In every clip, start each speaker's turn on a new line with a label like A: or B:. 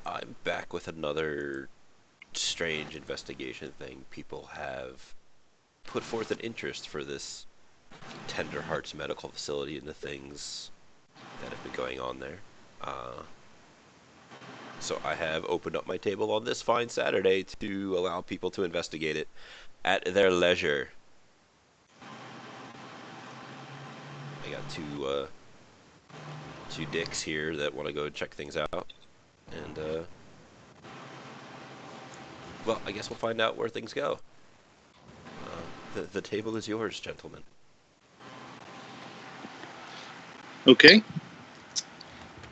A: I'm back with another strange investigation thing. People have put forth an interest for this Tender Hearts Medical Facility and the things that have been going on there. Uh, so I have opened up my table on this fine Saturday to allow people to investigate it at their leisure. I got two dicks here that want to go check things out, and well, I guess we'll find out where things go. The table is yours, gentlemen.
B: Okay.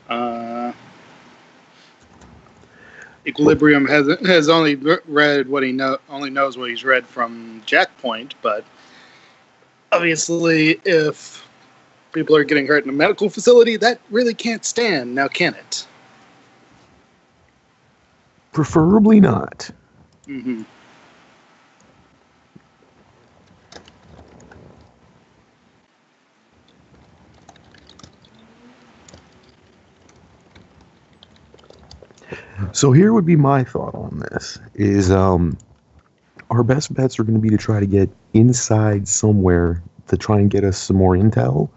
B: Uh, Equilibrium has only read what he only knows what he's read from Jack Point, but obviously, if people are getting hurt in a medical facility, that really can't stand, now can it?
C: Preferably not.
B: Mm-hmm.
C: So here would be my thought on this, is our best bets are going to be to try to get inside somewhere to try and get us some more intel,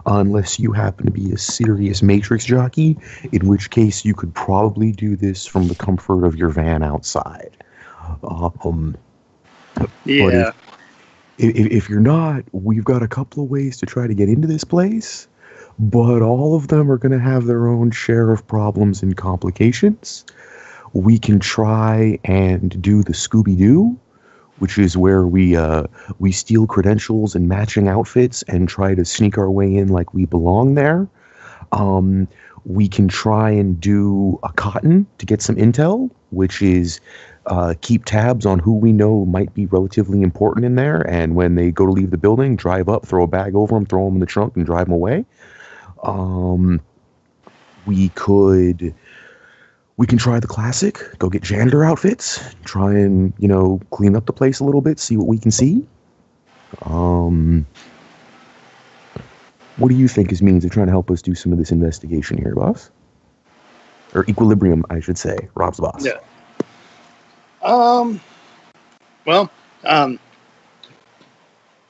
C: unless you happen to be a serious Matrix jockey, in which case you could probably do this from the comfort of your van outside.
B: Yeah.
C: But if you're not, we've got a couple of ways to try to get into this place, but all of them are going to have their own share of problems and complications. We can try and do the Scooby-Doo, which is where we steal credentials and matching outfits and try to sneak our way in like we belong there. We can try and do a cotton to get some intel, which is keep tabs on who we know might be relatively important in there, and when they go to leave the building, drive up, throw a bag over them, throw them in the trunk, and drive them away. We can try the classic, go get janitor outfits, try and, clean up the place a little bit, see what we can see. What do you think is means of trying to help us do some of this investigation here, boss? Or Equilibrium, I should say. Rob's boss.
B: Yeah. Well,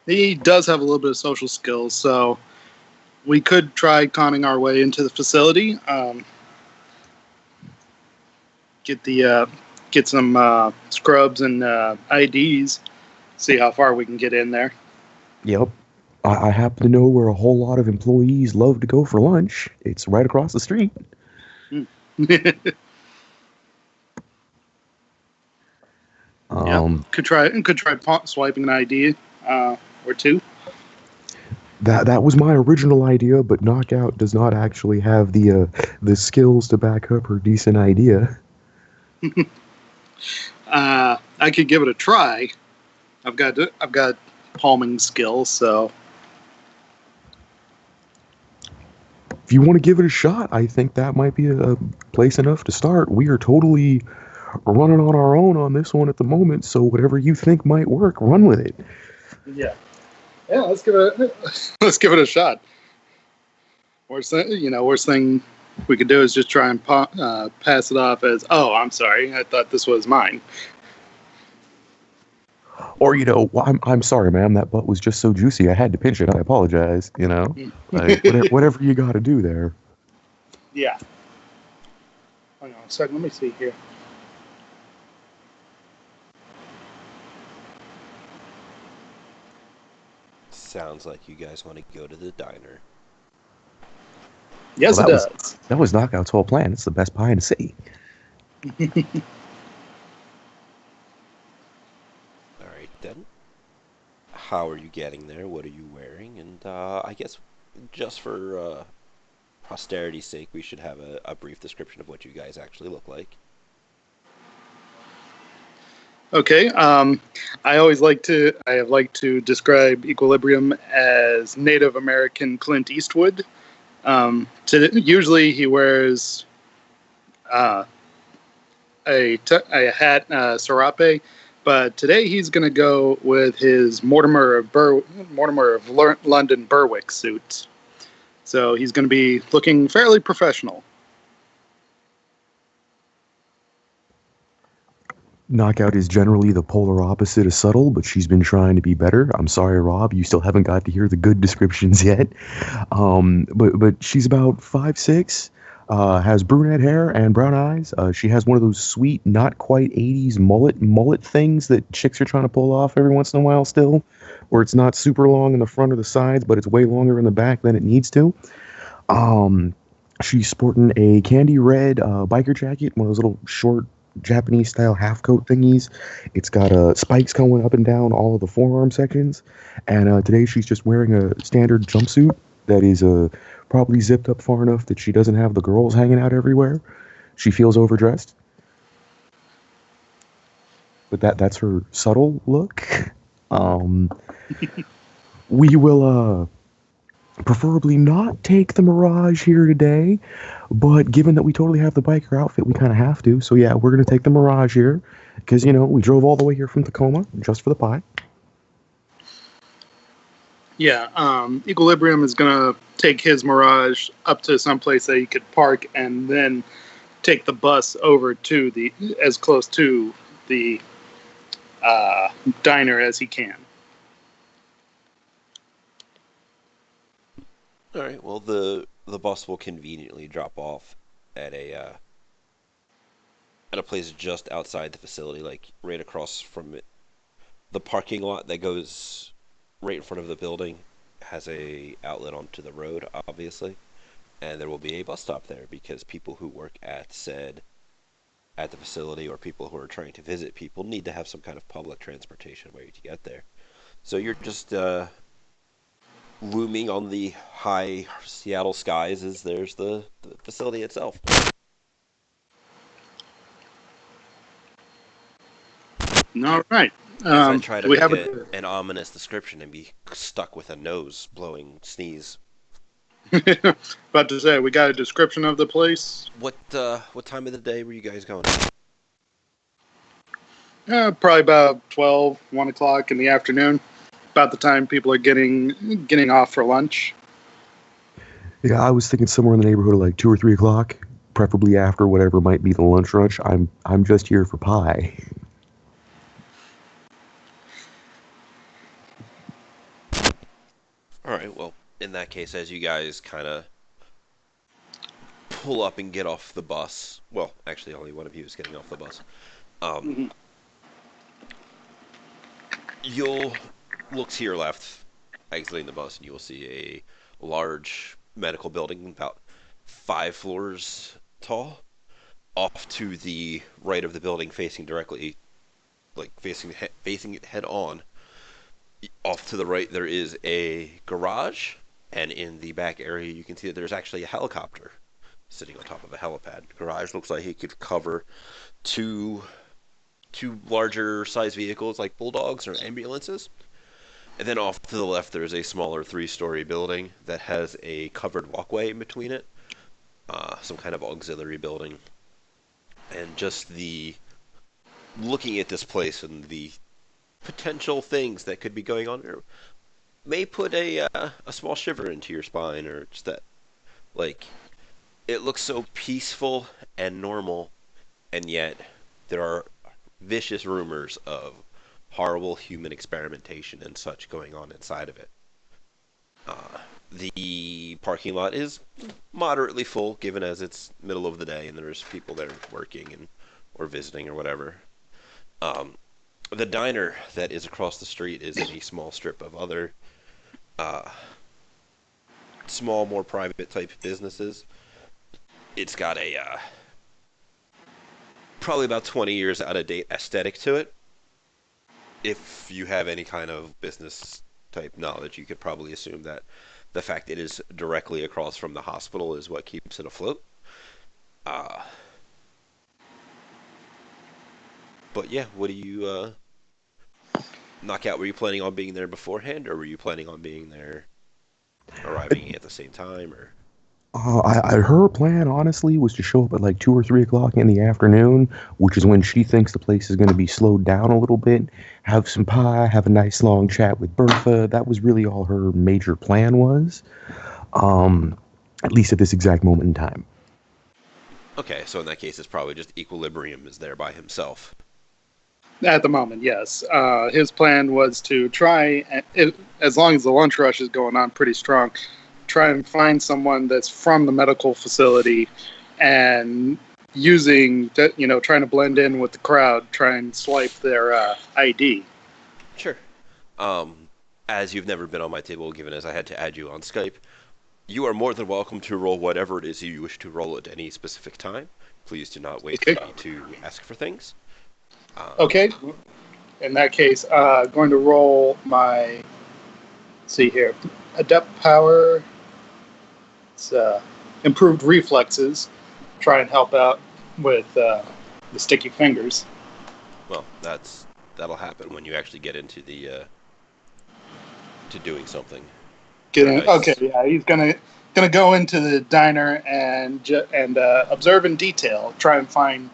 B: he does have a little bit of social skills, so we could try conning our way into the facility. Get some scrubs and IDs. See how far we can get in there.
C: Yep. I happen to know where a whole lot of employees love to go for lunch. It's right across the street.
B: Could try swiping an ID or two.
C: That was my original idea, but Knockout does not actually have the skills to back up her decent idea.
B: I could give it a try. I've got palming skills, so
C: if you want to give it a shot, I think that might be a place enough to start. We are totally running on our own on this one at the moment, so whatever you think might work, run with it.
B: Yeah, let's give it a shot. Worst thing we could do is just try and pass it off as, oh, I'm sorry, I thought this was mine.
C: Or, I'm sorry, ma'am, that butt was just so juicy, I had to pinch it, I apologize, Like, whatever you got to do there.
B: Yeah. Hang on a second, let me see here.
A: Sounds like you guys want to go to the diner.
B: Yes,
C: well,
B: it does.
C: That was Knockout's whole plan. It's the best pie in the city.
A: All right, then. How are you getting there? What are you wearing? And I guess just for posterity's sake, we should have a brief description of what you guys actually look like.
B: Okay. I have liked to describe Equilibrium as Native American Clint Eastwood. Usually he wears a hat, serape, but today he's going to go with his Mortimer of London Berwick suit. So he's going to be looking fairly professional.
C: Knockout is generally the polar opposite of subtle, but she's been trying to be better. I'm sorry, Rob, you still haven't got to hear the good descriptions yet. But she's about 5'6", has brunette hair and brown eyes. She has one of those sweet, not quite 80s mullet things that chicks are trying to pull off every once in a while still, where it's not super long in the front or the sides, but it's way longer in the back than it needs to. Um, she's sporting a candy red biker jacket, one of those little short Japanese style half coat thingies. It's got spikes going up and down all of the forearm sections. And today she's just wearing a standard jumpsuit that is probably zipped up far enough that she doesn't have the girls hanging out everywhere. She feels overdressed. But that's her subtle look. Um, we will preferably not take the Mirage here today, but given that we totally have the biker outfit, we kind of have to. So yeah, we're going to take the Mirage here because, we drove all the way here from Tacoma just for the pie.
B: Yeah, Equilibrium is going to take his Mirage up to some place that he could park and then take the bus over to as close to the diner as he can.
A: All right. Well, the bus will conveniently drop off at a place just outside the facility, like right across from it. The parking lot that goes right in front of the building has a outlet onto the road, obviously, and there will be a bus stop there because people who work at the facility or people who are trying to visit people need to have some kind of public transportation way to get there. So you're just looming on the high Seattle skies as there's the facility itself.
B: All right.
A: As I try to
B: Do we
A: make
B: have
A: an ominous description and be stuck with a nose blowing sneeze.
B: about to say, we got a description of the place?
A: What time of the day were you guys going?
B: Probably about 12, 1 o'clock in the afternoon. About the time people are getting off for lunch.
C: Yeah, I was thinking somewhere in the neighborhood of like 2 or 3 o'clock, preferably after whatever might be the lunch rush. I'm just here for pie.
A: All right, well, in that case, as you guys kind of pull up and get off the bus, well, actually, only one of you is getting off the bus. Um,
B: Mm-hmm.
A: you'll look to your left, exiting the bus, and you will see a large medical building about 5 floors tall. Off to the right of the building, facing directly, like facing it head on. Off to the right, there is a garage, and in the back area, you can see that there's actually a helicopter sitting on top of a helipad. The garage looks like it could cover two larger size vehicles like bulldogs or ambulances. And then off to the left, there's a smaller 3-story building that has a covered walkway in between it, some kind of auxiliary building. And just the looking at this place and the potential things that could be going on here may put a small shiver into your spine, or just that, like, it looks so peaceful and normal, and yet there are vicious rumors of horrible human experimentation and such going on inside of it. Uh, the parking lot is moderately full, given as it's middle of the day and there's people there working and or visiting or whatever. Um, the diner that is across the street is in a small strip of other uh, small, more private type businesses. It's got a probably about 20 years out of date aesthetic to it. If you have any kind of business type knowledge, you could probably assume that the fact it is directly across from the hospital is what keeps it afloat. Uh, but yeah, what do you knock out? Were you planning on being there beforehand, or were you planning on being there, arriving at the same time, or?
C: Her plan, honestly, was to show up at like 2 or 3 o'clock in the afternoon, which is when she thinks the place is going to be slowed down a little bit, have some pie, have a nice long chat with Bertha. That was really all her major plan was, at least at this exact moment in time.
A: Okay, so in that case, it's probably just Equilibrium is there by himself.
B: At the moment, yes. His plan was to try, as long as the lunch rush is going on pretty strong, try and find someone that's from the medical facility and trying to blend in with the crowd, try and swipe their ID.
A: Sure. Um, as you've never been on my table, given as I had to add you on Skype, you are more than welcome to roll whatever it is you wish to roll at any specific time. Please do not wait
B: Okay.
A: for me to ask for things.
B: Okay. In that case, going to roll my. Let's see here, adept power. It's improved reflexes. Try and help out with the sticky fingers.
A: Well, that'll happen when you actually get into the to doing something. Nice.
B: Okay, yeah, he's gonna go into the diner and observe in detail. Try and find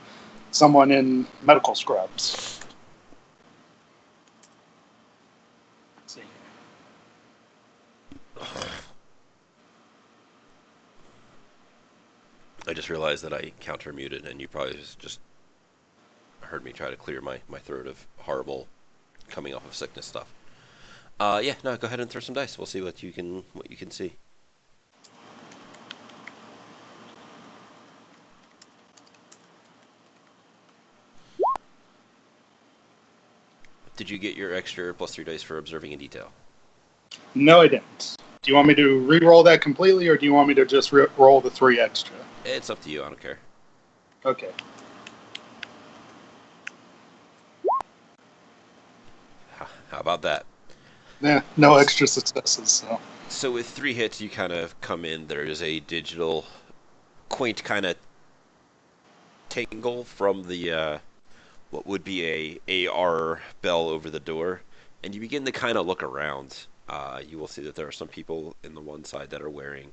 B: someone in medical scrubs. Let's see.
A: I just realized that I counter muted, and you probably just heard me try to clear my throat of horrible coming off of sickness stuff. Yeah, no, go ahead and throw some dice. We'll see what you can see. Did you get your extra +3 dice for observing in detail?
B: No, I didn't. Do you want me to re-roll that completely, or do you want me to just roll the 3 extra?
A: It's up to you. I don't care.
B: Okay.
A: How about that?
B: Yeah, no extra successes.
A: So with 3 hits, you kind of come in. There is a digital, quaint kind of tangle from the what would be a AR bell over the door, and you begin to kind of look around. You will see that there are some people in the one side that are wearing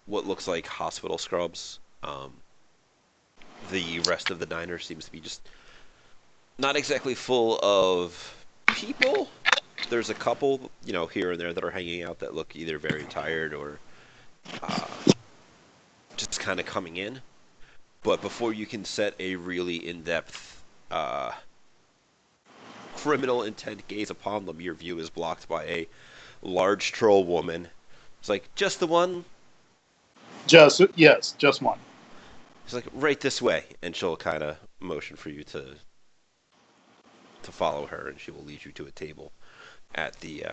A: what looks like hospital scrubs. The rest of the diner seems to be just not exactly full of people. There's a couple, here and there that are hanging out that look either very tired or uh, just kind of coming in. But before you can set a really in-depth criminal intent gaze upon them, your view is blocked by a large troll woman. It's like, just the one?
B: Just one.
A: She's like, right this way. And she'll kind of motion for you to follow her, and she will lead you to a table at the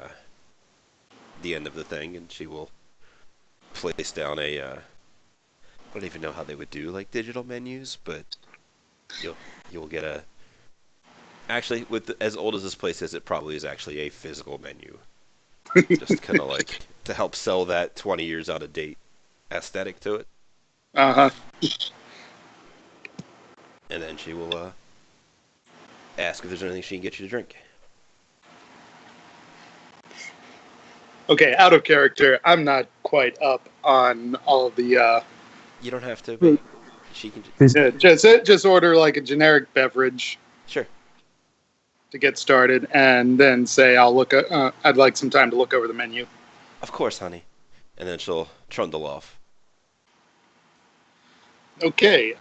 A: end of the thing, and she will place down a I don't even know how they would do like digital menus, but you'll get a actually as old as this place is, it probably is actually a physical menu, just kind of like to help sell that 20 years out of date aesthetic to it.
B: Uh-huh.
A: And then she will ask if there's anything she can get you to drink.
B: Okay, out of character, I'm not quite up on all of the.
A: You don't have to be. She can
B: just order like a generic beverage.
A: Sure.
B: To get started, and then say I'd like some time to look over the menu.
A: Of course, honey. And then she'll trundle off.
B: Okay.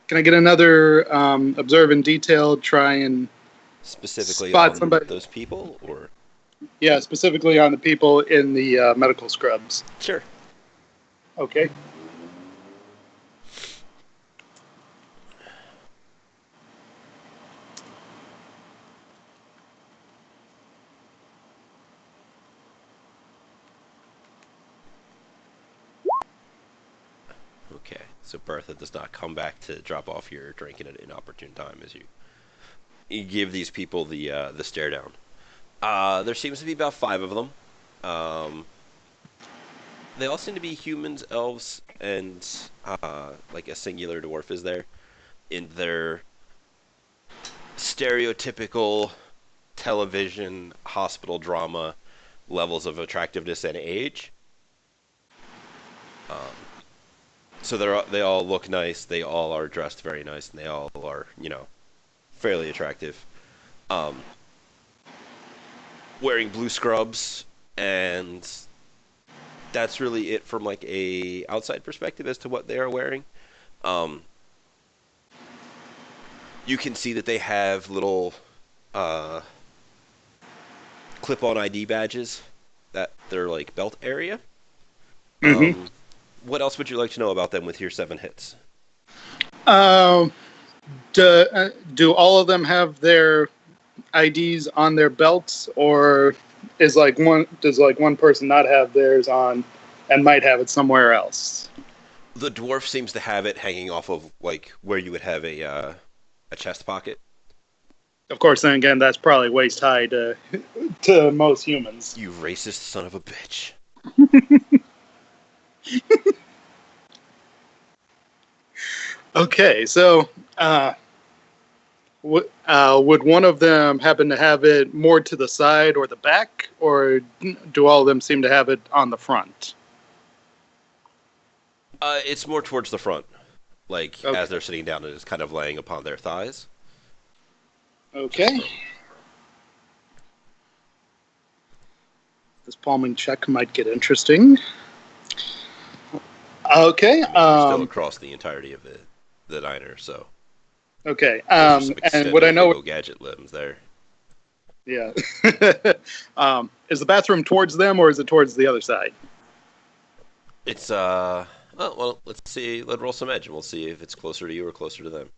B: Can I get another observe in detail? Try and
A: specifically
B: spot
A: on
B: somebody.
A: Those people, or
B: yeah, specifically on the people in the medical scrubs.
A: Sure.
B: Okay.
A: Okay, so Bertha does not come back to drop off your drink at an inopportune time as you give these people the stare down. There seems to be about 5 of them. They all seem to be humans, elves, and like a singular dwarf is there in their stereotypical television hospital drama levels of attractiveness and age. So they all look nice. They all are dressed very nice, and they all are, fairly attractive. Wearing blue scrubs and that's really it from like a outside perspective as to what they are wearing. Um, you can see that they have little uh, clip-on ID badges that they're like belt area.
B: Hmm.
A: Um, what else would you like to know about them with your 7 hits?
B: Um, do all of them have their IDs on their belts, or does like one person not have theirs on and might have it somewhere else?
A: The dwarf seems to have it hanging off of like where you would have a chest pocket.
B: Of course, then again, that's probably waist high to to most humans.
A: You racist son of a bitch.
B: Okay, so would one of them happen to have it more to the side or the back, or do all of them seem to have it on the front?
A: It's more towards the front, like
B: Okay.
A: as they're sitting down, it is kind of laying upon their thighs.
B: Okay.
A: So
B: This palming check might get interesting. Okay.
A: I mean, you're still across the entirety of the diner, so
B: Okay.
A: those are some
B: And would I
A: extended
B: know?
A: Lego gadget limbs there.
B: Yeah. Is the bathroom towards them or is it towards the other side?
A: It's well, let's see. Let's roll some edge, and we'll see if it's closer to you or closer to them.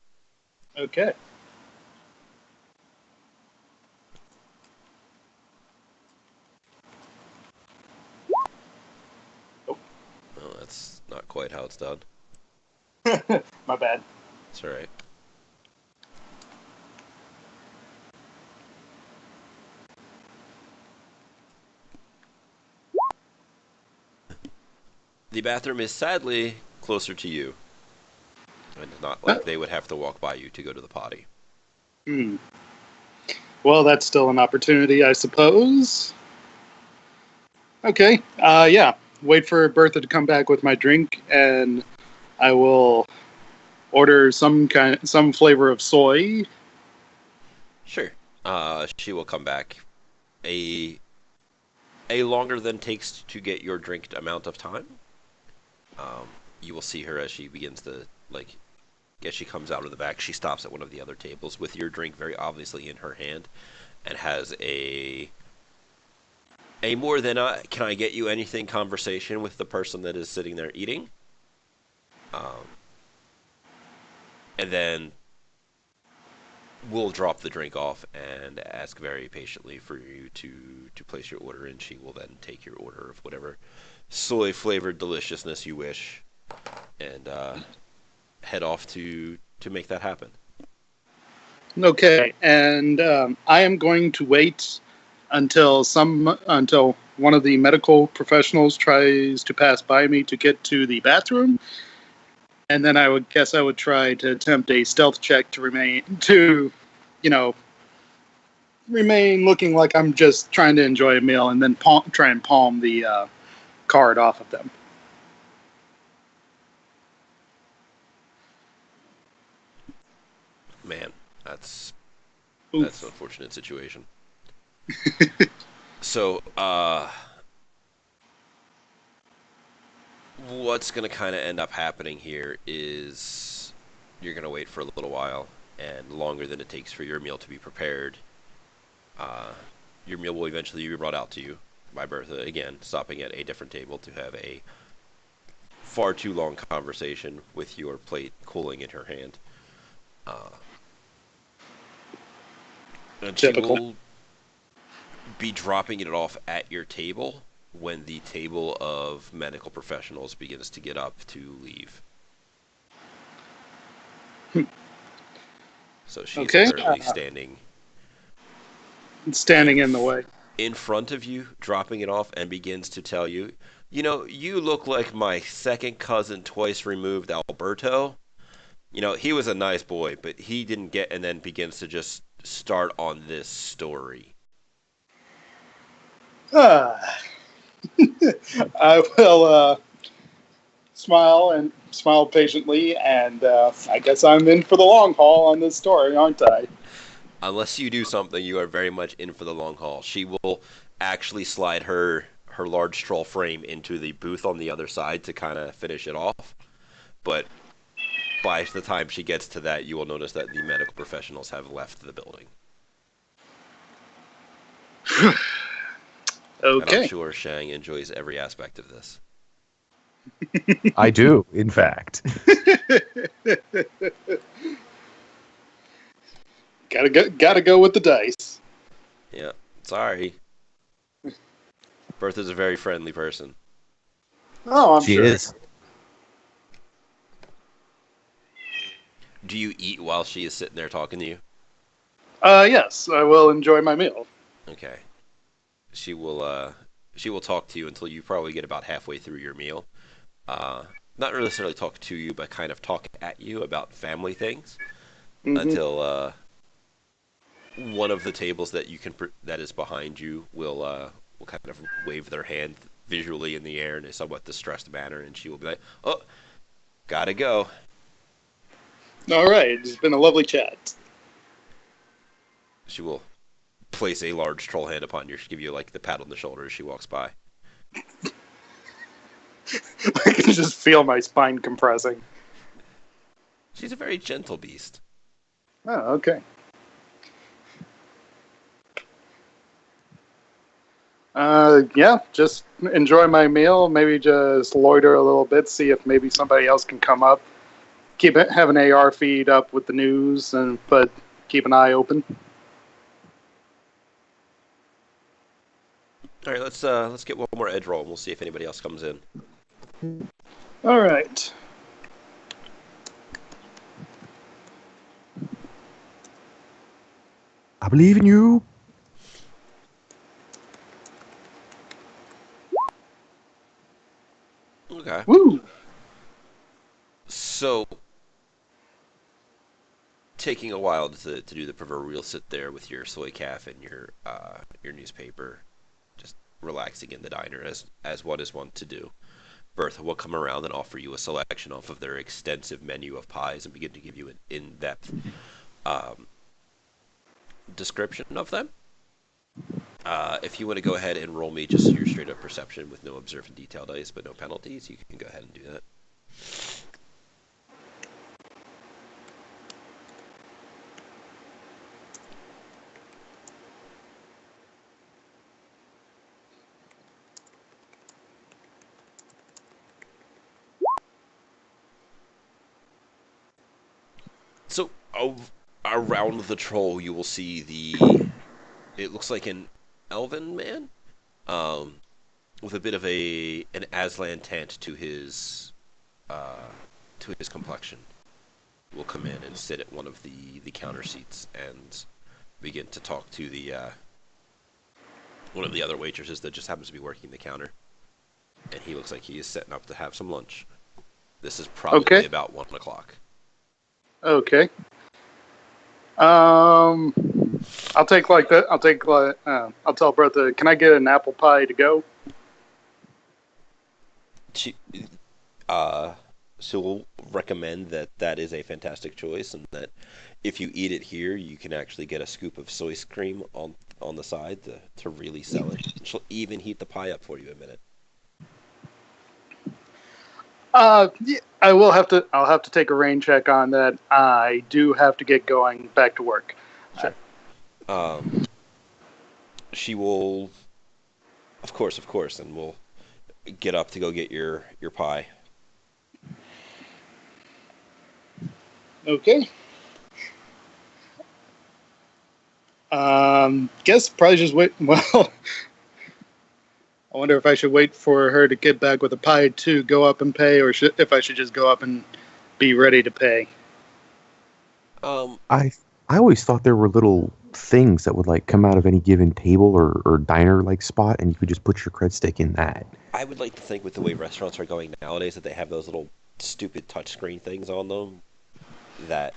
B: Okay.
A: Oh, that's not quite how it's done.
B: My bad.
A: It's all right. The bathroom is sadly closer to you, and it's not like they would have to walk by you to go to the potty.
B: Hmm. Well, that's still an opportunity, I suppose. Okay. Yeah. Wait for Bertha to come back with my drink, and I will order some flavor of soy.
A: Sure. She will come back a longer than takes to get your drink amount of time. You will see her as she begins to like as she comes out of the back. She stops at one of the other tables with your drink very obviously in her hand, and has a more than a "can I get you anything" conversation with the person that is sitting there eating. Um, and then we'll drop the drink off and ask very patiently for you to place your order, and she will then take your order of whatever soy flavored deliciousness you wish, and head off to make that happen.
B: Okay, and I am going to wait until one of the medical professionals tries to pass by me to get to the bathroom, and then I would try to attempt a stealth check you know, remain looking like I'm just trying to enjoy a meal, and then try and palm the card off of them.
A: Man, that's an
B: Oof.
A: unfortunate situation. So, what's going to kind of end up happening here is you're going to wait for a little while, and longer than it takes for your meal to be prepared. Uh, your meal will eventually be brought out to you by Bertha, again, stopping at a different table to have a far too long conversation with your plate cooling in her hand. Uh, and she
B: Typical.
A: will be dropping it off at your table when the table of medical professionals begins to get up to leave. So she's
B: Okay,
A: currently
B: standing
A: in
B: in the way.
A: in front of you, dropping it off, and begins to tell you, you know, you look like my second cousin twice removed, Alberto. You know, he was a nice boy, but he didn't get, and then begins to just start on this story.
B: Ah. I will smile patiently, and I guess I'm in for the long haul on this story, aren't I?
A: Unless you do something, you are very much in for the long haul. She will actually slide her large troll frame into the booth on the other side to kind of finish it off. But by the time she gets to that, you will notice that the medical professionals have left the building.
B: Okay.
A: And I'm sure Shang enjoys every aspect of this.
C: I do, in fact.
B: Gotta go with the dice.
A: Yeah, sorry. Bertha's a very friendly person.
B: Oh, I'm
C: She
B: sure.
C: is.
A: Do you eat while she is sitting there talking to you?
B: Yes, I will enjoy my meal.
A: Okay. She will talk to you until you probably get about halfway through your meal. Not necessarily talk to you, but kind of talk at you about family things until one of the tables that that is behind you will kind of wave their hand visually in the air in a somewhat distressed manner, and she will be like, "Oh, gotta go."
B: All right, it's been a lovely chat.
A: She will place a large troll hand upon you, give you like the pat on the shoulder as she walks by.
B: I can just feel my spine compressing.
A: She's a very gentle beast.
B: Oh, okay. Yeah, just enjoy my meal. Maybe just loiter a little bit, see if maybe somebody else can come up. Have an AR feed up with the news, but keep an eye open.
A: All right, let's get one more edge roll, and we'll see if anybody else comes in.
B: All right.
C: I believe in you.
A: Okay.
B: Woo!
A: So, taking a while to do the proverbial sit there with your soy calf and your newspaper, just relaxing in the diner as one is wont to do. Bertha will come around and offer you a selection off of their extensive menu of pies and begin to give you an in-depth description of them. If you want to go ahead and roll me just your straight-up perception with no observed and detail dice, but no penalties, you can go ahead and do that. So, around the troll, you will see it looks like an elven man, with a bit of an Aslan tint to his complexion. Will come in and sit at one of the counter seats and begin to talk to the one of the other waitresses that just happens to be working the counter. And he looks like he is setting up to have some lunch. This is probably about 1 o'clock.
B: Okay. I'll take like that. I'll tell Bertha, can I get an apple pie to go?
A: She'll recommend that is a fantastic choice, and that if you eat it here, you can actually get a scoop of soy cream on the side to really sell it. She'll even heat the pie up for you in a minute.
B: Yeah, I'll have to take a rain check on that. I do have to get going back to work.
A: Sure. She will, of course, and we'll get up to go get your pie.
B: Okay. Guess probably just wait. Well, I wonder if I should wait for her to get back with a pie to go up and pay, or if I should just go up and be ready to pay.
C: I always thought there were little things that would like come out of any given table or diner like spot, and you could just put your cred stick in that.
A: I would like to think with the way restaurants are going nowadays that they have those little stupid touchscreen things on them, that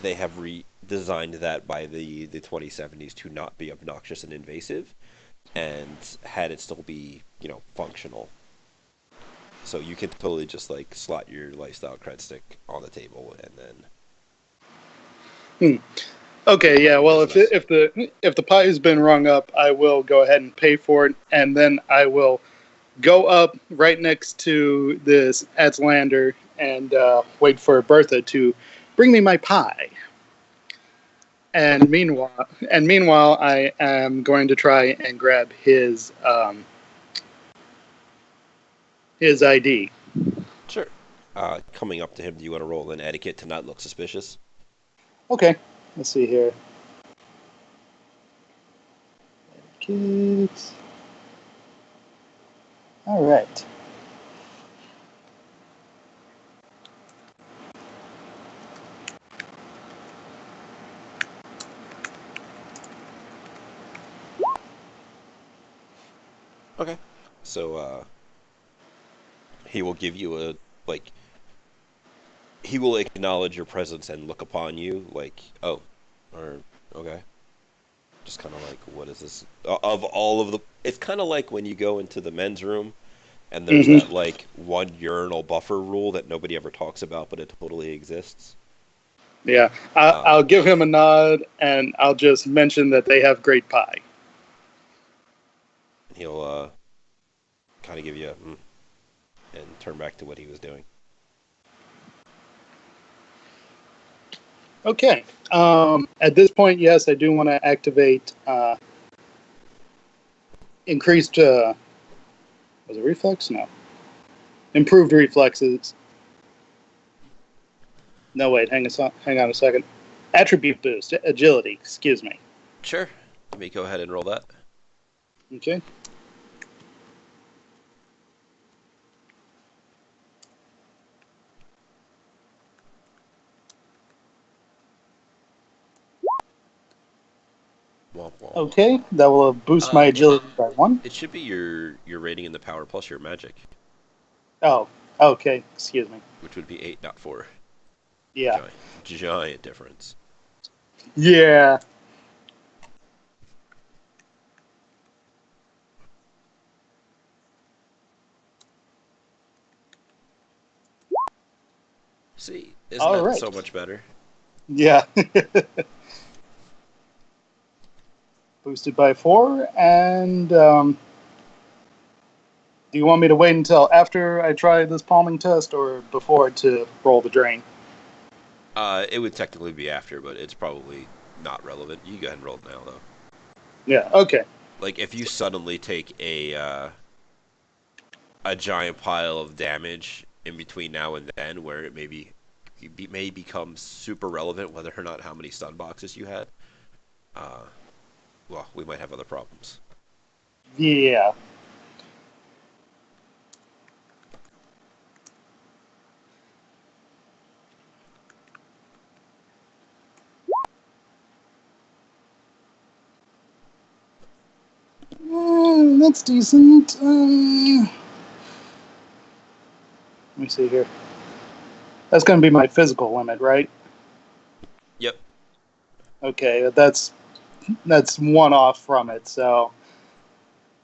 A: they have redesigned that by the 2070s to not be obnoxious and invasive, and had it still be, functional. So you can totally just like slot your lifestyle cred stick on the table and then.
B: Okay, yeah. Well,
A: business.
B: if the pie has been rung up, I will go ahead and pay for it, and then I will go up right next to this Atlander and wait for Bertha to bring me my pie.
C: Okay.
B: And meanwhile, I am going to try and grab his ID.
A: Sure. Coming up to him, do you want to roll an etiquette to not look suspicious?
B: Okay, let's see here. Kids. All right.
A: Okay. So he will give you a like. He will acknowledge your presence and look upon you like, oh, or okay. Just kind of like, what is this? Of all of the, it's kind of like when you go into the men's room and there's
B: Mm-hmm.
A: that like one urinal buffer rule that nobody ever talks about, but it totally exists.
B: Yeah,
A: Uh,
B: I'll give him a nod, and I'll just mention that they have great pie.
A: he'll kind of give you a and turn back to what he was doing.
B: Okay. At this point, yes, I do want to activate increased. Was it reflex? No, improved reflexes. No, wait. Hang on a second. Attribute boost, agility. Excuse me.
A: Sure. Let me go ahead and roll that.
B: Okay.
A: Womp womp.
B: Okay, that will boost my
A: It
B: agility by one.
A: it should be your rating in the power plus your magic,
B: Oh, okay. Excuse me.
A: which would be 8, not 4.
B: Yeah.
A: Giant difference.
B: Yeah.
A: See, isn't
B: All
A: that so
B: right.
A: much better?
B: Yeah. Boosted by four, and do you want me to wait until after I try this palming test or before to roll the drain?
A: It would technically be after, but it's probably not relevant. You go ahead and roll it now, though.
B: Yeah. Okay.
A: Like if you suddenly take a giant pile of damage in between now and then, where it may become super relevant whether or not how many stun boxes you had. Uh, well, we might have other problems.
B: Yeah. That's decent. Let me see here. That's going to be my physical limit, right?
A: Yep.
B: Okay, that's one off from it. So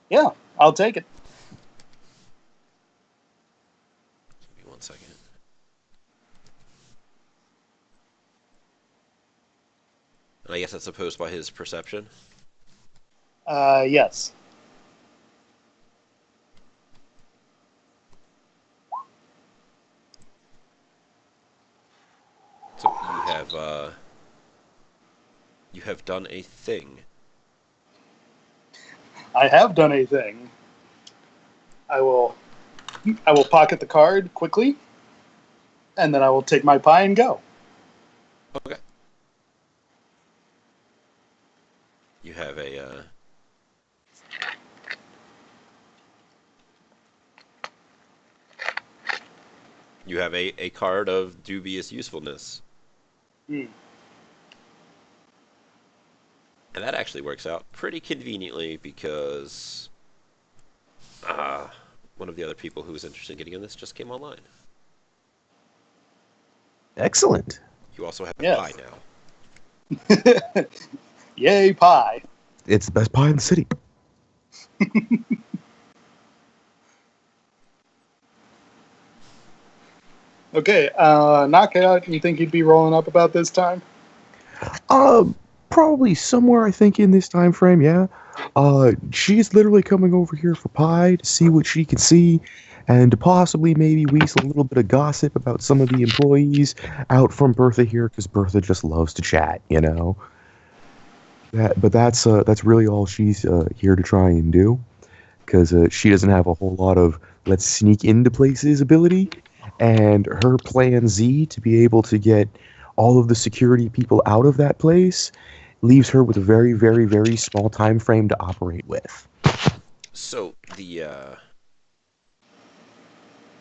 B: yeah, I'll take it.
A: Give me 1 second. And I guess that's opposed by his perception.
B: Yes.
A: So you have done a thing.
B: I have done a thing. I will I will pocket the card quickly, and then I will take my pie and go.
A: Okay. You have a card of dubious usefulness.
B: Hmm.
A: And that actually works out pretty conveniently because uh, one of the other people who was interested in getting in this just came online.
C: Excellent.
A: You also have pie
B: Yes.
A: now.
B: Yay, pie.
C: It's the best pie in the city.
B: Okay, knockout. You think you'd be rolling up about this time?
C: Um, Probably somewhere, I think, in this time frame, yeah. She's literally coming over here for pie to see what she can see and to possibly maybe weasel a little bit of gossip about some of the employees out from Bertha here because Bertha just loves to chat, you know. But that's really all she's here to try and do because she doesn't have a whole lot of let's sneak into places ability, and her plan Z to be able to get all of the security people out of that place leaves her with a very, very, very small time frame to operate with.
A: So the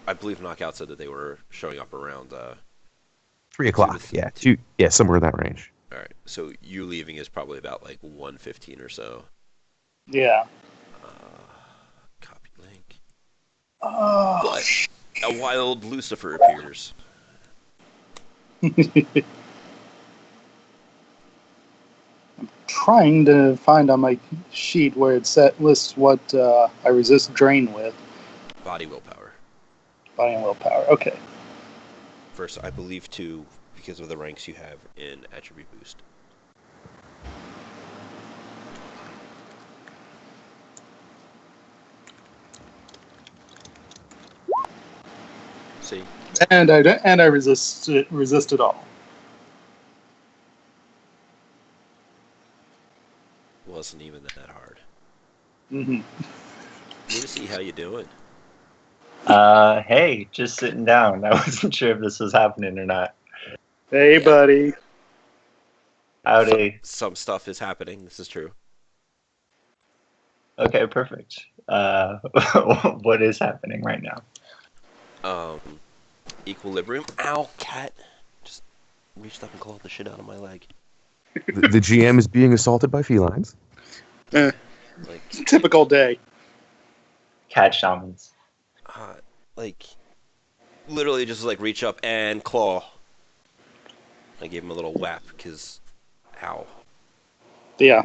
A: I believe Knockout said that they were showing up around
C: 3 o'clock, yeah, somewhere in that range.
A: All right, so you leaving is probably about like 1:15 or so.
B: Yeah.
A: Copy link.
B: Oh.
A: But a wild Lucifer appears.
B: Trying to find on my sheet where it lists what I resist drain with.
A: Body willpower.
B: Body and willpower. Okay.
A: First, I believe 2 because of the ranks you have in attribute boost. See?
B: And I resist it all.
A: Wasn't even that hard.
B: Mm-hmm.
A: Lucy, how you doing?
D: Hey, just sitting down. I wasn't sure if this was happening or not.
B: Hey, buddy.
D: Howdy.
A: Some stuff is happening. This is true.
D: Okay, perfect. What is happening right now?
A: Equilibrium. Ow, cat. Just reached up and clawed the shit out of my leg.
C: The GM is being assaulted by felines.
A: Like
B: Typical day.
D: Cat shamans.
A: like literally just like reach up and claw. I gave him a little whap because, ow.
B: Yeah.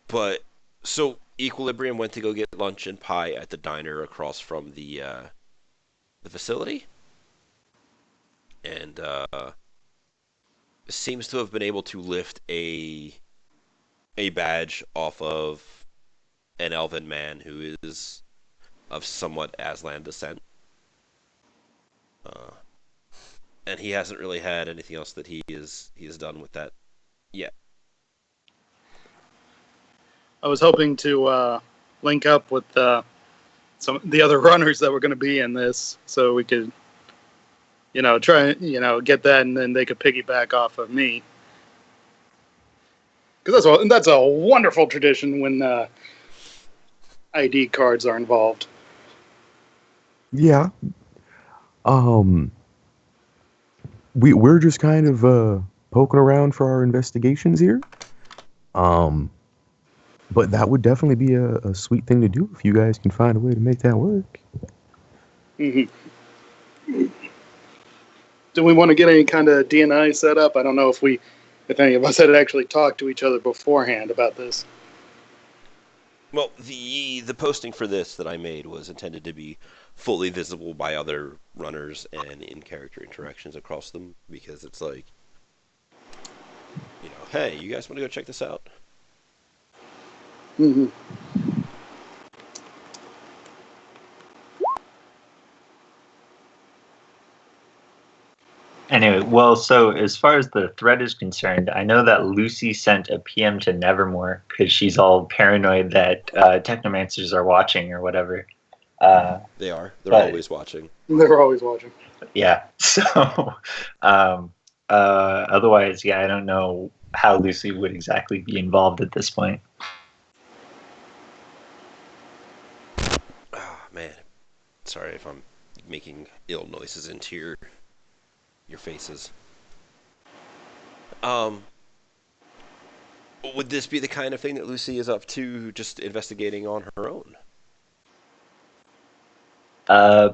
A: But so Equilibrium went to go get lunch and pie at the diner across from the facility, and seems to have been able to lift a badge off of an elven man who is of somewhat Aslan descent. And he hasn't really had anything else that he has done with that yet.
B: I was hoping to link up with some of the other runners that were going to be in this, so we could, try, get that, and then they could piggyback off of me. Because that's a wonderful tradition when ID cards are involved.
C: Yeah. We're just kind of poking around for our investigations here. But that would definitely be a sweet thing to do if you guys can find a way to make that work.
B: Mm-hmm. Do we want to get any kind of DNI set up? I don't know if any of us had actually talked to each other beforehand about this.
A: Well, the posting for this that I made was intended to be fully visible by other runners and in-character interactions across them, because it's like, hey, you guys want to go check this out?
B: Mm-hmm.
D: Anyway, well, so as far as the threat is concerned, I know that Lucy sent a PM to Nevermore because she's all paranoid that technomancers are watching or whatever.
A: They are. They're always watching.
B: They're always watching.
D: Yeah. So, otherwise, yeah, I don't know how Lucy would exactly be involved at this point.
A: Oh, man. Sorry if I'm making ill noises into your faces. Would this be the kind of thing that Lucy is up to, just investigating on her own?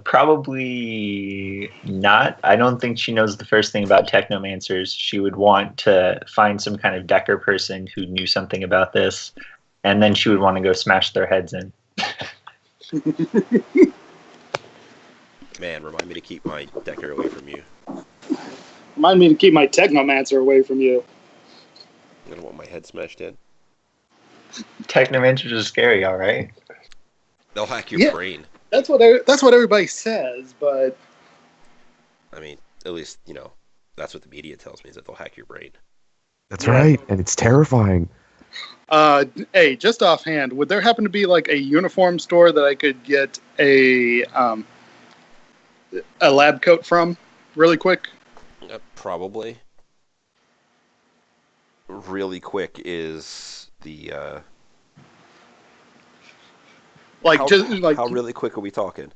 D: Probably not. I don't think she knows the first thing about technomancers. She would want to find some kind of Decker person who knew something about this, and then she would want to go smash their heads in.
A: Man, remind me to keep my Decker away from you.
B: Remind me to keep my technomancer away from you.
A: I don't want my head smashed in.
D: Technomancers are scary, all right.
A: They'll hack your
B: Yeah.
A: brain.
B: That's what everybody says, but
A: I mean, at least, that's what the media tells me, is that they'll hack your brain.
C: That's
B: Yeah.
C: right, and it's terrifying.
B: Hey, just offhand, would there happen to be like a uniform store that I could get a lab coat from really quick?
A: Probably. Really quick is the how really quick are we talking?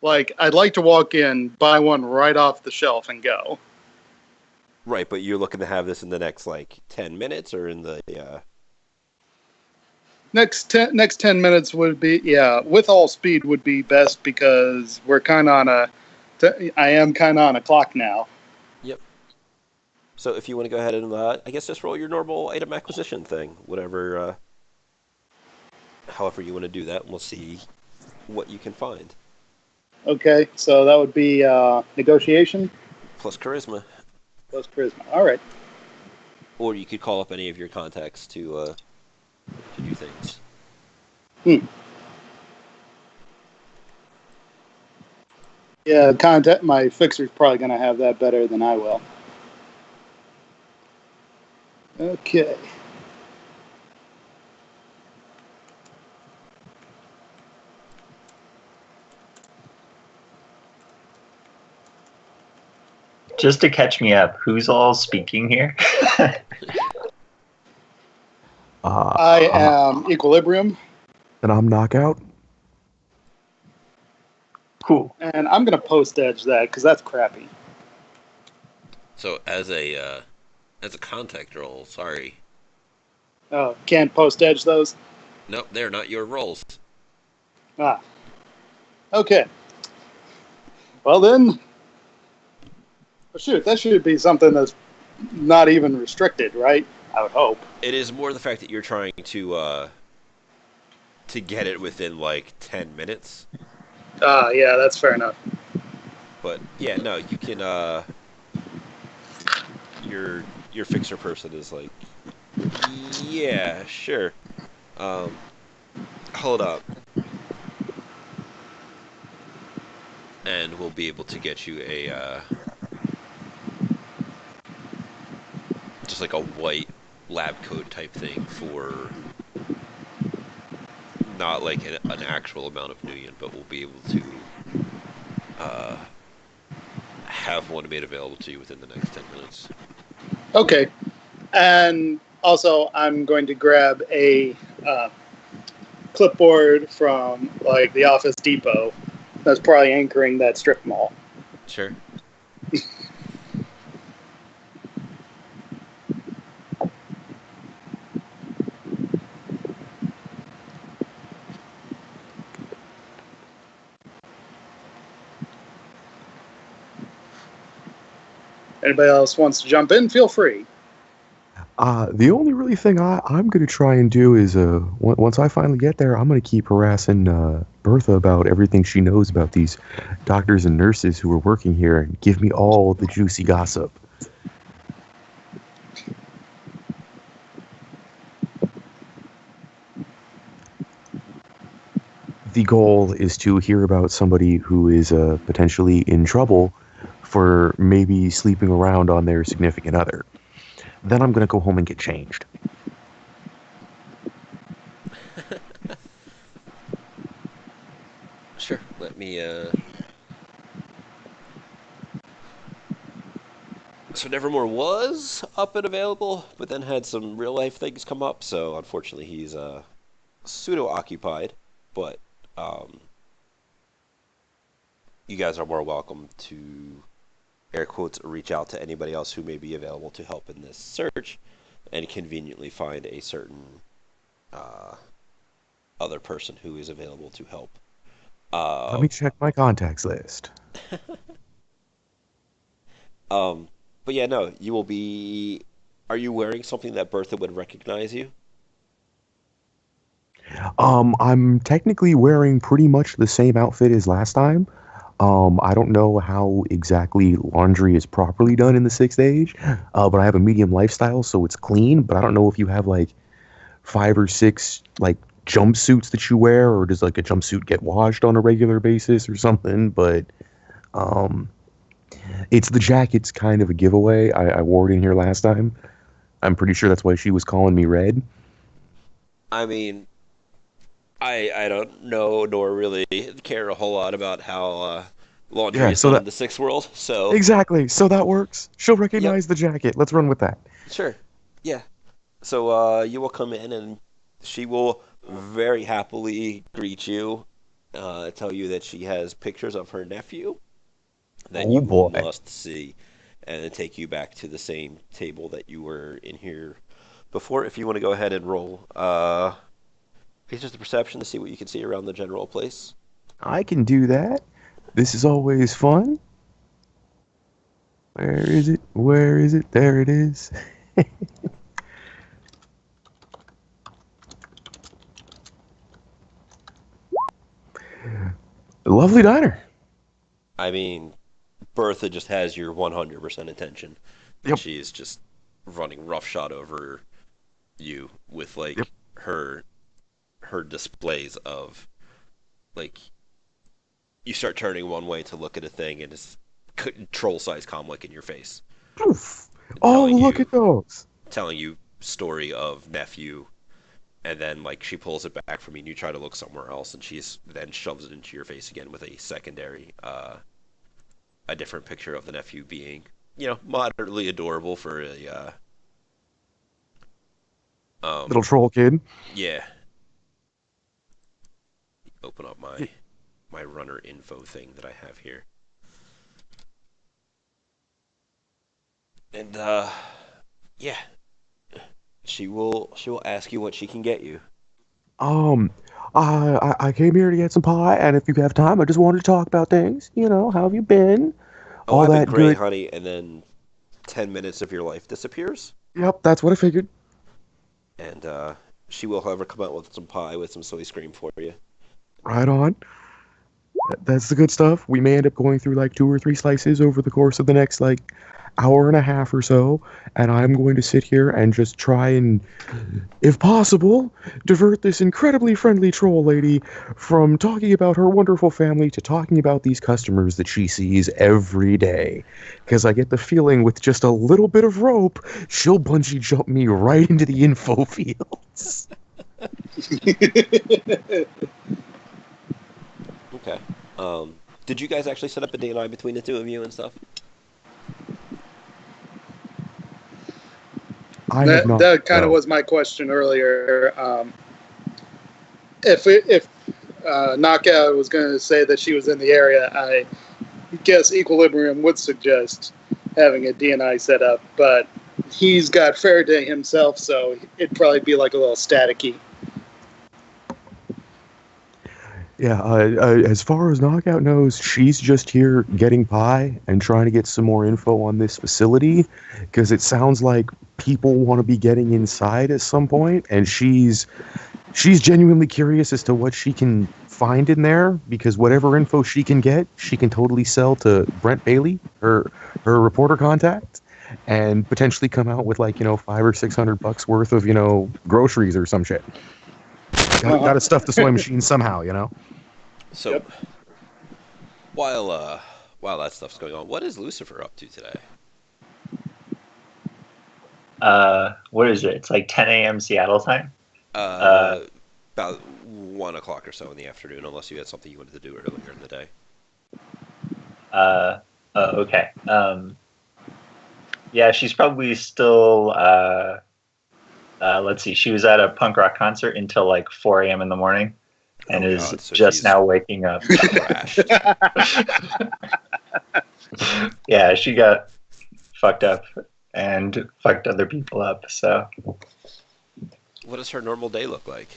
B: Like, I'd like to walk in, buy one right off the shelf, and go.
A: Right, but you're looking to have this in the next 10 minutes, or in the
B: Next 10 minutes would be, with all speed would be best, because we're kind of I am kind of on a clock now.
A: Yep. So if you want to go ahead and I guess just roll your normal item acquisition thing, whatever, however you want to do that, and we'll see what you can find.
B: Okay, so that would be negotiation
A: Plus charisma.
B: plus charisma. All right.
A: Or you could call up any of your contacts to do things.
B: Yeah, my fixer's probably going to have that better than I will. Okay.
D: Just to catch me up, who's all speaking here?
B: I am Equilibrium.
C: And I'm Knockout.
D: Cool.
B: And I'm going to post edge that, because that's crappy.
A: So as a contact roll, sorry.
B: Oh, can't post edge those?
A: No, they're not your rolls.
B: Ah. Okay. Well then, well, shoot, that should be something that's not even restricted, right? I would hope.
A: It is more the fact that you're trying to get it within 10 minutes.
B: Yeah, that's fair enough.
A: But yeah, no, you can your fixer person is like, yeah, sure. Hold up. And we'll be able to get you a just like a white lab coat type thing for not like an actual amount of Nuyen, but we'll be able to have one made available to you within the next 10 minutes.
B: Okay. And also, I'm going to grab a clipboard from the Office Depot that's probably anchoring that strip mall.
A: Sure.
B: Anybody else wants to jump in, feel free.
C: The only really thing I'm going to try and do is, once I finally get there, I'm going to keep harassing Bertha about everything she knows about these doctors and nurses who are working here and give me all the juicy gossip. The goal is to hear about somebody who is potentially in trouble for maybe sleeping around on their significant other. Then I'm going to go home and get changed.
A: Sure. Let me So Nevermore was up and available, but then had some real life things come up, so unfortunately he's pseudo occupied, but you guys are more welcome to, air quotes, reach out to anybody else who may be available to help in this search and conveniently find a certain other person who is available to help.
C: Let me check my contacts list.
A: But yeah, no, you will be... Are you wearing something that Bertha would recognize you?
C: I'm technically wearing pretty much the same outfit as last time. I don't know how exactly laundry is properly done in the sixth age, but I have a medium lifestyle, so it's clean. But I don't know if you have like 5 or 6 like jumpsuits that you wear, or does like a jumpsuit get washed on a regular basis or something? But um, it's the jacket's kind of a giveaway. I wore it in here last time. I'm pretty sure that's why she was calling me red.
A: I mean, I don't know nor really care a whole lot about how laundry
C: Yeah,
A: is
C: so
A: done in
C: that
A: the sixth world. So,
C: exactly. So that works. She'll
A: yep,
C: recognize the jacket. Let's run with that.
A: sure, yeah. So you will come in and she will very happily greet you, tell you that she has pictures of her nephew that
C: Oh
A: you
C: boy.
A: must see, and then take you back to the same table that you were in here before. If you want to go ahead and roll features of perception to see what you can see around the general place.
C: I can do that. This is always fun. Where is it? Where is it? There it is. Lovely diner.
A: I mean, Bertha just has your 100% attention, and
C: Yep.
A: she is just running roughshod over you with
C: Yep.
A: like her displays of like you start turning one way to look at a thing and it's troll size comlick in your face,
C: Poof. Oh,
A: telling
C: look
A: you
C: at those.
A: telling you story of nephew, and then like she pulls it back from you and you try to look somewhere else and she's then shoves it into your face again with a secondary a different picture of the nephew being, moderately adorable for a
C: Little
A: um
C: troll kid.
A: yeah. Open up my runner info thing that I have here. And yeah, she will ask you what she can get you.
C: Um, I came here to get some pie, and if you have time, I just wanted to talk about things. How have you been?
A: Oh,
C: All
A: I've been
C: that
A: great,
C: good.
A: honey, and then 10 minutes of your life disappears.
C: Yep, that's what I figured.
A: And she will, however, come out with some pie with some soy cream for you.
C: Right on. That's the good stuff. We may end up going through like 2 or 3 slices over the course of the next like hour and a half or so, and I'm going to sit here and just try and, if possible, divert this incredibly friendly troll lady from talking about her wonderful family to talking about these customers that she sees every day. Because I get the feeling with just a little bit of rope, she'll bungee jump me right into the info fields.
A: Okay. Did you guys actually set up a DNI between the two of you and stuff?
C: I have
B: That
C: not.
B: that kind of
C: No.
B: was my question earlier. If Knockout was going to say that she was in the area, I guess Equilibrium would suggest having a DNI set up, but he's got Faraday himself, so it'd probably be like a little staticky.
C: Yeah, as far as Knockout knows, she's just here getting pie and trying to get some more info on this facility because it sounds like people want to be getting inside at some point, and she's genuinely curious as to what she can find in there because whatever info she can get, she can totally sell to Brent Bailey, her reporter contact, and potentially come out with like 500 or 600 bucks worth of groceries or some shit. Got to stuff the soy machine somehow.
A: So
B: Yep.
A: while that stuff's going on, what is Lucifer up to today?
D: What is it? It's like 10 a.m. Seattle time.
A: Uh, about 1 o'clock or so in the afternoon, unless you had something you wanted to do earlier in the day.
D: Okay. Yeah, she's probably still. Let's see. She was at a punk rock concert until like 4 a.m. in the morning, and
A: Oh,
D: is
A: God, so
D: just
A: she's
D: now waking up.
A: crashed.
D: Yeah, she got fucked up and fucked other people up. So
A: What does her normal day look like?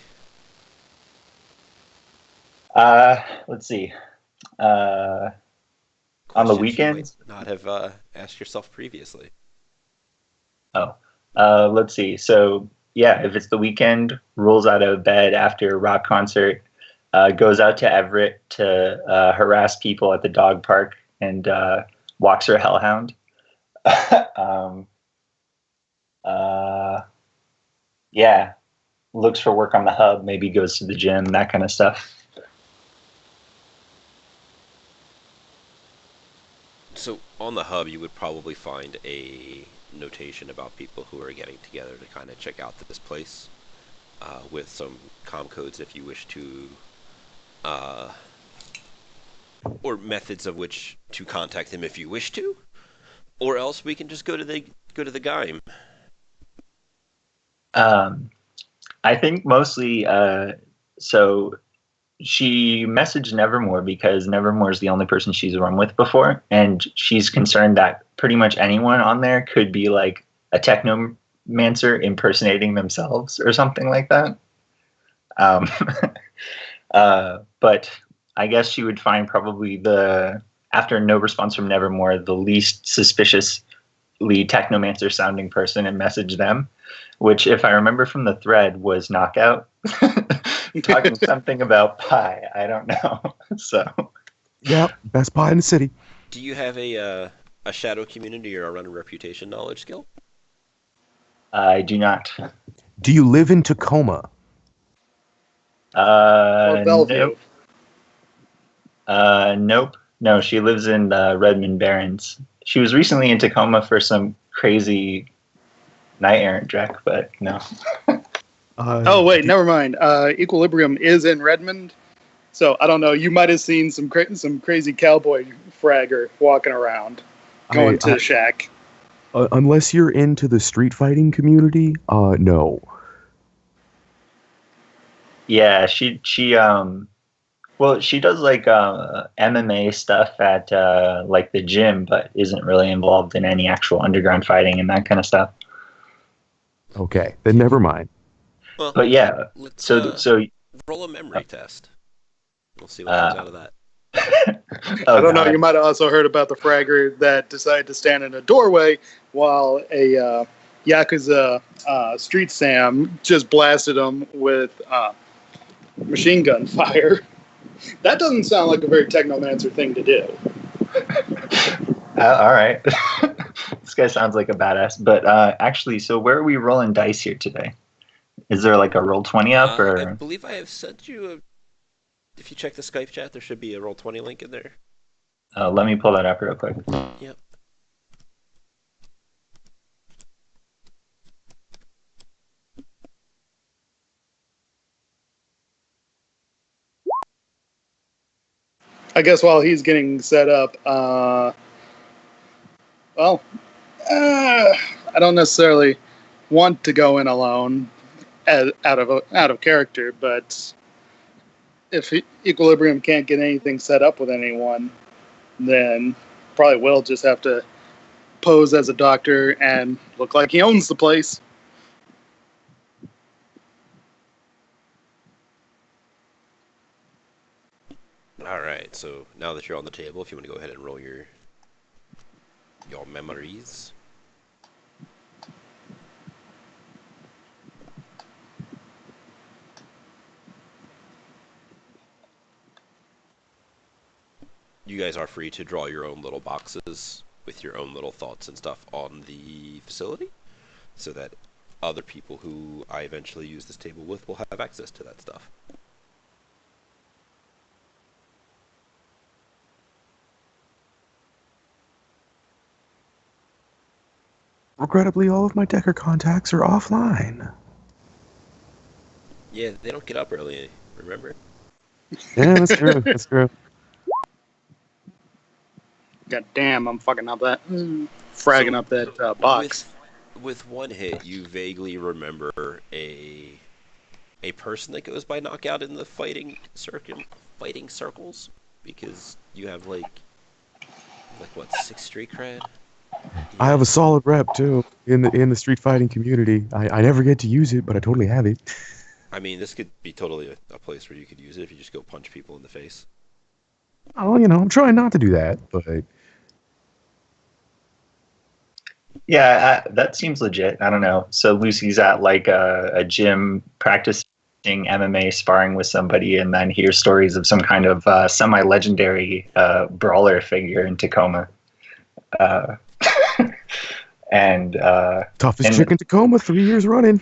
D: let's see. On the
A: Questions you might
D: weekends.
A: not have asked yourself previously.
D: Oh, let's see. So yeah, if it's the weekend, rolls out of bed after a rock concert, goes out to Everett to harass people at the dog park and walks her hellhound. Yeah, looks for work on the hub, maybe goes to the gym, that kind of stuff.
A: So on the hub, you would probably find a notation about people who are getting together to kind of check out this place, with some comm codes if you wish to, uh, or methods of which to contact him if you wish to, or else we can just go to the guy.
D: I think mostly. So she messaged Nevermore because Nevermore is the only person she's run with before, and she's concerned that pretty much anyone on there could be like a technomancer impersonating themselves or something like that. But I guess she would find probably after no response from Nevermore, the least suspiciously technomancer sounding person and message them, which, if I remember from the thread, was Knockout. Talking something about pie. I don't know. So,
C: Yep, best pie in the city.
A: Do you have a shadow community or a run reputation knowledge skill?
D: I do not.
C: Do you live in Tacoma?
B: Or Bellevue.
D: Nope. Nope. No, she lives in Redmond Barrens. She was recently in Tacoma for some crazy night errant trek, but no.
B: Oh wait, never mind. Equilibrium is in Redmond, so I don't know. You might have seen some crazy cowboy fragger walking around, going to the shack.
C: Unless you're into the street fighting community, no.
D: Yeah, she well, she does like MMA stuff at like the gym, but isn't really involved in any actual underground fighting and that kind of stuff.
C: Okay, then never mind.
A: Well,
D: but yeah, so
A: roll a memory test. We'll see what comes out of that.
B: I don't know. You might have also heard about the fragger that decided to stand in a doorway while a Yakuza street Sam just blasted him with machine gun fire. That doesn't sound like a very technomancer thing to do.
D: All right. This guy sounds like a badass. But actually, so where are we rolling dice here today? Is there like a Roll20 up? Or
A: I believe I have sent you if you check the Skype chat, there should be a Roll20 link in there.
D: Let me pull that up real quick.
A: Yep.
B: I guess while he's getting set up, I don't necessarily want to go in alone out of character, but if Equilibrium can't get anything set up with anyone, then probably will just have to pose as a doctor and look like he owns the place.
A: All right, so now that you're on the table, if you want to go ahead and roll your memories. You guys are free to draw your own little boxes with your own little thoughts and stuff on the facility, so that other people who I eventually use this table with will have access to that stuff.
C: Regrettably, all of my Decker contacts are offline.
A: Yeah, they don't get up early, remember?
C: Yeah, that's true. That's true.
B: God damn, I'm fucking up that, fragging up that box.
A: With one hit, you vaguely remember a person that goes by Knockout in the fighting circles, because you have like what, 6 street cred? Yeah.
C: I have a solid rep too in the street fighting community. I never get to use it, but I totally have it.
A: I mean, this could be totally a place where you could use it if you just go punch people in the face.
C: Oh, I'm trying not to do that, but
D: yeah, that seems legit. I don't know. So Lucy's at like a gym practicing MMA sparring with somebody and then hear stories of some kind of semi-legendary brawler figure in Tacoma. And
C: Toughest chick in Tacoma, 3 years running.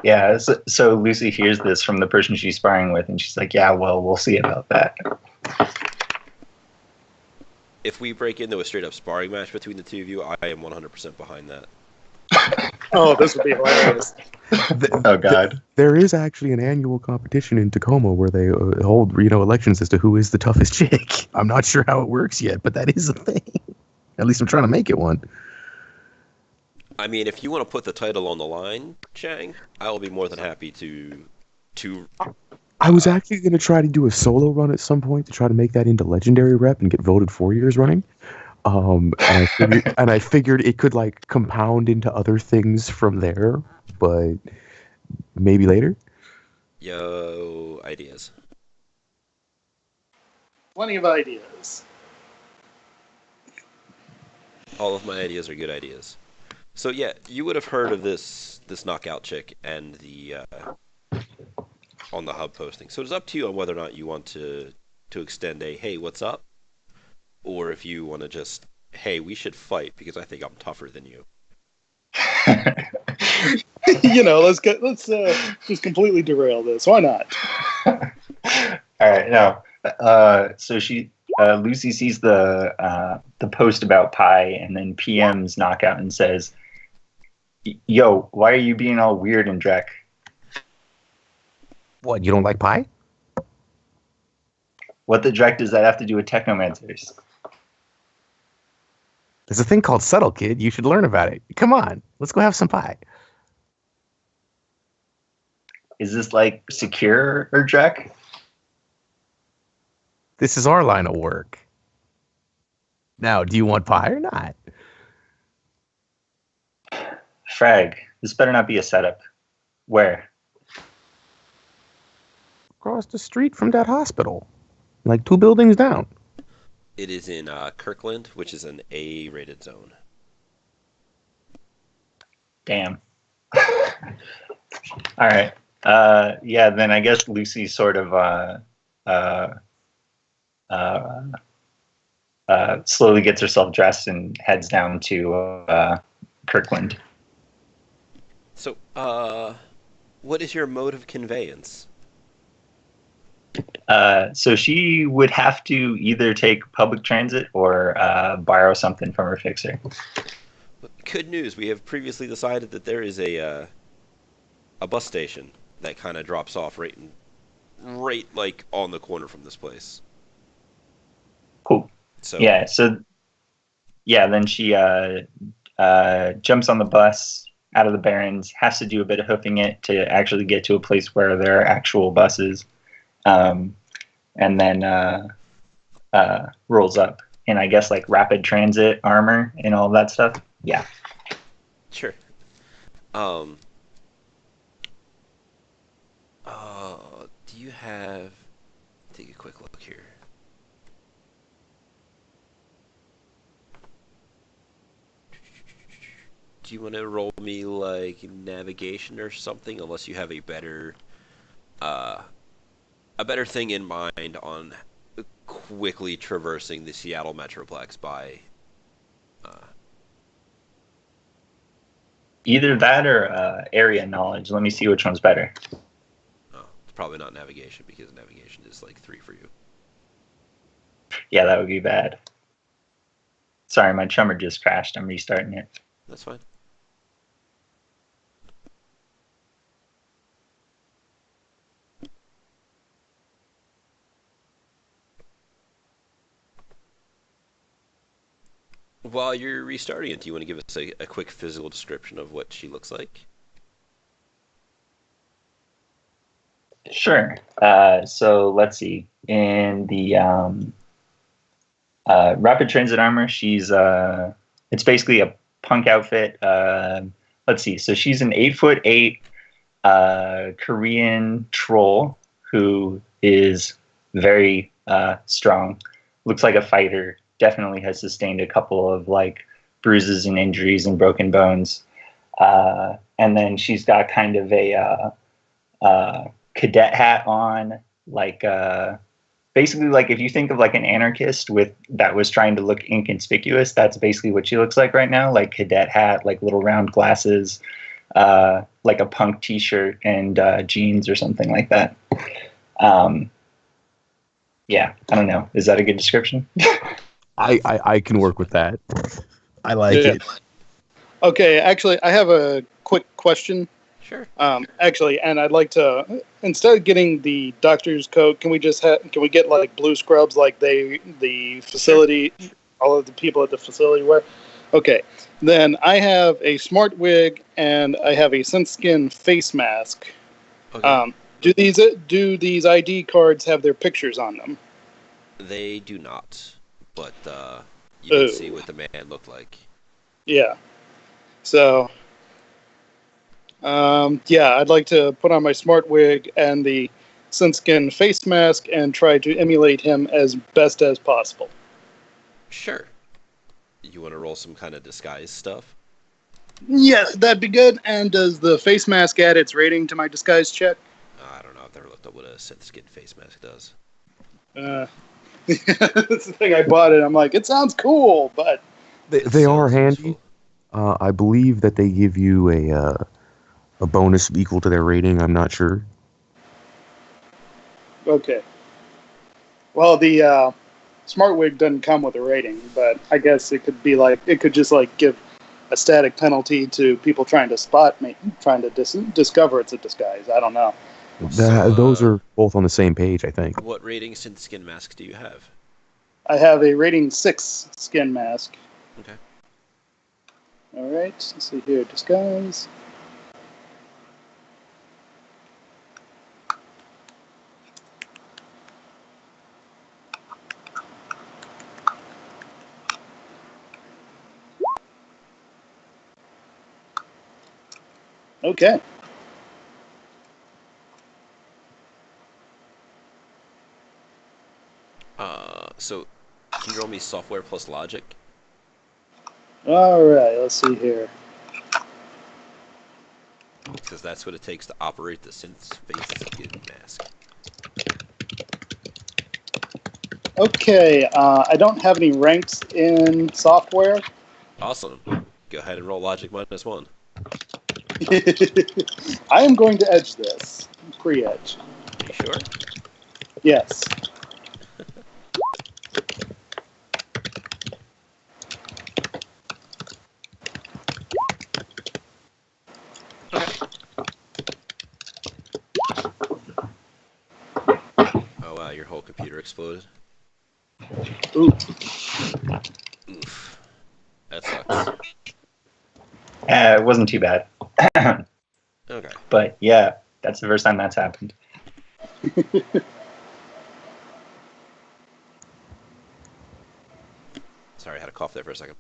D: Yeah, so Lucy hears this from the person she's sparring with, and she's like, yeah, well, we'll see about that.
A: If we break into a straight-up sparring match between the two of you, I am 100% behind that.
B: Oh, this would be hilarious.
D: Oh, God.
C: There is actually an annual competition in Tacoma where they hold, elections as to who is the toughest chick. I'm not sure how it works yet, but that is a thing. At least I'm trying to make it one.
A: I mean, if you want to put the title on the line, Chang, I will be more than happy to.
C: I was actually going to try to do a solo run at some point to try to make that into legendary rep and get voted 4 years running. And I figured it could like compound into other things from there, but maybe later.
A: Yo, ideas.
B: Plenty of ideas.
A: All of my ideas are good ideas. So yeah, you would have heard of this knockout chick and the on the hub posting. So it's up to you on whether or not you want to extend a hey, what's up, or if you want to just hey, we should fight because I think I'm tougher than you.
B: Let's just completely derail this. Why not?
D: All right, no. So Lucy sees the post about pie and then PM's knockout and says, "Yo, why are you being all weird and Drek?"
C: What, you don't like pie?
D: What the Drek does that have to do with technomancers?
C: There's a thing called subtle, kid. You should learn about it. Come on, let's go have some pie.
D: Is this like secure or Drek?
C: This is our line of work. Now, do you want pie or not?
D: Frag, this better not be a setup. Where?
C: Across the street from that hospital. Like 2 buildings down.
A: It is in Kirkland, which is an A-rated zone.
D: Damn. All right. Yeah, then I guess Lucy sort of slowly gets herself dressed and heads down to Kirkland.
A: So, what is your mode of conveyance?
D: So she would have to either take public transit or borrow something from her fixer.
A: Good news, we have previously decided that there is a bus station that kind of drops off right like on the corner from this place.
D: Cool.
A: So
D: yeah, then she jumps on the bus out of the Barrens, has to do a bit of hoofing it to actually get to a place where there are actual buses, and then rolls up in, I guess, like rapid transit armor and all that stuff. Yeah.
A: Sure. Do you have... Take a quick look here. Do you want to roll me, like, navigation or something? Unless you have a better thing in mind on quickly traversing the Seattle Metroplex by...
D: Either that or area knowledge. Let me see which one's better.
A: Oh, it's probably not navigation, because navigation is like 3 for you.
D: Yeah, that would be bad. Sorry, my chummer just crashed. I'm restarting it.
A: That's fine. While you're restarting it, do you want to give us a quick physical description of what she looks like?
D: Sure. So let's see. In the rapid transit armor, she's it's basically a punk outfit. Let's see. So she's an 8'8" Korean troll who is very strong. Looks like a fighter. Definitely has sustained a couple of like bruises and injuries and broken bones. And then she's got kind of a cadet hat on, like basically like if you think of like an anarchist with that was trying to look inconspicuous, that's basically what she looks like right now. Like cadet hat, like little round glasses, like a punk t-shirt and jeans or something like that. Yeah, I don't know. Is that a good description?
C: I can work with that. I like
B: Yeah.
C: it.
B: Okay, actually, I have a quick question.
A: Sure.
B: Actually, and I'd like to, instead of getting the doctor's coat, can we get like blue scrubs like the facility, all of the people at the facility wear? Okay, then I have a smart wig and I have a SynthSkin face mask.
A: Okay.
B: Do these ID cards have their pictures on them?
A: They do not, but you can see
B: Ooh.
A: what the man looked like.
B: Yeah. So, yeah, I'd like to put on my smart wig and the SynthSkin face mask and try to emulate him as best as possible.
A: Sure. You want to roll some kind of disguise stuff?
B: Yes, that'd be good. And does the face mask add its rating to my disguise check?
A: I don't know. I've never looked up what a synth skin face mask does.
B: That's the thing. I bought it. I'm like, it sounds cool, but
C: They are
A: sounds
C: handy.
A: useful.
C: I believe that they give you a bonus equal to their rating. I'm not sure.
B: okay. Well, the smart wig doesn't come with a rating, but I guess it could be like it could just like give a static penalty to people trying to spot me, trying to discover it's a disguise. I don't know.
C: Those are both on the same page, I think.
A: What rating synth skin mask do you have?
B: I have a rating 6 skin mask.
A: Okay.
B: All right, let's see here, disguise. Okay.
A: So can you roll me software plus logic?
B: All right, let's see here.
A: Because that's what it takes to operate the synth face skin mask.
B: Okay, I don't have any ranks in software.
A: Awesome. Go ahead and roll logic -1.
B: I am going to edge this. Pre-edge.
A: Are you sure?
B: Yes.
A: Oh wow, your whole computer exploded.
B: Ooh.
A: Oof. That sucks.
D: It wasn't too bad.
A: Okay.
D: But yeah, that's the first time that's happened.
A: Sorry, I had a cough there for a second.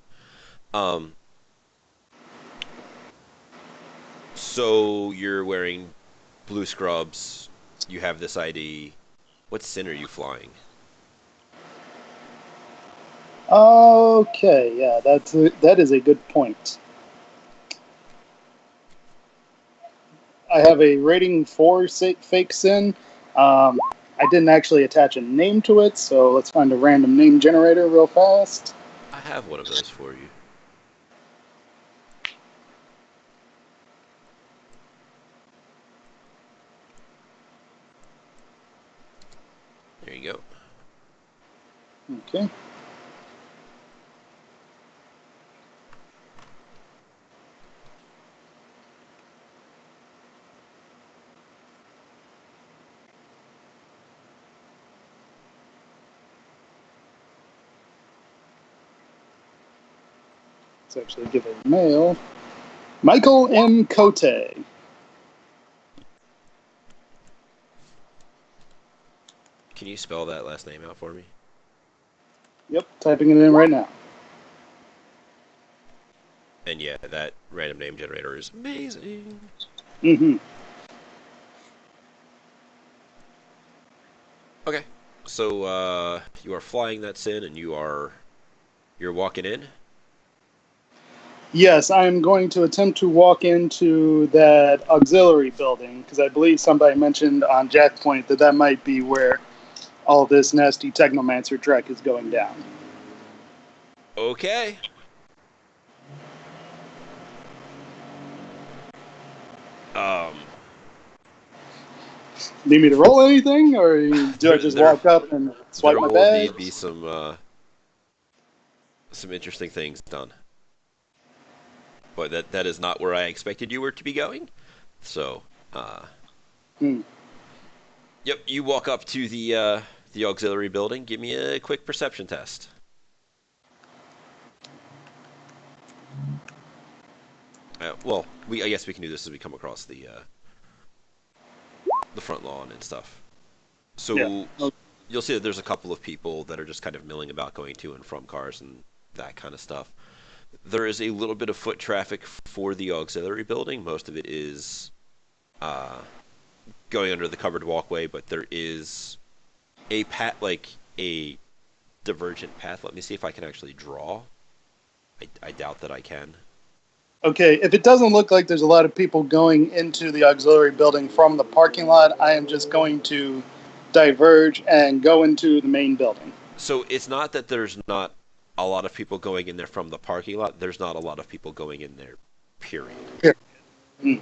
A: So you're wearing blue scrubs. You have this ID. What sin are you flying?
B: Okay, yeah, that is a good point. I have a rating 4 fake sin. I didn't actually attach a name to it, so let's find a random name generator real fast.
A: I have one of those for you. There you go.
B: Okay. Let's actually give a mail. Michael M. Cote.
A: Can you spell that last name out for me?
B: Yep, typing it in right now.
A: And yeah, that random name generator is amazing.
B: Mm-hmm.
A: Okay. So you are flying that sin and you're walking in?
B: Yes, I'm going to attempt to walk into that auxiliary building because I believe somebody mentioned on Jack Point that that might be where all this nasty Technomancer trek is going down.
A: Okay. Um,
B: Need me to roll anything, or do I
A: there,
B: just
A: there,
B: walk up and swipe
A: there
B: my
A: will indeed be
B: badge?
A: some interesting things done, but that is not where I expected you were to be going. So,
B: Hmm.
A: yep, you walk up to the auxiliary building. Give me a quick perception test. Well, I guess we can do this as we come across the front lawn and stuff.
B: Yeah.
A: So you'll see that there's a couple of people that are just kind of milling about going to and from cars and that kind of stuff. There is a little bit of foot traffic for the auxiliary building. Most of it is uh, going under the covered walkway, but there is a path, like a divergent path. Let me see if I can actually draw. I doubt that I can.
B: Okay, if it doesn't look like there's a lot of people going into the auxiliary building from the parking lot, I am just going to diverge and go into the main building.
A: So it's not that there's not a lot of people going in there from the parking lot. There's not a lot of people going in there, period.
B: Here. Hmm.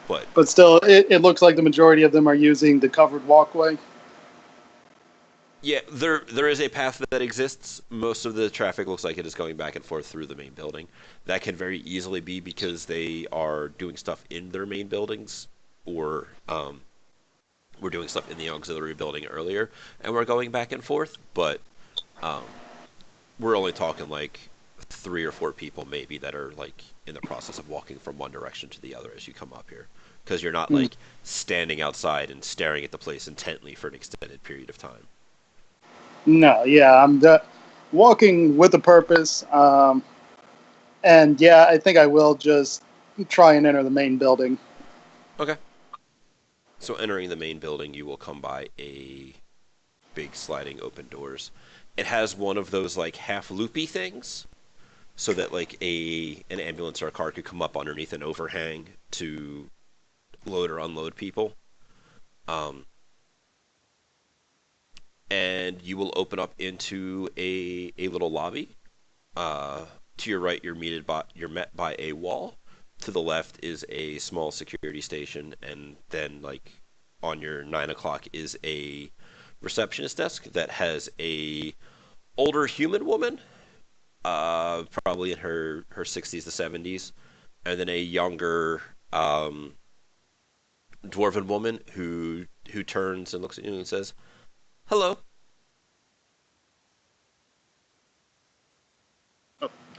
A: But
B: But still, it looks like the majority of them are using the covered walkway.
A: yeah, there is a path that exists. Most of the traffic looks like it is going back and forth through the main building. That can very easily be because they are doing stuff in their main buildings, or we're doing stuff in the auxiliary building earlier, and we're going back and forth. But um, we're only talking like 3 or 4 people maybe that are like in the process of walking from one direction to the other as you come up here, because you're not
B: Hmm.
A: like standing outside and staring at the place intently for an extended period of time.
B: No, yeah, walking with a purpose. And yeah, I think I will just try and enter the main building.
A: Okay. So entering the main building, you will come by a big sliding open doors. It has one of those like half loopy things, so that like an ambulance or a car could come up underneath an overhang to load or unload people. Um, and you will open up into a little lobby. Uh, to your right, you're met by a wall. To the left is a small security station, and then like on your 9 o'clock is a receptionist desk that has a older human woman, probably in her 60s to 70s, and then a younger dwarven woman who turns and looks at you and says, "Hello."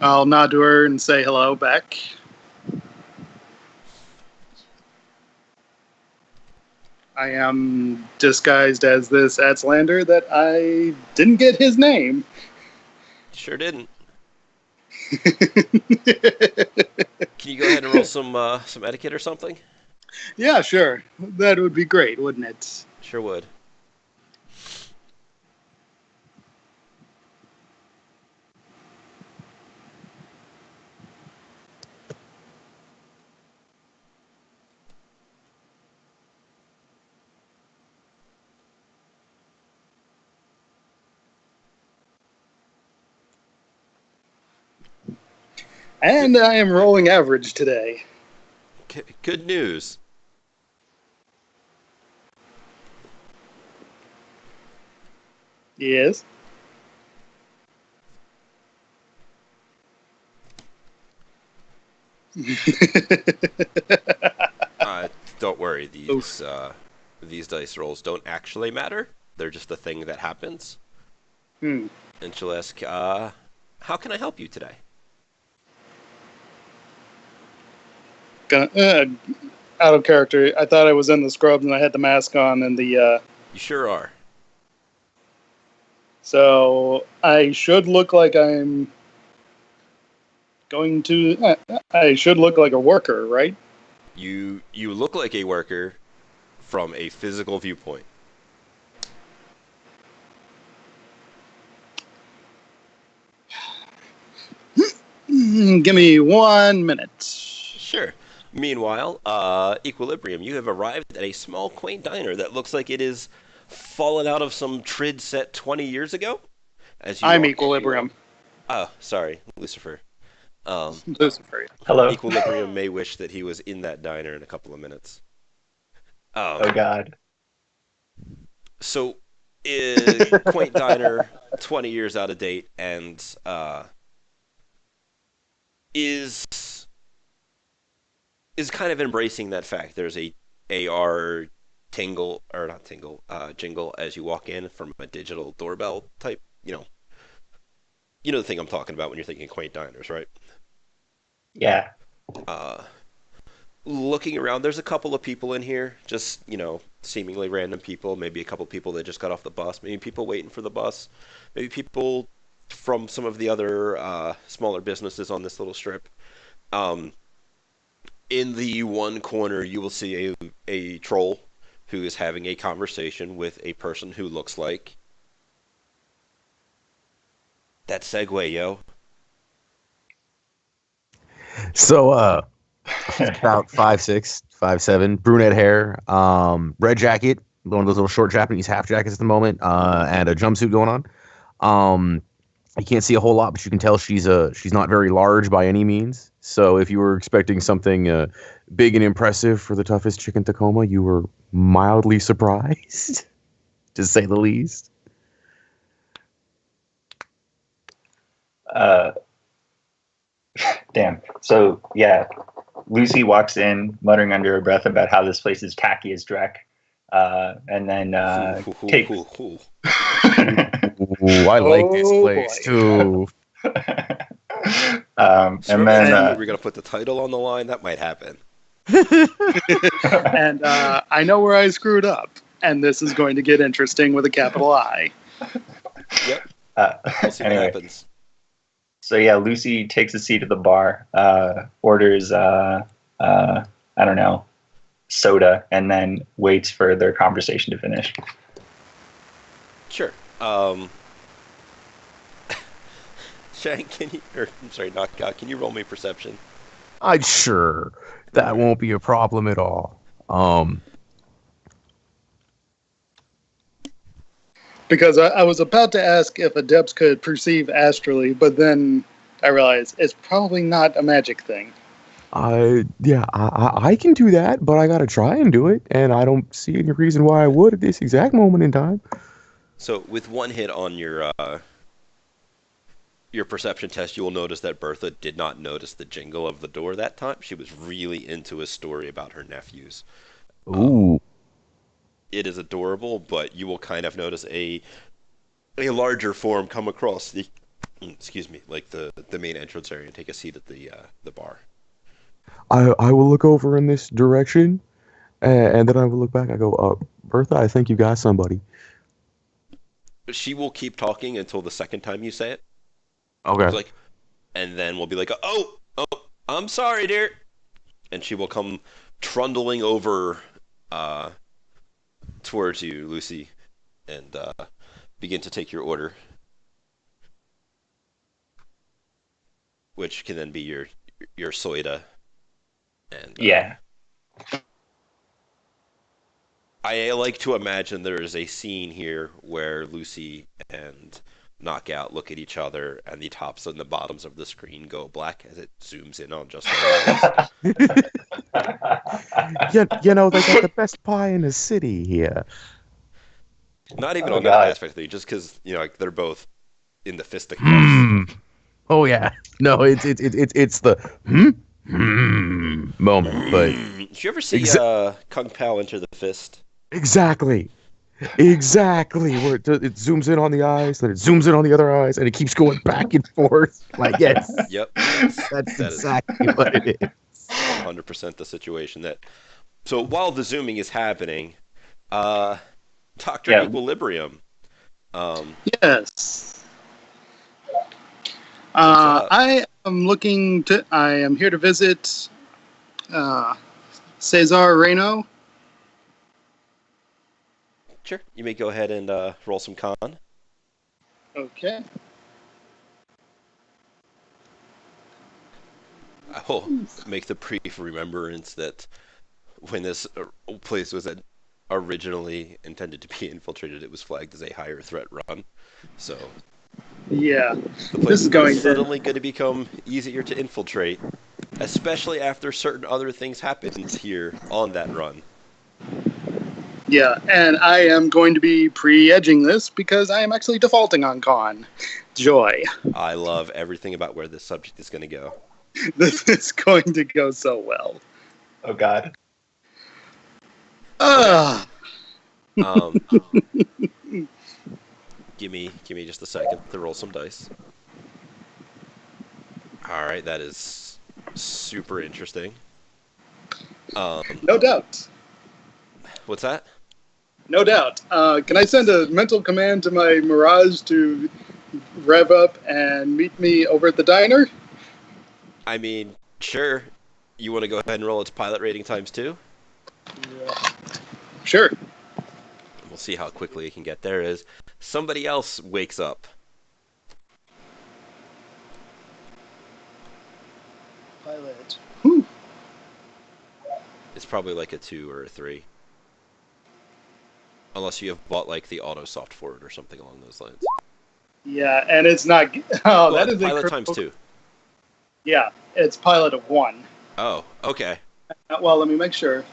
B: I'll nod to her and say hello back. I am disguised as this Atslander that I didn't get his name.
A: Sure didn't. Can you go ahead and roll some etiquette or something?
B: Yeah, sure. That would be great, wouldn't it?
A: Sure would. Good,
B: And I am rolling average today.
A: good news.
B: Yes.
A: Uh, don't worry.
B: Oof.
A: These dice rolls don't actually matter. They're just a thing that happens.
B: Hmm.
A: And she'll ask, "How can I help you today?"
B: Gonna, out of character. I thought I was in the scrubs and I had the mask on and the.
A: You sure are.
B: So I should look like I'm going to. I should look like a worker, right?
A: You look like a worker from a physical viewpoint.
B: Give me 1 minute.
A: Sure. Meanwhile, Equilibrium, you have arrived at a small, quaint diner that looks like it is fallen out of some trid set 20 years ago. As you
B: I'm
A: walk
B: Equilibrium.
A: Oh, sorry, Lucifer.
B: Lucifer.
D: Hello.
A: Equilibrium may wish that he was in that diner in a couple of minutes.
D: Oh God.
A: So, quaint diner, 20 years out of date, and is kind of embracing that fact. There's a AR tingle, or not tingle, jingle as you walk in from a digital doorbell type. You know the thing I'm talking about when you're thinking quaint diners, right?
D: Yeah.
A: Looking around, there's a couple of people in here, just, seemingly random people, maybe a couple people that just got off the bus, maybe people waiting for the bus, maybe people from some of the other smaller businesses on this little strip. In the one corner, you will see a troll who is having a conversation with a person who looks like that segue, yo.
C: So, about 5'6", 5'7", brunette hair, red jacket, one of those little short Japanese half jackets at the moment, and a jumpsuit going on. You can't see a whole lot, but you can tell she's not very large by any means. So if you were expecting something big and impressive for the toughest chick in Tacoma, you were mildly surprised, to say the least.
D: Damn. So yeah, Lucy walks in, muttering under her breath about how this place is tacky as dreck, and then takes.
C: Ooh, I like this place too.
D: And then
A: we're gonna put the title on the line. That might happen.
B: And I know where I screwed up, and this is going to get interesting with a capital I.
A: Yep. We'll see
D: anyway.
A: what happens.
D: So yeah, Lucy takes a seat at the bar, orders I don't know, soda, and then waits for their conversation to finish.
A: Sure. Shang, Knockout, can you roll me perception?
C: Sure. That won't be a problem at all.
B: Because I was about to ask if adepts could perceive astrally, but then I realized it's probably not a magic thing.
C: I can do that, but I gotta try and do it, and I don't see any reason why I would at this exact moment in time.
A: So with one hit on your perception test, you will notice that Bertha did not notice the jingle of the door that time. She was really into a story about her nephews.
C: Ooh.
A: It is adorable, but you will kind of notice a larger form come across the main entrance area and take a seat at the bar.
C: I will look over in this direction, and then I will look back. I go, Bertha, I think you got somebody.
A: She will keep talking until the second time you say it.
C: Okay.
A: And then we'll be like, oh, I'm sorry, dear. And she will come trundling over towards you, Lucy, and begin to take your order, which can then be your soda. And
D: yeah.
A: I like to imagine there is a scene here where Lucy and Knockout look at each other, and the tops and the bottoms of the screen go black as it zooms in on just their eyes.
C: They got the best pie in the city here.
A: Not even on that aspect thing, just because they're both in the fisticuffs.
C: Oh yeah, no, it's the moment. But
A: did you ever see Kung Pao Enter the Fist?
C: Exactly. Where it zooms in on the eyes, then it zooms in on the other eyes, and it keeps going back and forth. Like, yes.
A: Yep.
C: That's exactly what it is.
A: 100% the situation. So while the zooming is happening, Dr. Equilibrium.
B: Yes. I am here to visit Cesar Reno.
A: Sure. You may go ahead and roll some con.
B: Okay.
A: I will make the brief remembrance that when this place was originally intended to be infiltrated, it was flagged as a higher threat run. So
B: Yeah,
A: the
B: this
A: place
B: is
A: is not
B: going to.
A: suddenly going to become easier to infiltrate, especially after certain other things happened here on that run.
B: Yeah, and I am going to be pre-edging this because I am actually defaulting on con. Joy.
A: I love everything about where this subject is going to go.
B: This is going to go so well.
D: Oh God.
B: Ah,
A: Um, give me just a second to roll some dice. All right, that is super interesting.
B: no doubt.
A: What's that?
B: No doubt. Can I send a mental command to my Mirage to rev up and meet me over at the diner?
A: I mean, sure. You want to go ahead and roll its pilot rating times 2?
B: Sure.
A: We'll see how quickly it can get there. As somebody else wakes up.
B: Pilot. Whew.
A: It's probably like a 2 or a 3. Unless you have bought like the auto soft for it or something along those lines.
B: Yeah, and it's not. Oh,
A: Well,
B: that is
A: pilot
B: a
A: times 2.
B: Yeah, it's pilot of 1.
A: Oh, okay.
B: Well, let me make sure.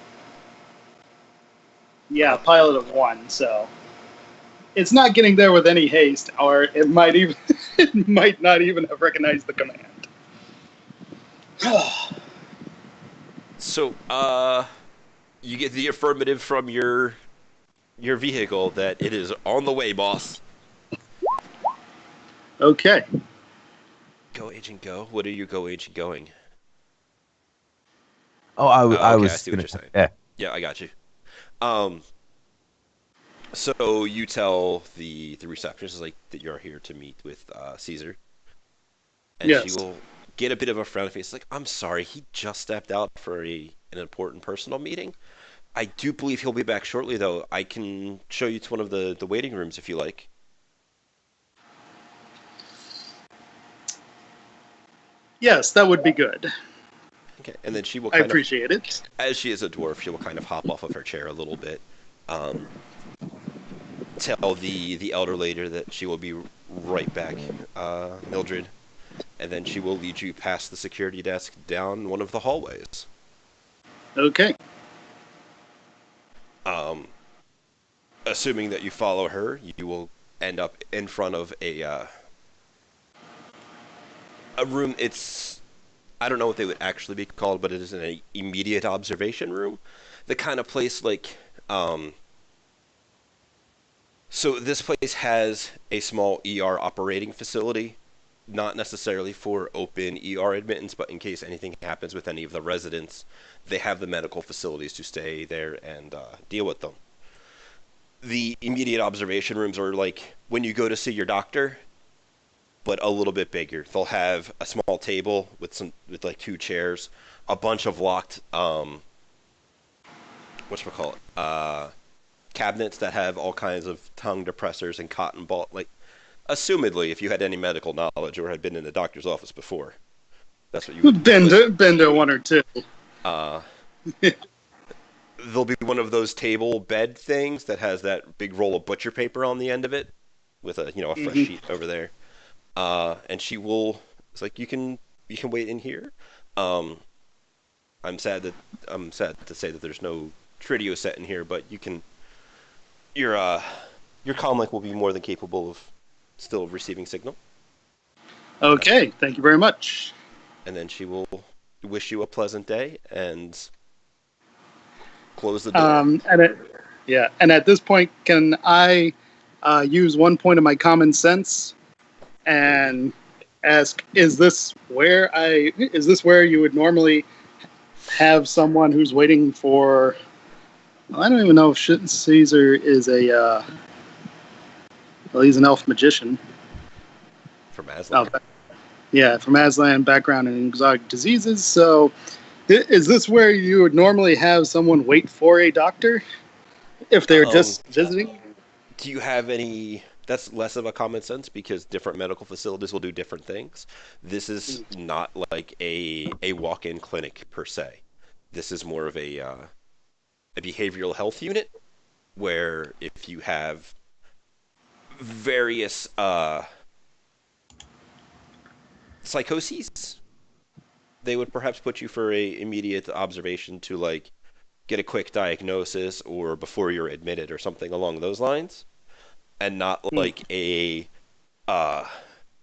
B: Yeah, pilot of 1. So it's not getting there with any haste, or it might even it might not even have recognized the command.
A: So, you get the affirmative from your vehicle that it is on the way, boss.
B: Okay.
A: Go, agent, go. What are you go, agent, going?
C: Oh, I
A: Oh, okay, I
C: was
A: see what
C: gonna.
A: you're saying.
C: Yeah.
A: Yeah, I got you. So you tell the receptionist like that you're here to meet with Caesar, and she
B: Yes.
A: will get a bit of a frown face. Like, I'm sorry, he just stepped out for an important personal meeting. I do believe he'll be back shortly, though. I can show you to one of the waiting rooms if you like.
B: Yes, that would be good.
A: Okay, and then she will
B: I
A: kind of,
B: appreciate it.
A: as she is a dwarf, she will kind of hop off of her chair a little bit. Um, Tell the elder lady that she will be right back, Mildred, and then she will lead you past the security desk down one of the hallways.
B: Okay.
A: Um, Assuming that you follow her, you will end up in front of a room. I don't know what they would actually be called, but it is an immediate observation room. The kind of place like so this place has a small ER operating facility, not necessarily for open ER admittance, but in case anything happens with any of the residents, they have the medical facilities to stay there and deal with them. The immediate observation rooms are like when you go to see your doctor, but a little bit bigger. They'll have a small table with like 2 chairs, a bunch of locked whatchamacallit, cabinets that have all kinds of tongue depressors and cotton ball, like, assumedly, if you had any medical knowledge or had been in a doctor's office before, that's what you would
B: Been
A: listen.
B: to 1 or 2.
A: There'll be one of those table bed things that has that big roll of butcher paper on the end of it with a fresh sheet over there. And she will. It's like you can wait in here. Um, I'm sad to say that there's no Tridio set in here, but you can. Your comlink will be more than capable of still receiving signal.
B: Okay, thank you very much.
A: And then she will wish you a pleasant day and close the door.
B: And at this point, can I use 1 point of my common sense and ask, is this where you would normally have someone who's waiting for? Well, I don't even know if Caesar is well, he's an elf magician.
A: From Aslan.
B: Yeah, from Aslan, background in exotic diseases. So, is this where you would normally have someone wait for a doctor if they're just visiting?
A: Do you have any that's less of a common sense because different medical facilities will do different things. This is not like a walk-in clinic per se. This is more of a behavioral health unit where if you have various psychoses, they would perhaps put you for a immediate observation to like get a quick diagnosis or before you're admitted or something along those lines, and not uh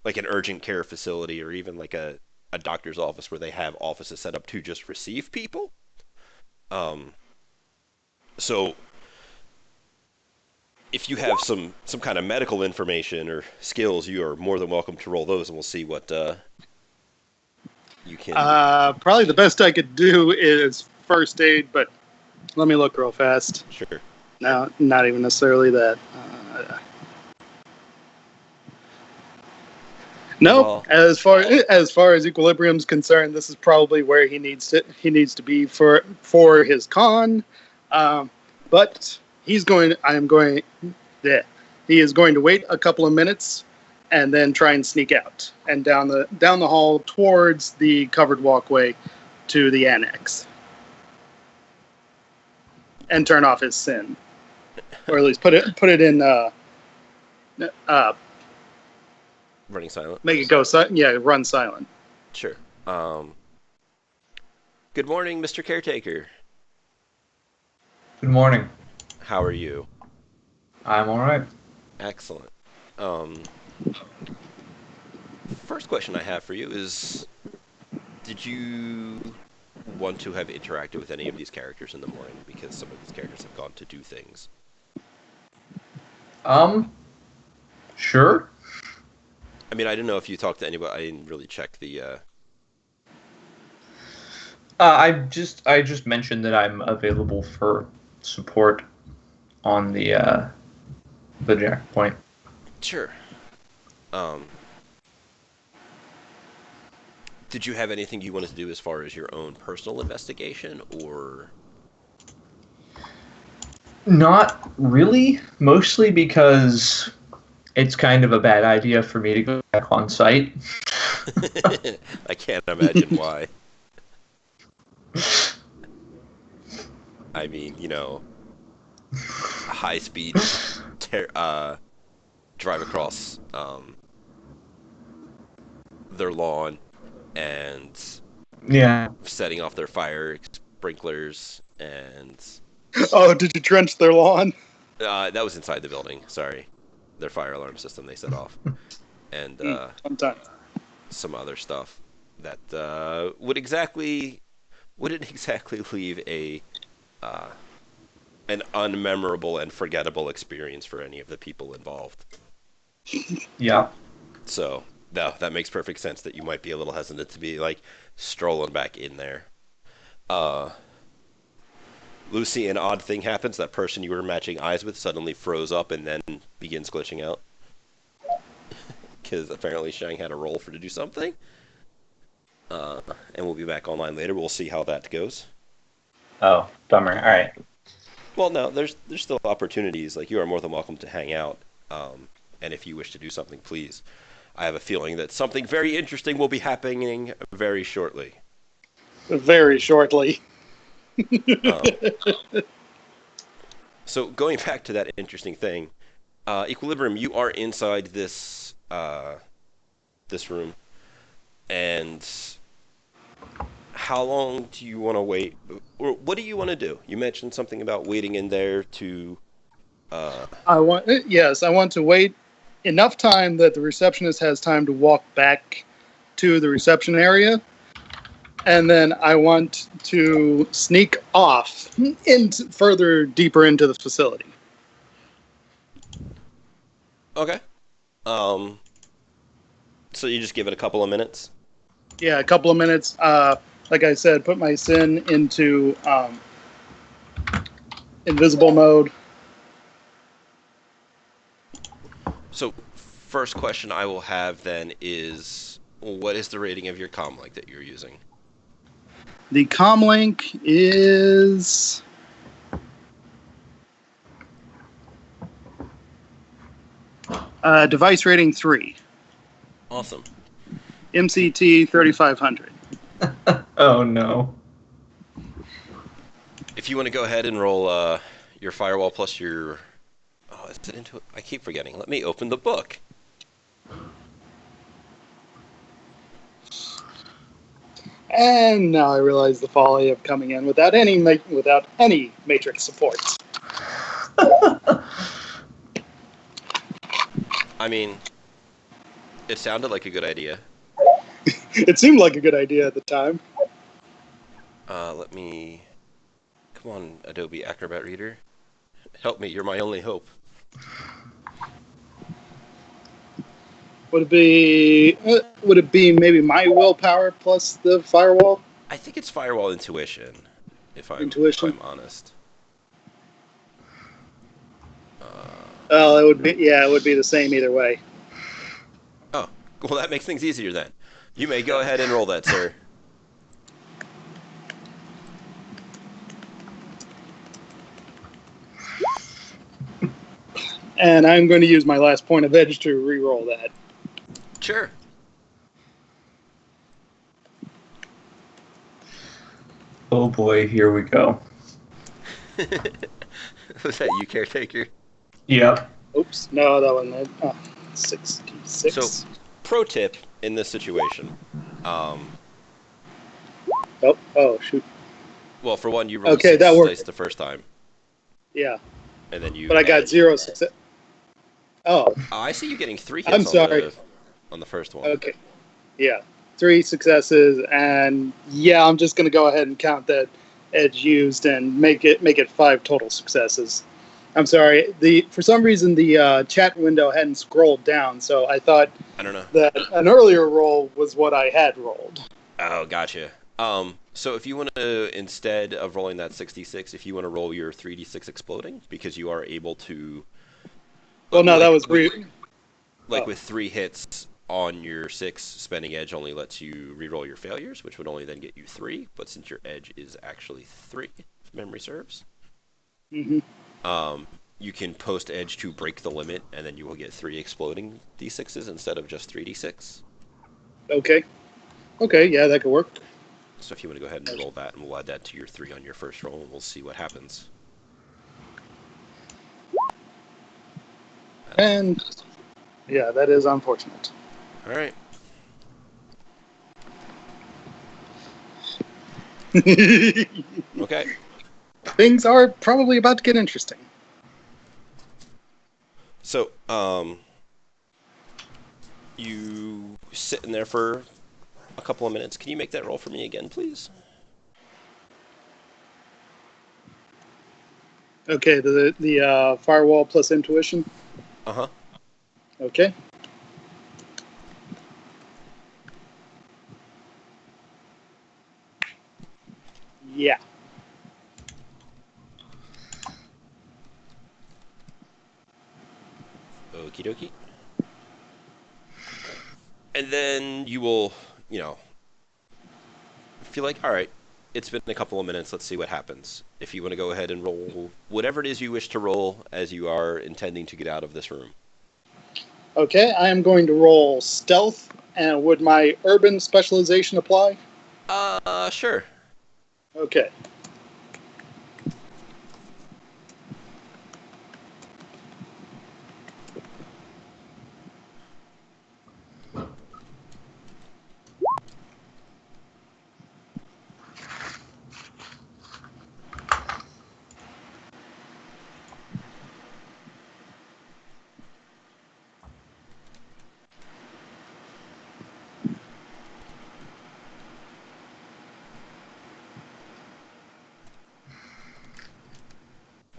A: like an urgent care facility or even like a doctor's office where they have offices set up to just receive people. Um, so if you have some kind of medical information or skills, you are more than welcome to roll those, and we'll see what you can.
B: Probably the best I could do is first aid, but let me look real fast.
A: Sure.
B: No, not even necessarily that. Nope.
A: Well,
B: As far as Equilibrium's concerned, this is probably where he needs to be for his con. But he's going. Yeah, he is going to wait a couple of minutes and then try and sneak out and down the hall towards the covered walkway to the annex and turn off his sin, or at least put it in.
A: running silent.
B: Make it go silent. Yeah, run silent.
A: Sure. Good morning, Mr. Caretaker.
E: Good morning.
A: How are you?
E: I'm all right.
A: Excellent. First question I have for you is, did you want to have interacted with any of these characters in the morning? Because some of these characters have gone to do things.
E: Sure.
A: I mean, I didn't know if you talked to anybody. I didn't really check the.
E: I just mentioned that I'm available for support on the jack point.
A: Sure. Did you have anything you wanted to do as far as your own personal investigation, or?
E: Not really. Mostly because it's kind of a bad idea for me to go back on site.
A: I can't imagine why. I mean, high speed drive across their lawn and setting off their fire sprinklers and
B: Oh, did you trench their lawn?
A: that was inside the building. Sorry, their fire alarm system they set off, and
B: Sometimes.
A: some other stuff that wouldn't exactly leave an unmemorable and forgettable experience for any of the people involved.
E: Yeah.
A: So that makes perfect sense that you might be a little hesitant to be like strolling back in there. Lucy, an odd thing happens. That person you were matching eyes with suddenly froze up and then begins glitching out. Because apparently Shang had a roll to do something. And we'll be back online later. We'll see how that goes.
D: Oh, bummer. All right.
A: Well, no, there's still opportunities. Like, you are more than welcome to hang out. And if you wish to do something, please. I have a feeling that something very interesting will be happening very shortly.
B: Very shortly.
A: So going back to that interesting thing, Equilibrium, you are inside this room, and how long do you want to wait, or what do you want to do? You mentioned something about waiting in there to.
B: I want to wait enough time that the receptionist has time to walk back to the reception area. And then I want to sneak off further deeper into the facility.
A: Okay. So you just give it a couple of minutes?
B: Yeah, a couple of minutes. Like I said, put my sin into invisible mode.
A: So first question I will have then is, what is the rating of your comlink that you're using?
B: The comlink is Device rating 3.
A: Awesome.
B: MCT 3500.
E: Oh no.
A: If you want to go ahead and roll your firewall plus your... Oh, is it into... I keep forgetting. Let me open the book.
B: And now I realize the folly of coming in without any matrix support.
A: I mean, it sounded like a good idea.
B: It seemed like a good idea at the time.
A: Let me... Come on, Adobe Acrobat Reader. Help me, you're my only hope.
B: Would it be maybe my willpower plus the firewall?
A: I think it's firewall intuition, if I'm honest.
B: Well, it would be the same either way.
A: Oh, well, that makes things easier then. You may go ahead and roll that, sir.
B: And I'm going to use my last point of edge to re-roll that.
A: Sure.
E: Oh boy, here we go.
A: Was that you, caretaker?
E: Yep.
B: Oops, no, that wasn't it. Oh, 66.
A: So, pro tip in this situation.
B: Oh, shoot.
A: Well, for one, you rolled
B: Okay,
A: six
B: that worked.
A: dice the first time,
B: Yeah,
A: and then you.
B: but I got 0 success. Oh,
A: I see you getting 3 hits
B: I'm sorry.
A: On the first one.
B: Okay. Yeah, 3 successes, and yeah, I'm just going to go ahead and count that edge used and make it 5 total successes. I'm sorry. For some reason the chat window hadn't scrolled down, so I thought
A: I don't know.
B: that an earlier roll was what I had rolled.
A: Oh, gotcha. So if you want to, instead of rolling that 66, if you want to roll your 3d6 exploding, because you are able to...
B: Well, no, that was...
A: with 3 hits on your 6, spending edge only lets you reroll your failures, which would only then get you 3, but since your edge is actually 3, if memory serves, you can post edge to break the limit, and then you will get 3 exploding d6s instead of just 3d6.
B: Okay, yeah, that could work.
A: So if you want to go ahead and roll that, and we'll add that to your 3 on your first roll, and we'll see what happens.
B: And yeah, that is unfortunate.
A: All right. Okay.
B: Things are probably about to get interesting.
A: So, you sit in there for a couple of minutes. Can you make that roll for me again, please?
B: Okay, the firewall plus intuition.
A: Uh-huh.
B: Okay. Yeah.
A: Okie dokie. And then you will, feel like, all right, it's been a couple of minutes. Let's see what happens. If you want to go ahead and roll whatever it is you wish to roll as you are intending to get out of this room.
B: Okay, I am going to roll stealth, and would my urban specialization apply?
A: Sure.
B: Okay.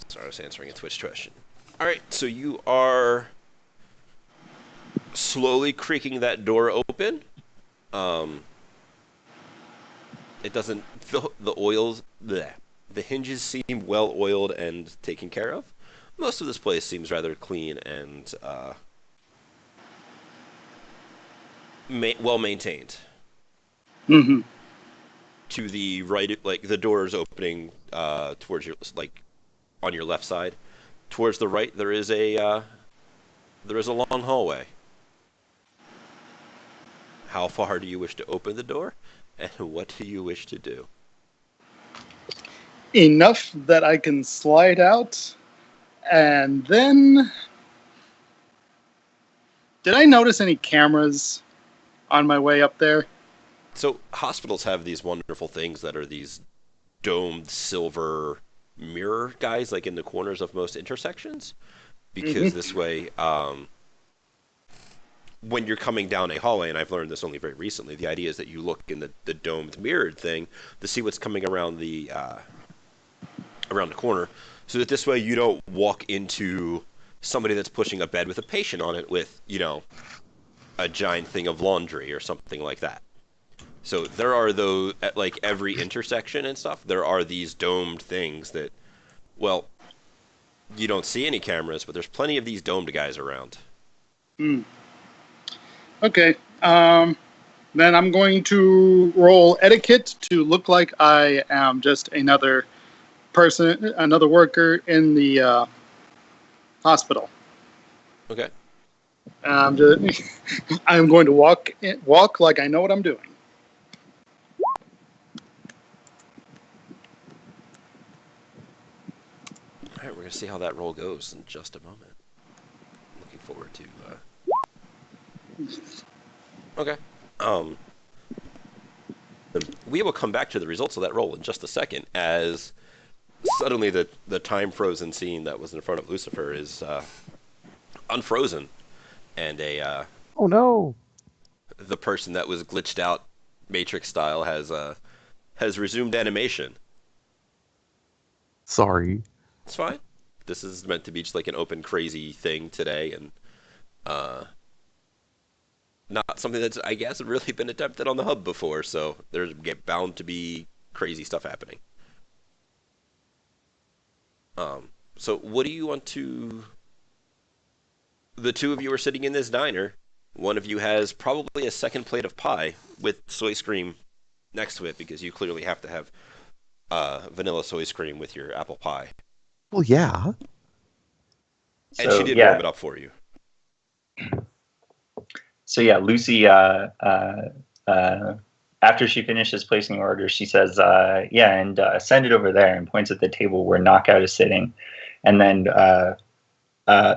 A: Sorry, I was answering a Twitch question. All right, so you are slowly creaking that door open. It doesn't... The hinges seem well oiled and taken care of. Most of this place seems rather clean and well maintained.
B: Mm-hmm.
A: To the right, like the door is opening towards your, like on your left side. Towards the right, there is a There is a long hallway. How far do you wish to open the door, and what do you wish to do?
B: Enough that I can slide out, and then... Did I notice any cameras on my way up there?
A: So hospitals have these wonderful things that are these domed silver mirror guys, like in the corners of most intersections,
B: Mm-hmm.
A: because this way, when you're coming down a hallway, and I've learned this only very recently, the idea is that you look in the domed mirrored thing to see what's coming around the corner, so that this way you don't walk into somebody that's pushing a bed with a patient on it with, a giant thing of laundry or something like that. So there are those at like every intersection and stuff. There are these domed things that, well, you don't see any cameras, but there's plenty of these domed guys around.
B: Hmm. Okay. Then I'm going to roll etiquette to look like I am just another person, another worker in the hospital.
A: Okay.
B: I'm going to walk like I know what I'm doing.
A: All right, we're gonna see how that roll goes in just a moment. Looking forward to. Okay. Um, we will come back to the results of that roll in just a second, as suddenly the time frozen scene that was in front of Lucifer is unfrozen, and
C: Oh no.
A: the person that was glitched out Matrix style has resumed animation.
C: Sorry.
A: It's fine. This is meant to be just like an open crazy thing today, and uh, not something that's, I guess, really been attempted on the hub before. So there's bound to be crazy stuff happening. So what do you want to? The two of you are sitting in this diner. One of you has probably a second plate of pie with soy cream next to it, because you clearly have to have vanilla soy cream with your apple pie.
C: Well, yeah.
A: And she
D: So
A: did warm
D: yeah,
A: it up for you.
D: Lucy, after she finishes placing orders, she says, "Yeah, and send it over there," and points at the table where Knockout is sitting, and then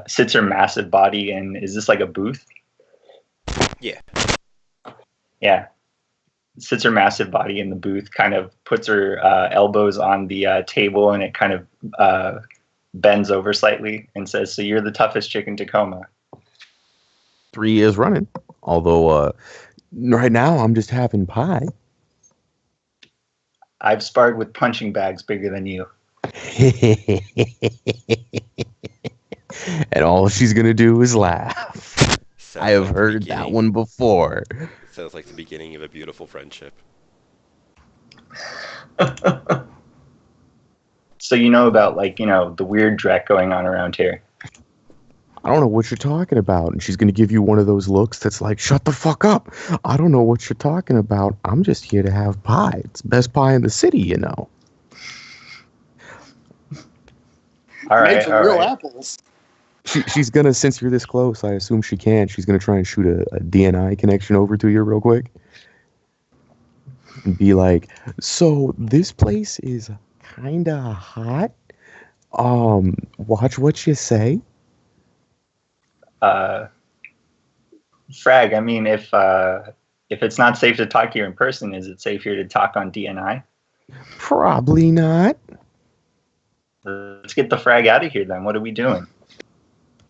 D: sits her massive body in. Is this like a booth?
A: Yeah.
D: Yeah, sits her massive body in the booth, kind of puts her elbows on the table, and it kind of bends over slightly and says, "So you're the toughest chick in Tacoma."
C: 3 years running. Although right now I'm just having pie.
D: I've sparred with punching bags bigger than you.
C: And all she's gonna do is laugh. I
A: Sounds
C: have
A: like the
C: heard that
A: beginning.
C: one before.
A: Sounds like the beginning of a beautiful friendship.
D: So you know about the weird dreck going on around here.
C: I don't know what you're talking about. And she's gonna give you one of those looks that's like, shut the fuck up. I don't know what you're talking about. I'm just here to have pie. It's the best pie in the city, you know.
D: All
B: Made
D: right,
B: from
D: all
B: real
D: right.
B: apples.
C: She's gonna, since you're this close, I assume she can. She's gonna try and shoot a DNI connection over to you real quick. And be like, so this place is kinda hot. Watch what you say.
D: Frag, I mean, if it's not safe to talk here in person, is it safe here to talk on DNI?
C: Probably not.
D: Let's get the frag out of here then. What are we doing?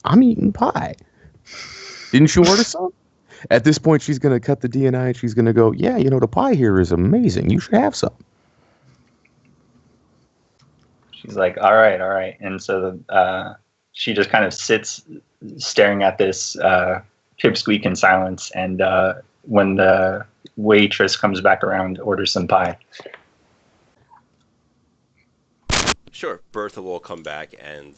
C: I'm eating pie. Didn't you order some? At this point, she's going to cut the DNI and she's going to go, yeah, the pie here is amazing. You should have some.
D: She's like, all right, all right. And so she just kind of sits staring at this pipsqueak in silence. And when the waitress comes back around, orders some pie.
A: Sure, Bertha will come back and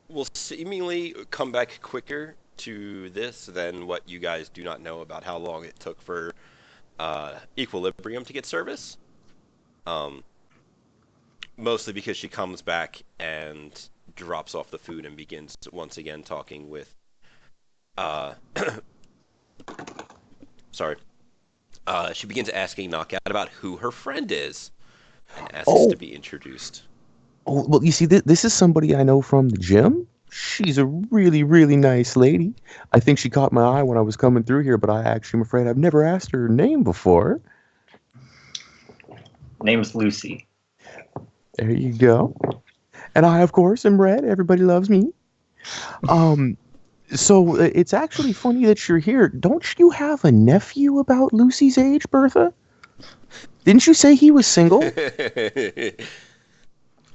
A: will seemingly come back quicker to this than what you guys do not know about how long it took for Equilibrium to get service. Mostly because she comes back and drops off the food and begins once again talking with uh sorry. She begins asking Knockout about who her friend is and asks
C: Oh,
A: to be introduced.
C: oh, well, you see, this is somebody I know from the gym. She's a really, really nice lady. I think she caught my eye when I was coming through here, but I actually am afraid I've never asked her name before.
D: Name's Lucy.
C: There you go. And I, of course, am Red. Everybody loves me. Um, so it's actually funny that you're here. Don't you have a nephew about Lucy's age, Bertha? Didn't you say he was single?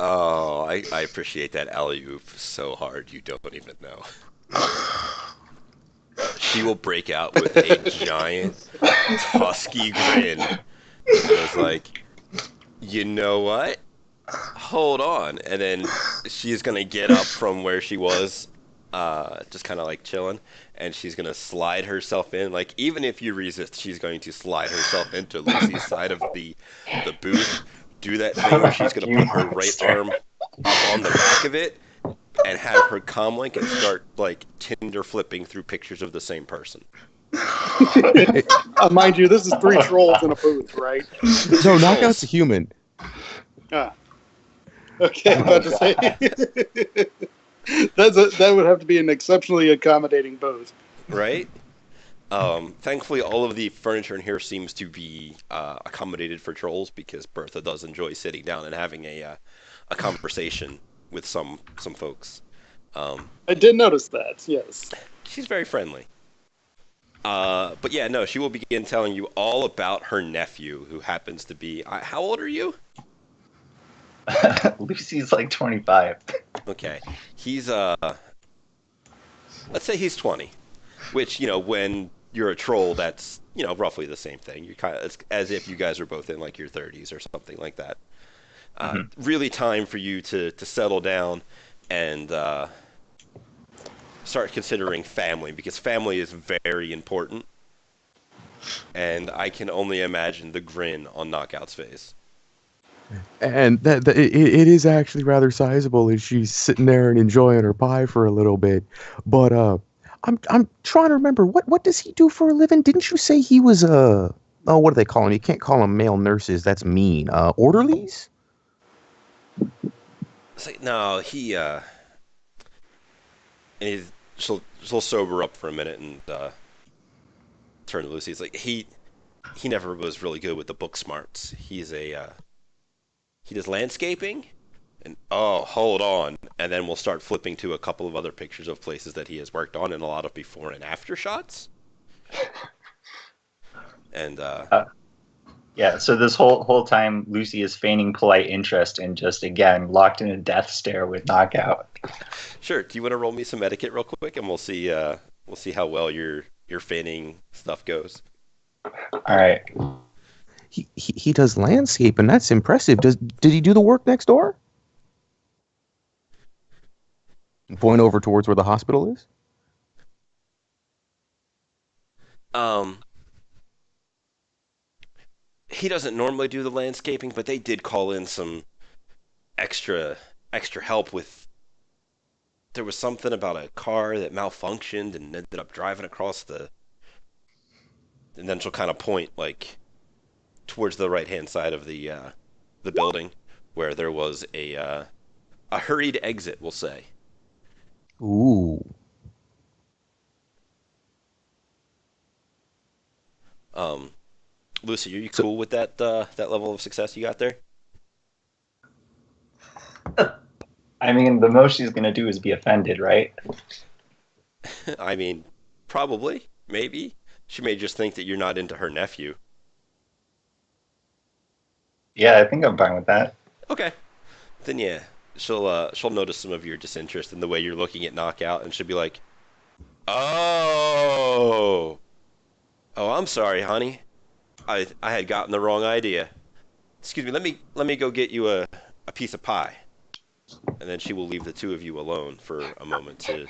A: Oh, I appreciate that alley-oop so hard you don't even know. She will break out with a giant, husky grin. And it's like, you know what? Hold on. And then she's going to get up from where she was, just kind of like chilling, and she's going to slide herself in. Like, even if you resist, she's going to slide herself into Lucy's side of the booth. Do that thing where she's going to put her right arm up on the back of it and have her comlink and start, like, Tinder flipping through pictures of the same person.
B: Mind you, this is 3 trolls in a booth, right?
C: No, Knockout's a human.
B: Ah. Okay, I'm about to say. That would have to be an exceptionally accommodating booth.
A: Right? Thankfully, all of the furniture in here seems to be accommodated for trolls because Bertha does enjoy sitting down and having a conversation with some folks.
B: I did notice that, yes.
A: She's very friendly. But yeah, no, she will begin telling you all about her nephew, who happens to be... how old are you?
D: Lucy's like 25.
A: Okay. He's, let's say he's 20. Which, when you're a troll, that's, roughly the same thing. You're it's as if you guys are both in, like, your 30s or something like that. Really time for you to settle down and start considering family, because family is very important. And I can only imagine the grin on Knockout's face.
C: And it is actually rather sizable as she's sitting there and enjoying her pie for a little bit. But I'm trying to remember, what does he do for a living? Didn't you say he was what do they call him? You can't call them male nurses. That's mean. Orderlies?
A: It's like, no, he and she'll sober up for a minute and turn to Lucy. It's like he never was really good with the book smarts. He does landscaping, and hold on, and then we'll start flipping to a couple of other pictures of places that he has worked on and a lot of before and after shots. And
D: yeah, so this whole time Lucy is feigning polite interest and just again locked in a death stare with Knockout.
A: Sure. Do you want to roll me some etiquette real quick, and we'll see how well your feigning stuff goes.
D: All right.
C: He does landscape, and that's impressive. Did he do the work next door? Point over towards where the hospital is.
A: He doesn't normally do the landscaping, but they did call in some extra help with. There was something about a car that malfunctioned and ended up driving across the. And then she'll kind of point like towards the right-hand side of the building, where there was a hurried exit, we'll say.
C: Ooh.
A: Lucy, are you cool with that level of success you got there?
D: I mean, the most she's gonna do is be offended, right?
A: I mean, probably, maybe. She may just think that you're not into her nephew.
D: Yeah, I think I'm fine with that.
A: Okay. Then yeah, she'll notice some of your disinterest in the way you're looking at Knockout, and she'll be like, "Oh, I'm sorry, honey. I had gotten the wrong idea. Excuse me. Let me go get you a piece of pie." And then she will leave the two of you alone for a moment to.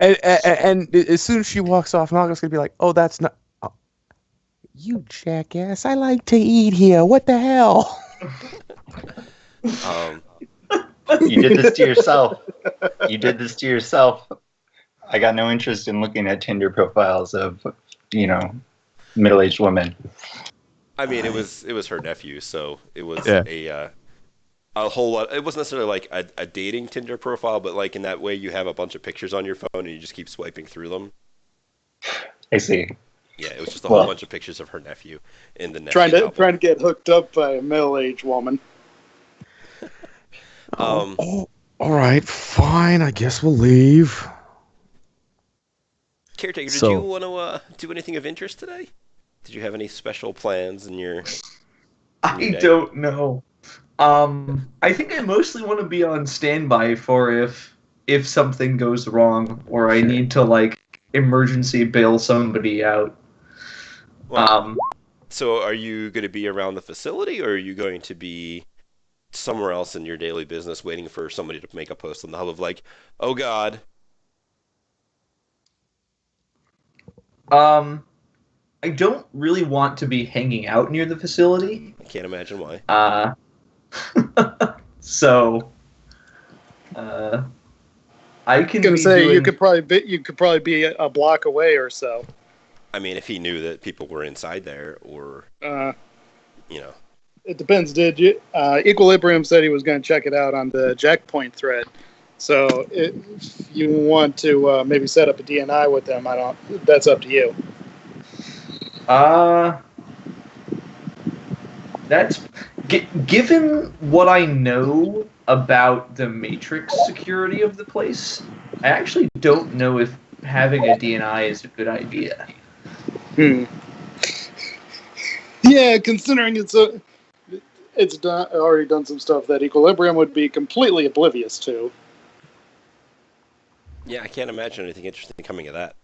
C: and as soon as she walks off, Knockout's gonna be like, "Oh, that's not." You jackass! I like to eat here. What the hell?
D: You did this to yourself. You did this to yourself. I got no interest in looking at Tinder profiles of, middle-aged women.
A: I mean, it was her nephew, so it was
C: Yeah.
A: a whole lot. It wasn't necessarily like a dating Tinder profile, but like in that way, you have a bunch of pictures on your phone and you just keep swiping through them.
D: I see.
A: Yeah, it was just a whole bunch of pictures of her nephew in the nephew
B: Trying
A: album.
B: to get hooked up by a middle-aged woman.
C: All right, fine. I guess we'll leave.
A: Caretaker, did
C: So-
A: you want to do anything of interest today? Did you have any special plans in your?
E: I
A: day?
E: don't know. I think I mostly want to be on standby for if something goes wrong or I need to like emergency bail somebody out.
A: Well, so are you going to be around the facility, or are you going to be somewhere else in your daily business waiting for somebody to make a post on the hub of like, oh God,
E: I don't really want to be hanging out near the facility.
A: I can't imagine why.
E: So I can
B: gonna
E: be
B: say
E: doing...
B: you could probably be a block away or so.
A: I mean, if he knew that people were inside there, or
B: It depends. Did you? Equilibrium said he was going to check it out on the Jackpoint thread. So if you want to maybe set up a DNI with them, that's up to you.
E: That's given what I know about the matrix security of the place, I actually don't know if having a DNI is a good idea.
B: Yeah, considering already done some stuff that Equilibrium would be completely oblivious to.
A: Yeah, I can't imagine anything interesting coming of that.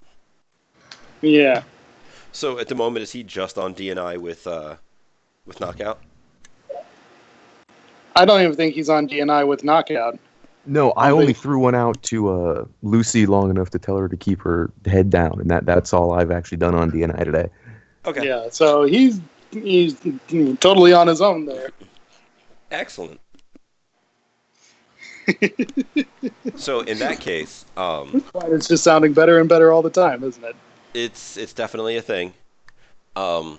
B: Yeah.
A: So at the moment, is he just on DNI with Knockout?
B: I don't even think he's on DNI with Knockout.
C: No, I only threw one out to Lucy long enough to tell her to keep her head down, and that's all I've actually done on DNI today.
A: Okay.
B: Yeah, so he's totally on his own there.
A: Excellent. So in that case,
B: It's just sounding better and better all the time, isn't it?
A: it's definitely a thing.
E: So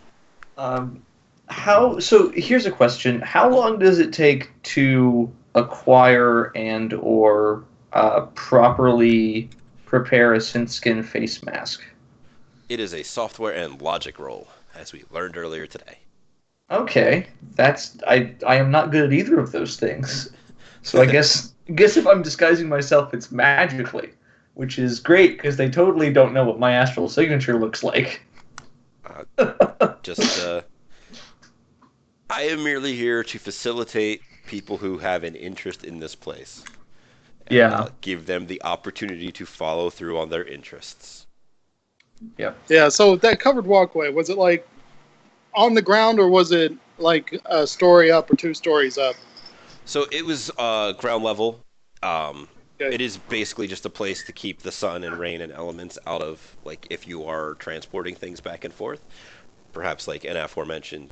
E: here's a question: how long does it take to acquire and or properly prepare a synth-skin face mask?
A: It is a software and logic roll, as we learned earlier today.
E: Okay, I am not good at either of those things. So I guess if I'm disguising myself, it's magically, which is great because they totally don't know what my astral signature looks like.
A: I am merely here to facilitate people who have an interest in this place. And, give them the opportunity to follow through on their interests.
E: Yep.
B: Yeah, so that covered walkway, was it like on the ground or was it like a story up or 2 stories up?
A: So it was ground level.
B: Okay.
A: It is basically just a place to keep the sun and rain and elements out of, like, if you are transporting things back and forth. Perhaps like an aforementioned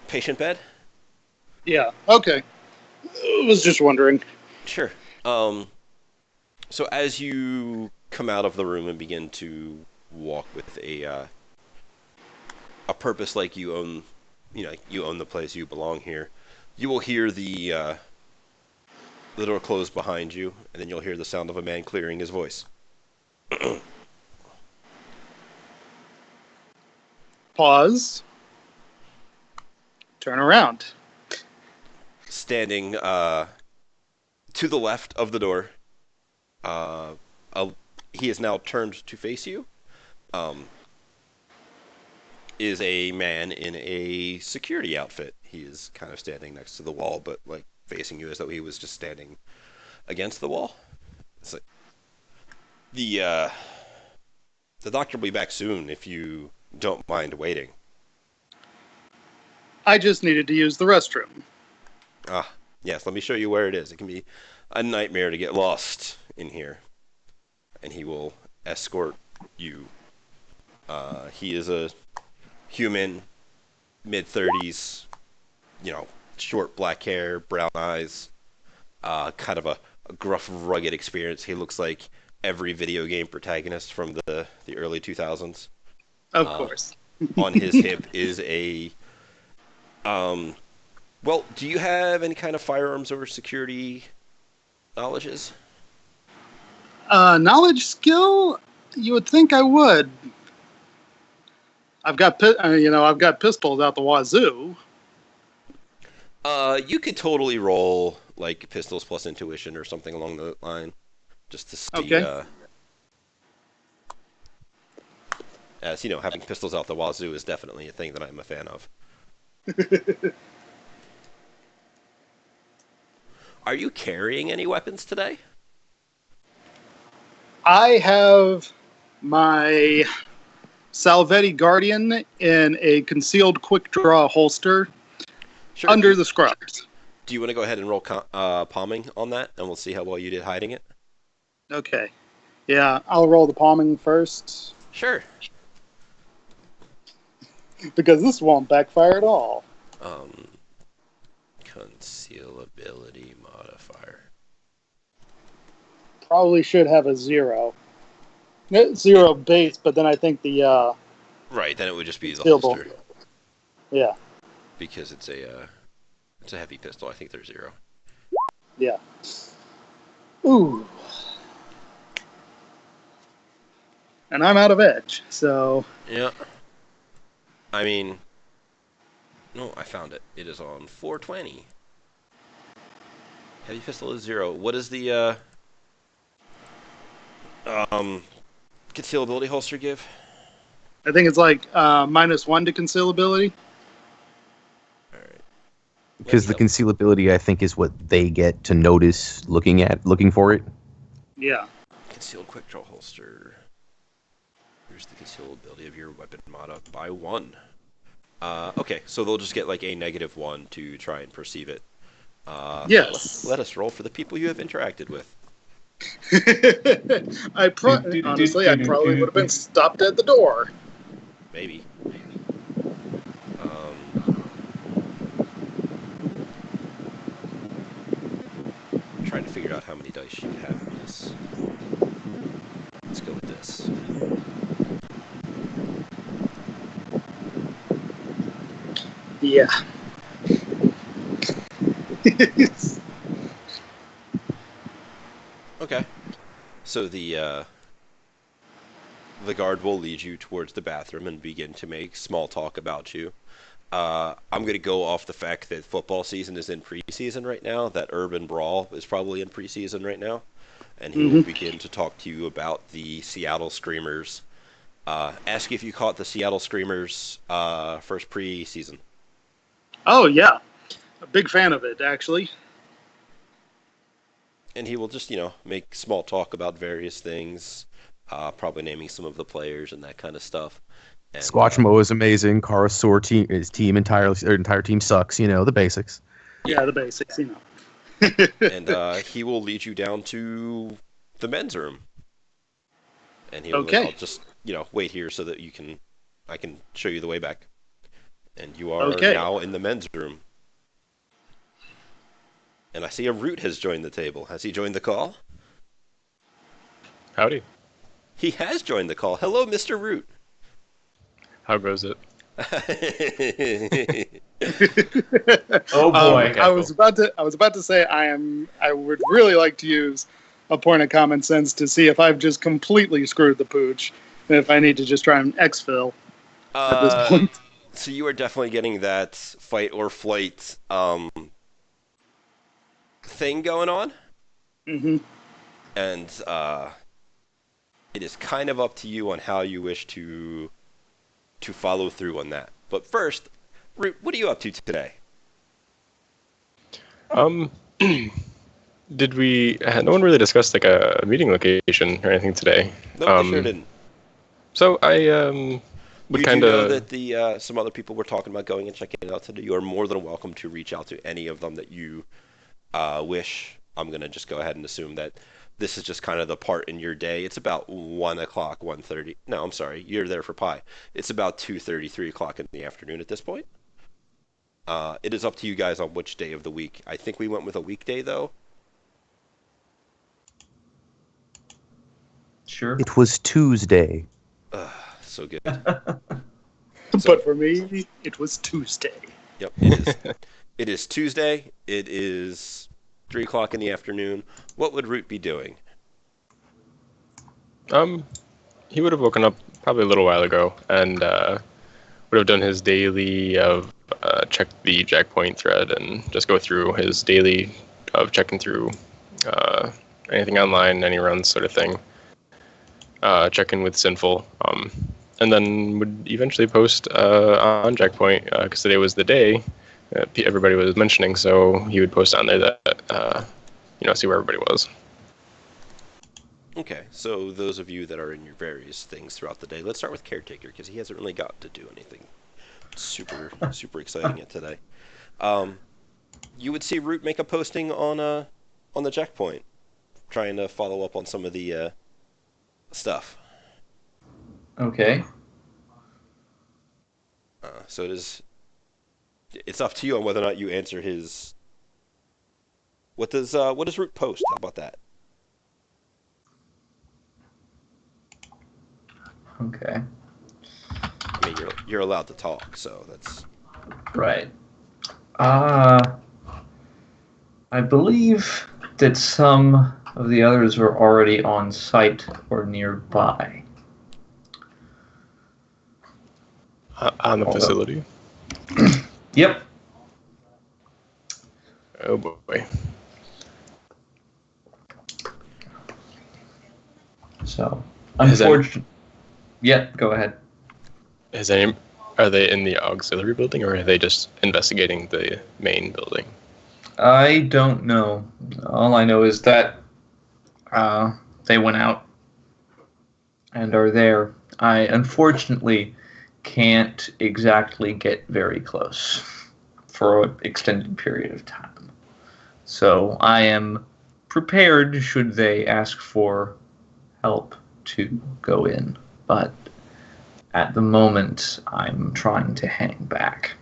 A: patient bed.
B: Yeah, okay. I was just wondering.
A: Sure. So as you come out of the room and begin to walk with a purpose, like you own the place, you belong here, you will hear the door close behind you, and then you'll hear the sound of a man clearing his voice.
B: Pause. Turn around.
A: Standing to the left of the door, he is now turned to face you, is a man in a security outfit. He is kind of standing next to the wall, but like facing you as though he was just standing against the wall. It's like, the doctor will be back soon if you don't mind waiting.
B: I just needed to use the restroom.
A: Yes, let me show you where it is. It can be a nightmare to get lost in here. And he will escort you. He is a human, mid-30s, short black hair, brown eyes, kind of a gruff, rugged experience. He looks like every video game protagonist from the early 2000s.
B: Of
A: Uh,
B: course.
A: on his hip is well, do you have any kind of firearms or security knowledges?
B: Knowledge skill, you would think I would. I've got I've got pistols out the wazoo.
A: You could totally roll like pistols plus intuition or something along the line, just to see.
B: Okay.
A: As having pistols out the wazoo is definitely a thing that I'm a fan of. Are you carrying any weapons today?
B: I have my Salvetti Guardian in a concealed quick draw holster
A: Sure.
B: under the scrubs.
A: Do you want to go ahead and roll palming on that, and we'll see how well you did hiding it?
B: Okay. Yeah, I'll roll the palming first
A: Sure.
B: because this won't backfire at all.
A: Concealability modifier.
B: Probably should have a 0. 0 base, but then I think the
A: Right, then it would just be the
B: Concealable.
A: holster
B: yeah.
A: because it's a heavy pistol. I think they're 0.
B: Yeah. Ooh. And I'm out of edge, so
A: Yeah. I mean, no, I found it. It is on 420. Heavy pistol is 0. What is the concealability holster give?
B: I think it's like -1 to concealability.
A: All right.
C: Because the concealability, I think, is what they get to notice looking for it.
B: Yeah.
A: Concealed quick draw holster. Here's the concealability of your weapon mod up by 1. Okay, so they'll just get like a -1 to try and perceive it.
B: Yes.
A: Let us roll for the people you have interacted with.
B: Honestly, I probably would have been stopped at the door.
A: Maybe. I'm trying to figure out how many dice you have in this. Let's go with this.
B: Yeah.
A: Okay. So the guard will lead you towards the bathroom and begin to make small talk about you. I'm going to go off the fact that football season is in preseason right now, that Urban Brawl is probably in preseason right now, and he will begin to talk to you about the Seattle Screamers. Ask you if you caught the Seattle Screamers first preseason.
B: Oh, yeah. A big fan of it, actually.
A: And he will just, make small talk about various things, probably naming some of the players and that kind of stuff. And,
C: Squatchmo is amazing. Karasor his entire team sucks. The basics.
B: Yeah, the basics,
A: And he will lead you down to the men's room. And he'll
B: Okay.
A: I'll just, wait here so that I can show you the way back. And you are
B: Okay.
A: now in the men's room. And I see a Root has joined the table. Has he joined the call?
F: Howdy.
A: He has joined the call. Hello, Mr. Root.
F: How goes it?
E: Oh boy.
B: I was about to say I would really like to use a point of common sense to see if I've just completely screwed the pooch and if I need to just try and exfil at this point.
A: So you are definitely getting that fight or flight thing going on.
B: Mm-hmm.
A: And it is kind of up to you on how you wish to follow through on that. But first, Root, what are you up to today?
F: Did we? No one really discussed like a meeting location or anything today.
A: No, they sure didn't.
F: So I would
A: You
F: kind
A: do know
F: of.
A: that the some other people were talking about going and checking it out today. You are more than welcome to reach out to any of them that you wish. I'm gonna just go ahead and assume that this is just kind of the part in your day. It's about 1 o'clock, 1:30. No, I'm sorry. You're there for pie. It's about 2:30, 3 o'clock in the afternoon at this point. It is up to you guys on which day of the week. I think we went with a weekday, though.
E: Sure.
C: It was Tuesday.
A: So good.
B: But for me, it was Tuesday.
A: Yep, it is. It is Tuesday. It is 3 o'clock in the afternoon. What would Root be doing?
F: He would have woken up probably a little while ago and would have done his daily of check the Jackpoint thread and just go through his daily of checking through anything online, any runs, sort of thing. Check in with Sinful, and then would eventually post on Jackpoint because today was the day everybody was mentioning. So he would post on there that see where everybody was.
A: Okay, so those of you that are in your various things throughout the day, let's start with Caretaker because he hasn't really got to do anything super exciting yet today. You would see Root make a posting on the Jackpoint, trying to follow up on some of the stuff.
E: Okay.
A: So it's up to you on whether or not you answer his. What does Root post? How about that?
E: Okay.
A: I mean, you're allowed to talk, so that's
E: Right. I believe that some of the others were already on site or nearby.
F: On the facility.
E: Yep.
F: Oh boy.
E: So, unfortunately. Yeah, go ahead.
F: Are they in the auxiliary building, or are they just investigating the main building?
E: I don't know. All I know is that they went out and are there. I unfortunately can't exactly get very close for an extended period of time. So I am prepared should they ask for help to go in, but at the moment I'm trying to hang back.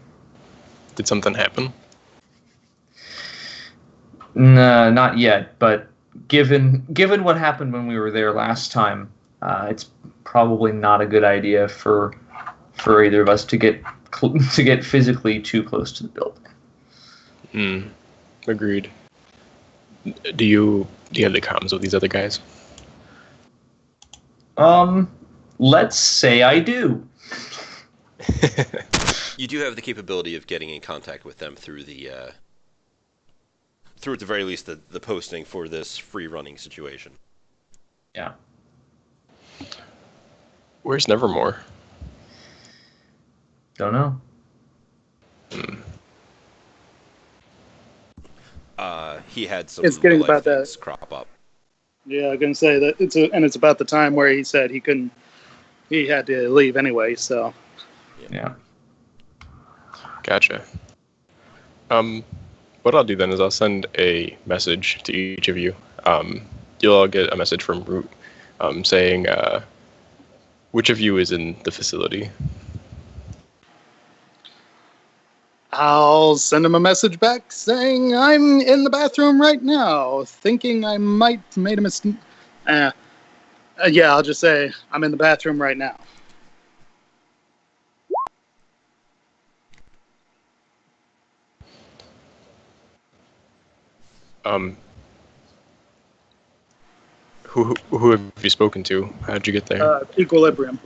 F: Did something happen?
E: No, not yet, but given what happened when we were there last time, it's probably not a good idea for either of us to get physically too close to the building.
F: Agreed. Do you have the comms with these other guys?
E: Let's say I do.
A: You do have the capability of getting in contact with them through through at the very least the posting for this free running situation.
E: Yeah.
F: Where's Nevermore?
E: Don't know.
A: He had some
B: It's getting
A: real-life
B: about
A: things
B: that.
A: crop up.
B: Yeah, I'm gonna say that it's about the time where he said he couldn't. He had to leave anyway. So
E: Yeah.
F: Gotcha. What I'll do then is I'll send a message to each of you. You'll all get a message from Root saying which of you is in the facility.
B: I'll send him a message back saying I'm in the bathroom right now, thinking I might have made a mistake. Yeah, I'll just say I'm in the bathroom right now.
F: Who have you spoken to? How'd you get there?
B: Equilibrium.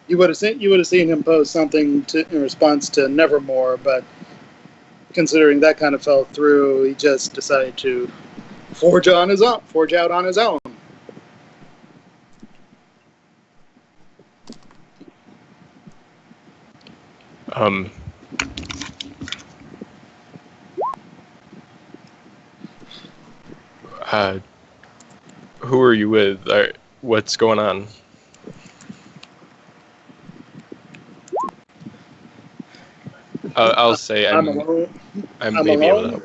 B: You would have seen him post something in response to Nevermore, but considering that kind of fell through, he just decided to forge out on his own.
F: Who are you with? What's going on? I'll say
B: I'm alone.
F: I'm
B: I'm
F: maybe able to
B: alone.
F: help.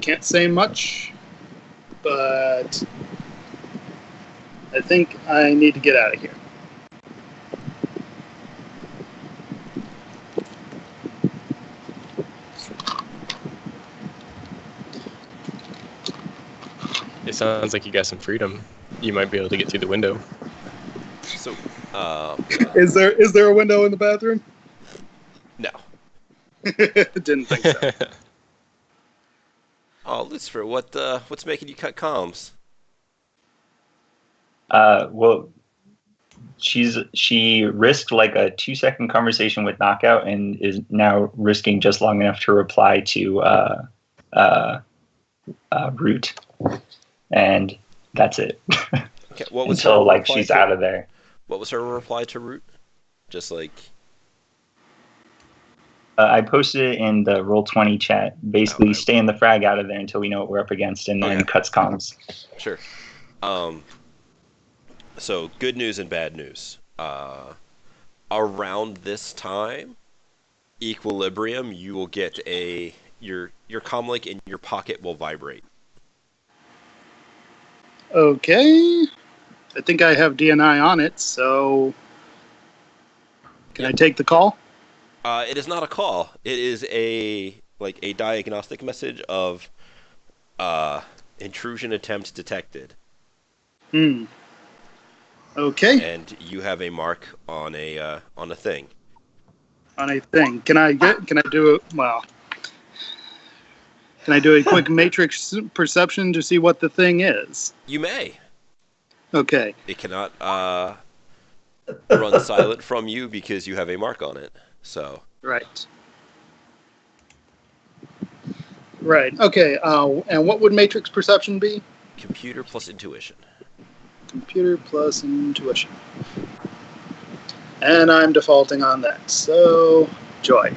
B: Can't say much. but I think I need to get out of here.
F: It sounds like you got some freedom. You might be able to get through the window.
A: So,
B: Is there a window in the bathroom?
A: no.
B: Didn't think so.
A: Oh, Lucifer, what's making you cut comms?
D: Well, she risked like a 2-second conversation with Knockout and is now risking just long enough to reply to Root, and that's it.
A: Okay, what was
D: Until
A: her
D: like
A: reply
D: she's
A: to,
D: out of there.
A: What was her reply to Root? Just like,
D: I posted it in the Roll20 chat. Basically,
A: Okay.
D: staying the frag out of there until we know what we're up against, and then
A: Okay.
D: cuts comms.
A: sure. So good news and bad news. Around this time, Equilibrium, you will get your comlink in your pocket will vibrate.
B: Okay. I think I have DNI on it, so can I take the call?
A: It is not a call. It is a diagnostic message of intrusion attempt detected.
B: Okay.
A: And you have a mark on a thing.
B: On a thing. Can I do it? Well, can I do a quick matrix perception to see what the thing is?
A: You may.
B: Okay.
A: It cannot run silent from you because you have a mark on it. So.
B: Right. Right. Okay. And what would matrix perception be?
A: Computer plus intuition.
B: Computer plus intuition. And I'm defaulting on that. So, joy.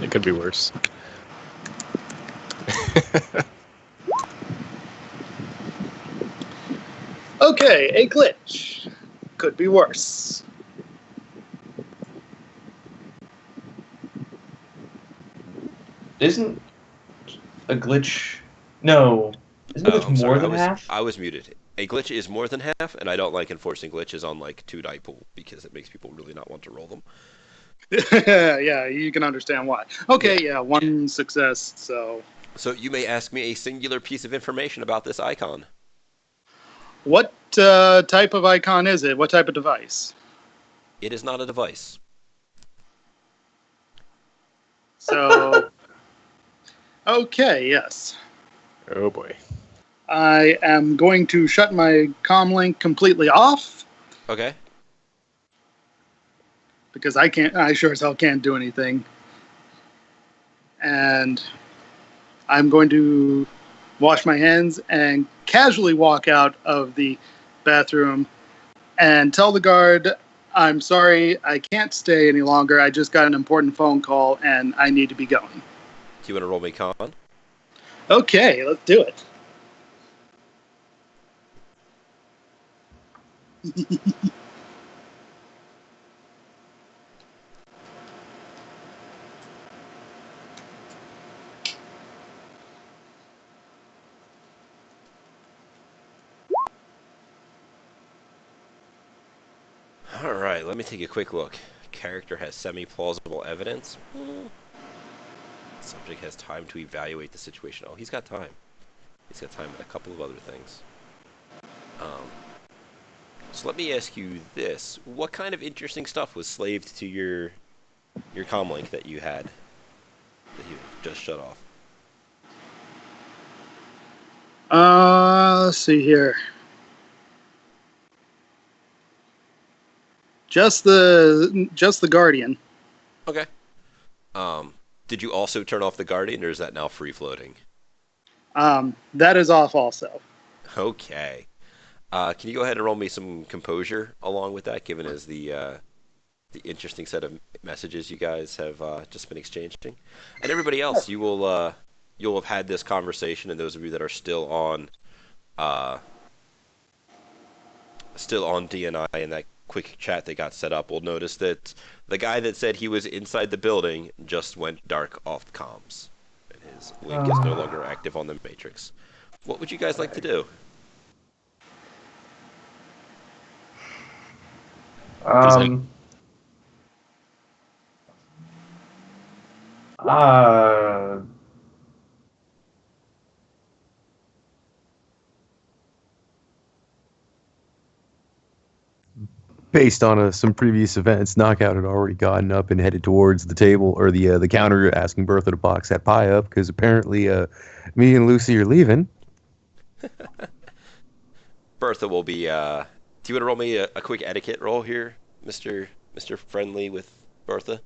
F: It could be worse.
B: Okay, a glitch. Could be worse.
E: Isn't a glitch? No. Isn't a glitch
A: I'm
E: more
A: sorry,
E: than half?
A: I was muted. A glitch is more than half, and I don't like enforcing glitches on like 2-die pool because it makes people really not want to roll them.
B: Yeah, you can understand why. Okay, yeah, one success, so.
A: So you may ask me a singular piece of information about this icon.
B: What type of icon is it? What type of device?
A: It is not a device.
B: So, okay, yes.
F: Oh boy.
B: I am going to shut my comm link completely off
A: Okay.
B: because I sure as hell can't do anything. And I'm going to wash my hands and casually walk out of the bathroom and tell the guard, I'm sorry, I can't stay any longer. I just got an important phone call and I need to be going.
A: Do you want to roll me con?
B: Okay, let's do it.
A: Alright, let me take a quick look. Character has semi-plausible evidence. Subject has time to evaluate the situation. Oh, he's got time. He's got time with a couple of other things. So let me ask you this. What kind of interesting stuff was slaved to your comlink that you had that you just shut off?
B: Let's see here. Just the Guardian.
A: Okay. Did you also turn off the Guardian, or is that now free floating?
B: That is off also.
A: Okay. Can you go ahead and roll me some composure along with that, given as the interesting set of messages you guys have just been exchanging, and everybody else, you'll have had this conversation, and those of you that are still on DNI in that quick chat that got set up will notice that the guy that said he was inside the building just went dark off comms, and Link is no longer active on the Matrix. What would you guys like to do?
E: Um. Uh.
C: Based on some previous events, Knockout had already gotten up and headed towards the table or the counter, asking Bertha to box that pie up because apparently me and Lucy are leaving.
A: Bertha will be. Do you want to roll me a quick etiquette roll here, Mister Friendly with Bertha?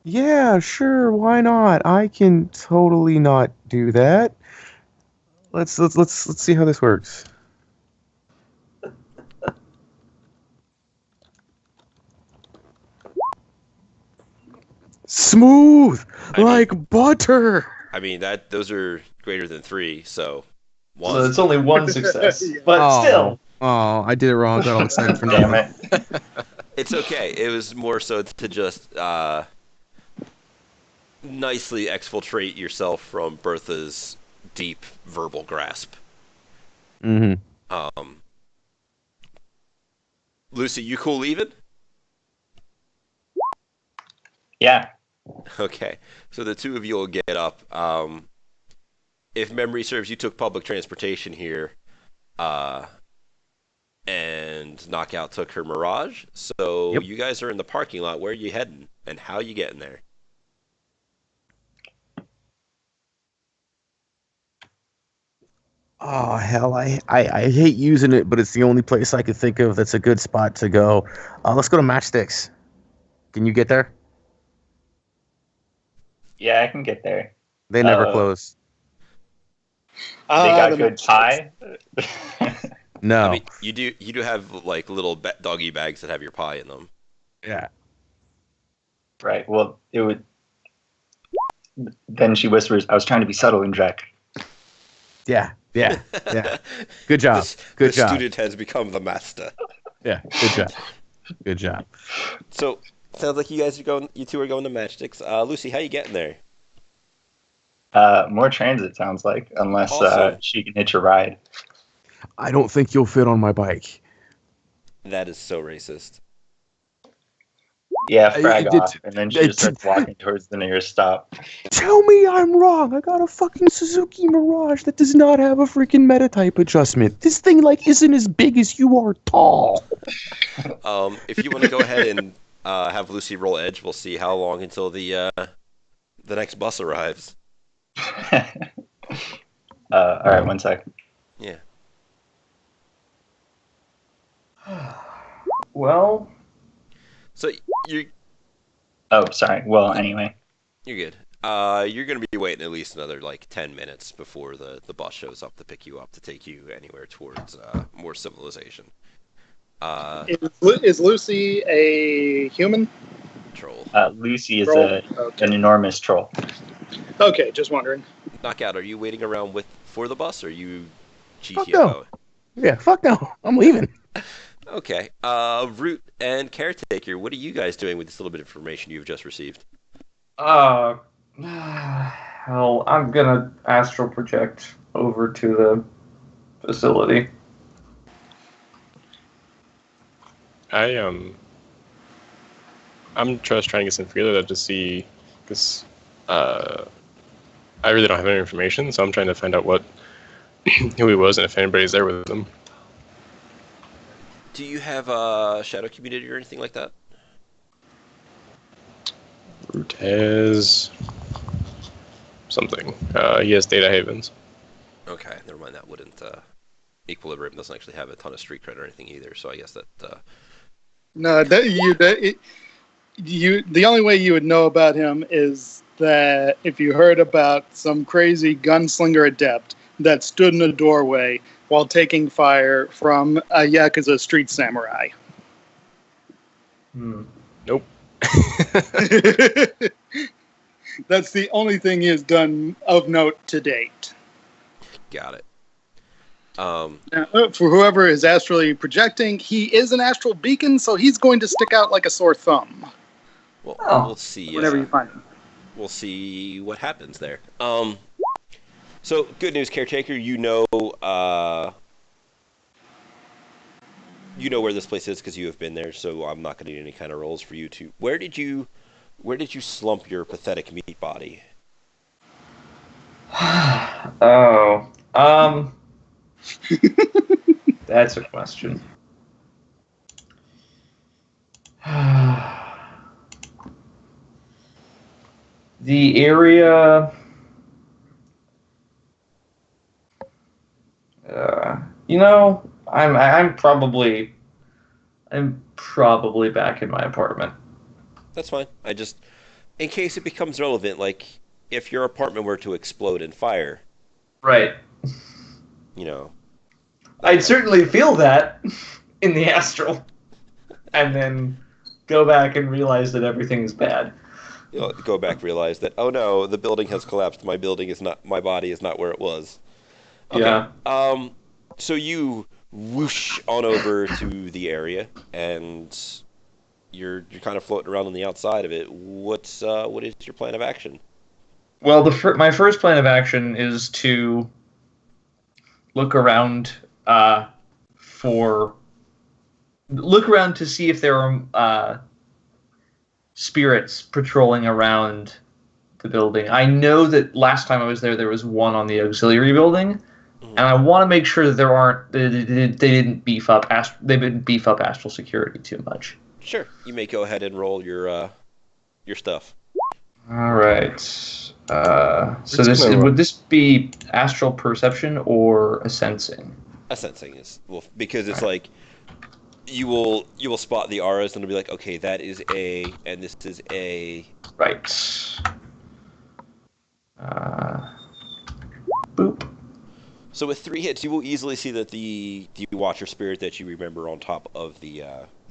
C: Yeah, sure, why not? I can totally not do that. Let's see how this works. Smooth like butter.
A: I mean those are greater than 3, so one.
E: So it's only one success, but
C: Oh.
E: still.
C: Oh, I did it wrong. Got all excited for
D: Damn
C: nothing.
D: it.
A: It's okay. It was more so to just nicely exfiltrate yourself from Bertha's deep verbal grasp.
C: Mm-hmm.
A: Lucy, you cool leaving?
D: Yeah.
A: Okay. So the two of you will get up. If memory serves, you took public transportation here. And Knockout took her Mirage. So
C: Yep.
A: you guys are in the parking lot. Where are you heading? And how are you getting there?
C: Oh hell, I hate using it, but it's the only place I could think of that's a good spot to go. Let's go to Matchsticks. Can you get there?
D: Yeah, I can get there.
C: They never
D: Uh,
C: close.
D: They got
B: the
D: good
B: Matchsticks.
D: pie.
C: No.
A: I mean, you do have like little doggy bags that have your pie in them.
C: Yeah.
D: Right. Well, it would. Then she whispers, "I was trying to be subtle and Jack."
C: Yeah. Good job. Good
A: the
C: job.
A: student has become the master.
C: Yeah. Good job. Good job.
A: So sounds like you two are going to Matchsticks. Lucy, how you getting there?
D: More transit sounds like, unless
A: Awesome.
D: she can hitch a ride.
C: I don't think you'll fit on my bike.
A: That is so racist.
D: Yeah, frag
C: did-
D: off, and then she just starts walking towards the nearest stop.
C: Tell me I'm wrong. I got a fucking Suzuki Mirage that does not have a freaking meta type adjustment. This thing isn't as big as you are tall.
A: If you want to go ahead and have Lucy roll edge, we'll see how long until the next bus arrives.
D: All right, one sec.
A: Yeah.
E: Well,
A: So you're
D: Oh, sorry. Well, anyway.
A: good. You're gonna be waiting at least another like 10 minutes before the bus shows up to pick you up to take you anywhere towards more civilization.
B: Is Lucy a human?
A: Troll.
D: Lucy is
B: Troll? Okay.
D: an enormous troll.
B: Okay, just wondering.
A: Knockout, are you waiting around for the bus, or are you
C: Fuck
A: GTFO?
C: no. Yeah, fuck no. I'm leaving.
A: Okay. Root and Caretaker, what are you guys doing with this little bit of information you've just received?
E: hell, I'm gonna astral project over to the facility.
F: I'm just trying to get some feeler to see, because I really don't have any information, so I'm trying to find out who he was and if anybody's there with him.
A: Do you have a shadow community or anything like that?
F: Root has something. He has data havens.
A: Okay, never mind. That wouldn't. Equilibrium doesn't actually have a ton of street cred or anything either, so I guess that.
B: No, the only way you would know about him is that if you heard about some crazy gunslinger adept that stood in a doorway while taking fire from a Yakuza street samurai.
F: Nope.
B: That's the only thing he has done of note to date.
A: Got it.
B: Now, for whoever is astrally projecting, he is an astral beacon, so he's going to stick out like a sore thumb
A: Well,
E: Oh,
A: we'll see.
B: whenever you find him.
A: we'll see what happens there. So good news, caretaker. You know where this place is because you have been there. So I'm not going to need any kind of rolls for you to. Where did you slump your pathetic meat body?
E: Oh, that's a question. The area, you know, I'm probably back in my apartment.
A: That's fine. In case it becomes relevant, like if your apartment were to explode in fire,
E: Right.
A: you know,
E: I'd certainly feel that in the astral, and then go back and realize that everything's bad.
A: you'll go back, realize that, oh no, the building has collapsed. My body is not where it was. Okay.
E: Yeah.
A: So you whoosh on over to the area, and you're kind of floating around on the outside of it. What is your plan of action?
E: Well, my first plan of action is to look around for look around to see if there are spirits patrolling around the building. I know that last time I was there was one on the auxiliary building, and I want to make sure that they didn't beef up astral security too much.
A: Sure, you may go ahead and roll your stuff.
E: All right. So would this be astral perception or a sensing?
A: A sensing is because it's like you will spot the auras and it'll be like, okay, that is A and this is A.
E: Right. Boop.
A: So with 3 hits, you will easily see that the Watcher spirit that you remember on top of the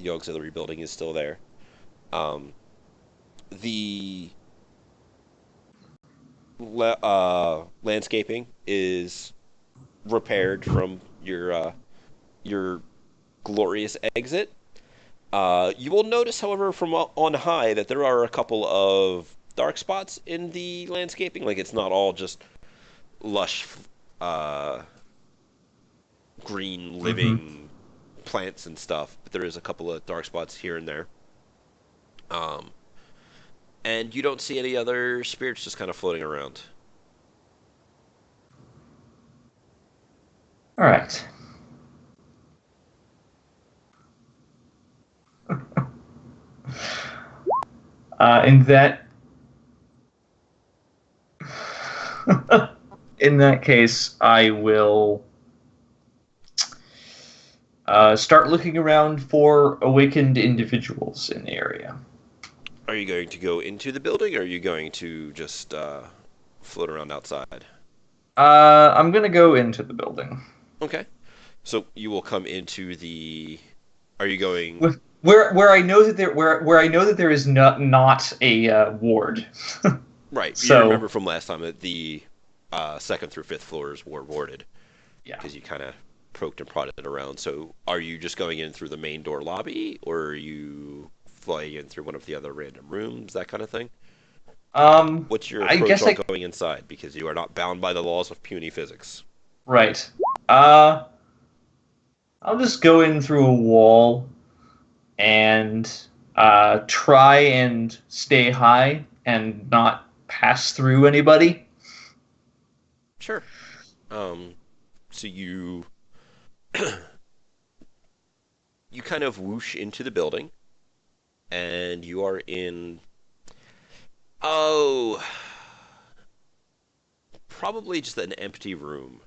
A: auxiliary building is still there. The landscaping is repaired from your glorious exit. You will notice, however, from on high that there are a couple of dark spots in the landscaping. Like it's not all just lush, green, living plants and stuff, but there is a couple of dark spots here and there. And you don't see any other spirits just kind of floating around.
E: All right. In that case, I will start looking around for awakened individuals in the area.
A: Are you going to go into the building, or are you going to just float around outside?
E: I'm gonna go into the building.
A: Okay. So you will come into the. Are you going
E: where I know that there is not a ward?
A: right?
E: So,
A: you remember from last time that the 2nd through 5th floors were warded.
E: Yeah.
A: Because you kind of poked and prodded around. So are you just going in through the main door lobby, or are you flying in through one of the other random rooms, that kind of thing? What's your approach on going inside? Because you are not bound by the laws of puny physics.
E: Right. I'll just go in through a wall and try and stay high and not pass through anybody.
A: Sure. So you you kind of whoosh into the building, and you are in probably just an empty room.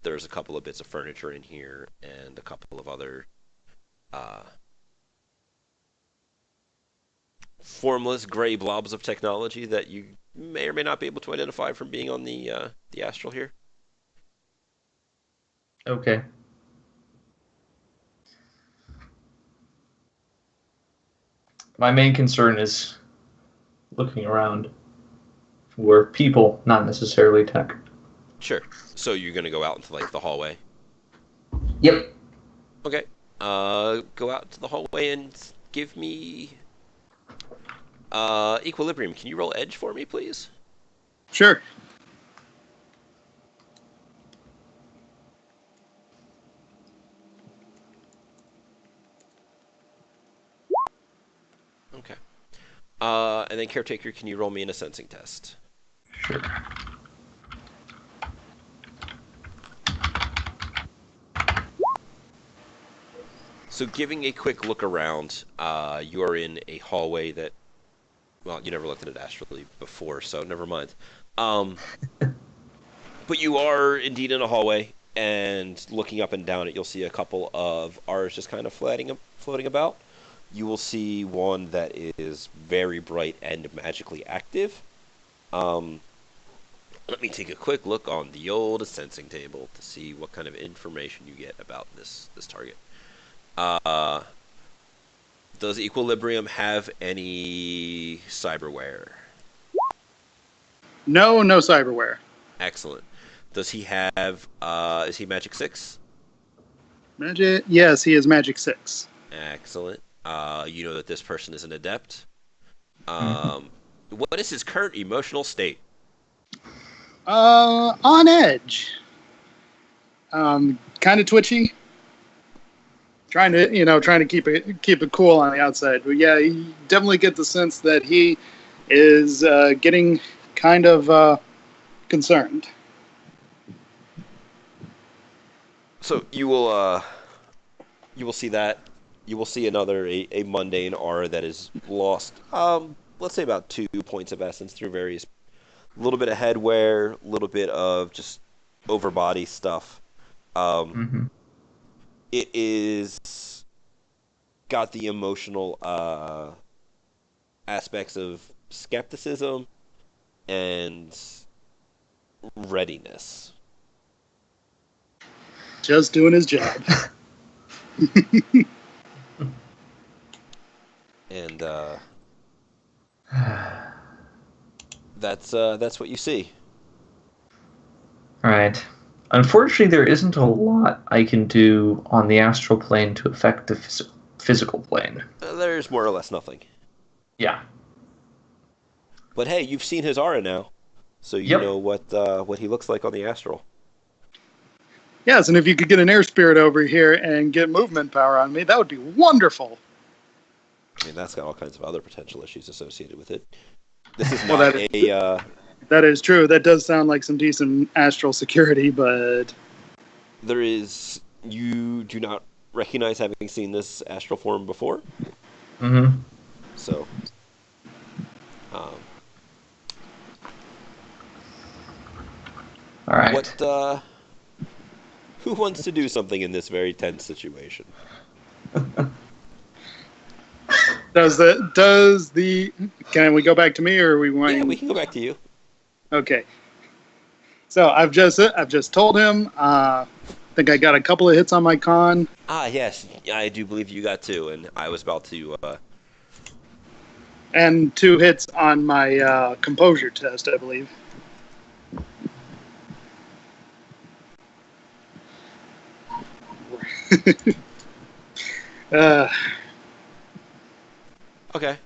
A: There's a couple of bits of furniture in here and a couple of other formless gray blobs of technology that you may or may not be able to identify from being on the astral here.
E: Okay. My main concern is looking around for people, not necessarily tech.
A: Sure. So you're gonna go out into like the hallway.
E: Yep.
A: Okay. Go out to the hallway and give me Equilibrium, can you roll edge for me, please?
B: Sure.
A: Okay. And then Caretaker, can you roll me in a sensing test?
E: Sure.
A: So giving a quick look around, you are in a hallway that, well, you never looked at it astrally before, so never mind. Um, but you are indeed in a hallway, and looking up and down it, you'll see a couple of R's just kind of floating about. You will see one that is very bright and magically active. Um, Let me take a quick look on the old sensing table to see what kind of information you get about this target. Uh, does Equilibrium have any cyberware?
B: No, no cyberware.
A: Excellent. Does he have, is he Magic 6?
B: Magic? Yes, he is Magic 6.
A: Excellent. You know that this person is an adept.
E: Mhm.
A: What is his current emotional state?
B: On edge. Kind of twitchy. Trying to keep it cool on the outside. But yeah, you definitely get the sense that he is getting kind of concerned.
A: So you will see that. You will see another a mundane aura that is lost. Let's say about 2 points of essence through various, a little bit of headwear, a little bit of just overbody stuff. Um,
E: Mm-hmm.
A: it is got the emotional aspects of skepticism and readiness.
B: Just doing his job.
A: And that's what you see.
E: All right. Unfortunately, there isn't a lot I can do on the astral plane to affect the physical plane.
A: There's more or less nothing.
E: Yeah.
A: But hey, you've seen his aura now, so you
E: Yep.
A: know what he looks like on the astral.
B: Yes, and if you could get an air spirit over here and get movement power on me, that would be wonderful.
A: I mean, that's got all kinds of other potential issues associated with it. This is
B: Well,
A: not
B: that
A: a.
B: that is true. That does sound like some decent astral security, but
A: There is. You do not recognize having seen this astral form before,
E: Mm-hmm.
A: so. Um,
E: All right.
A: what? Who wants to do something in this very tense situation?
B: does the can we go back to me or are we
A: Yeah,
B: wanting?
A: we can go back to you.
B: Okay. So I've just told him. I think I got a couple of hits on my con.
A: Ah, yes, I do believe you got two, and I was about to.
B: And 2 hits on my composure test, I believe. uh,
A: Okay.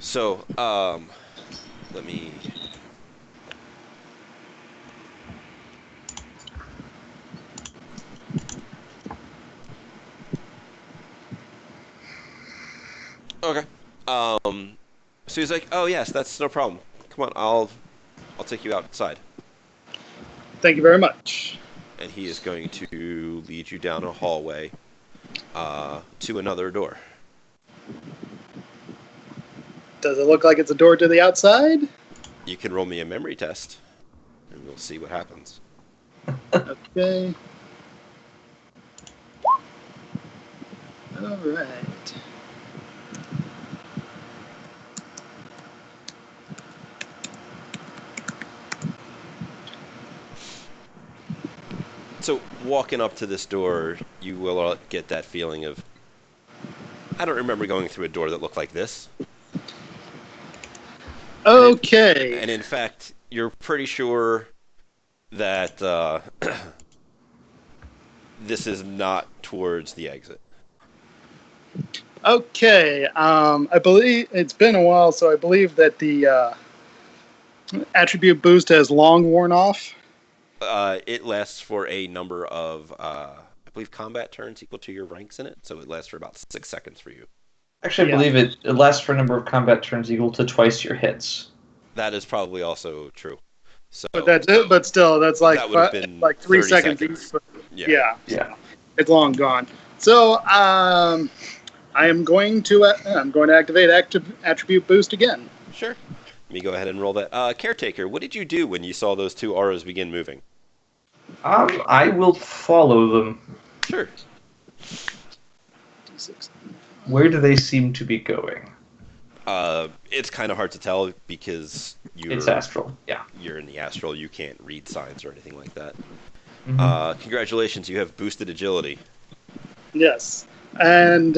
A: So, let me. Okay. So he's like, "Oh yes, that's no problem. Come on, I'll take you outside."
B: thank you very much.
A: And he is going to lead you down a hallway, to another door.
B: Does it look like it's a door to the outside?
A: You can roll me a memory test, and we'll see what happens.
B: Okay. All right.
A: So walking up to this door, you will get that feeling of, I don't remember going through a door that looked like this.
B: Okay.
A: And in fact, you're pretty sure that this is not towards the exit.
B: Okay. I believe it's been a while, so I believe that the attribute boost has long worn off.
A: It lasts for a number of, I believe, combat turns equal to your ranks in it, so it lasts for about 6 seconds for you.
E: Actually, I
B: Yeah.
E: believe it lasts for a number of combat turns equal to twice your hits.
A: That is probably also true. So,
B: But that's it. But still, that's like
A: that would have been
B: like 3
A: 30
B: seconds
A: seconds.
B: each. But
A: Yeah.
E: Yeah.
B: it's long gone. So I am going to activate attribute boost again.
A: Sure. Let me go ahead and roll that. Caretaker, what did you do when you saw those two auras begin moving?
E: I will follow them.
A: Sure.
E: Where do they seem to be going?
A: It's kind of hard to tell because
E: It's astral. Yeah.
A: you're in the astral. You can't read signs or anything like that.
E: Mhm.
A: Congratulations, you have boosted agility.
B: Yes, and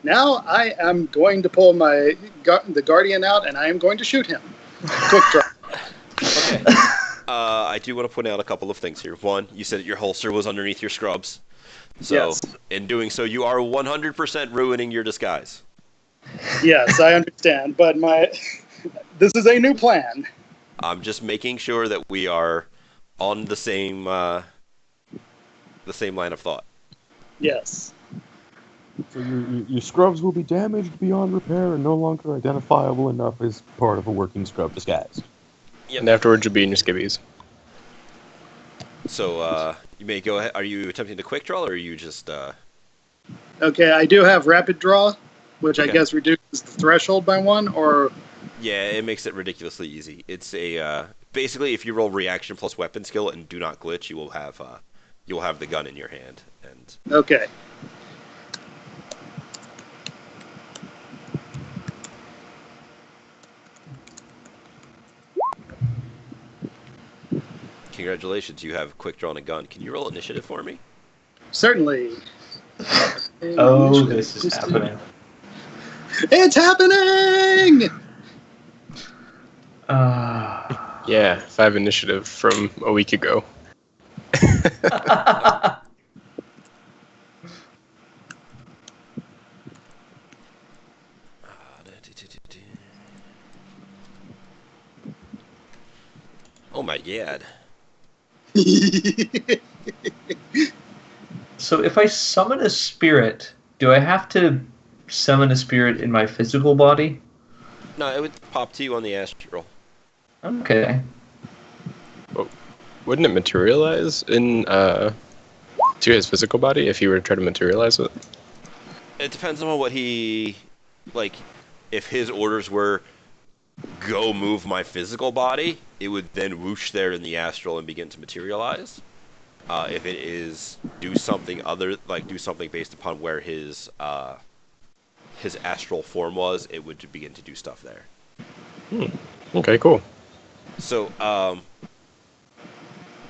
B: now I am going to pull the guardian out, and I am going to shoot him. Quick draw.
A: Okay. I do want to point out a couple of things here. One, you said that your holster was underneath your scrubs. So,
B: Yes.
A: in doing so, you are 100% ruining your disguise.
B: Yes, I understand, but this is a new plan.
A: I'm just making sure that we are on the same line of thought.
B: Yes.
C: So your scrubs will be damaged beyond repair and no longer identifiable enough as part of a working scrub disguise.
A: Yep.
F: And afterwards, you'll be in your skivvies.
A: So, you may go ahead. Are you attempting to quick draw, or are you just...
B: Okay, I do have rapid draw, which I
A: Okay.
B: guess reduces the threshold by 1, or
A: Yeah, it makes it ridiculously easy. It's a... basically, if you roll reaction plus weapon skill and do not glitch, you will have the gun in your hand. And
B: okay.
A: congratulations, you have quick draw and a gun. Can you roll initiative for me?
B: Certainly.
E: Oh, this is happening.
B: It's happening!
F: Yeah, 5 initiative from a week ago.
A: Oh my god.
E: So if I summon a spirit, do I have to summon a spirit in my physical body?
A: No, it would pop to you on the astral.
E: Okay.
F: Wouldn't it materialize to his physical body if he were to try to materialize it?
A: It depends on what he... Like, if his orders were, go move my physical body, it would then whoosh there in the astral and begin to materialize. If it is do something based upon where his astral form was, it would begin to do stuff there.
F: Okay, cool.
A: So,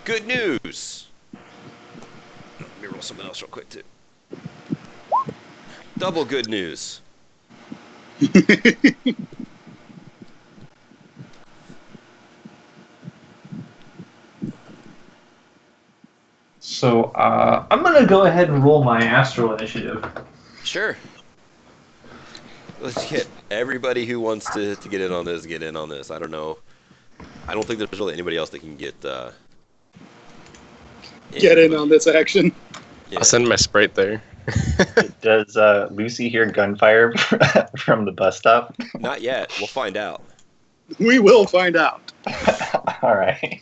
A: good news! Let me roll something else real quick, too. Double good news.
E: So I'm gonna go ahead and roll my astral initiative.
A: Sure. Let's get everybody who wants to get in on this, get in on this. I don't know. I don't think there's really anybody else that can get
B: Get in on this action.
A: Yeah.
F: I'll send my sprite there.
D: Does Lucy hear gunfire from the bus stop?
A: Not yet. We'll find out.
B: We will find out.
D: All right.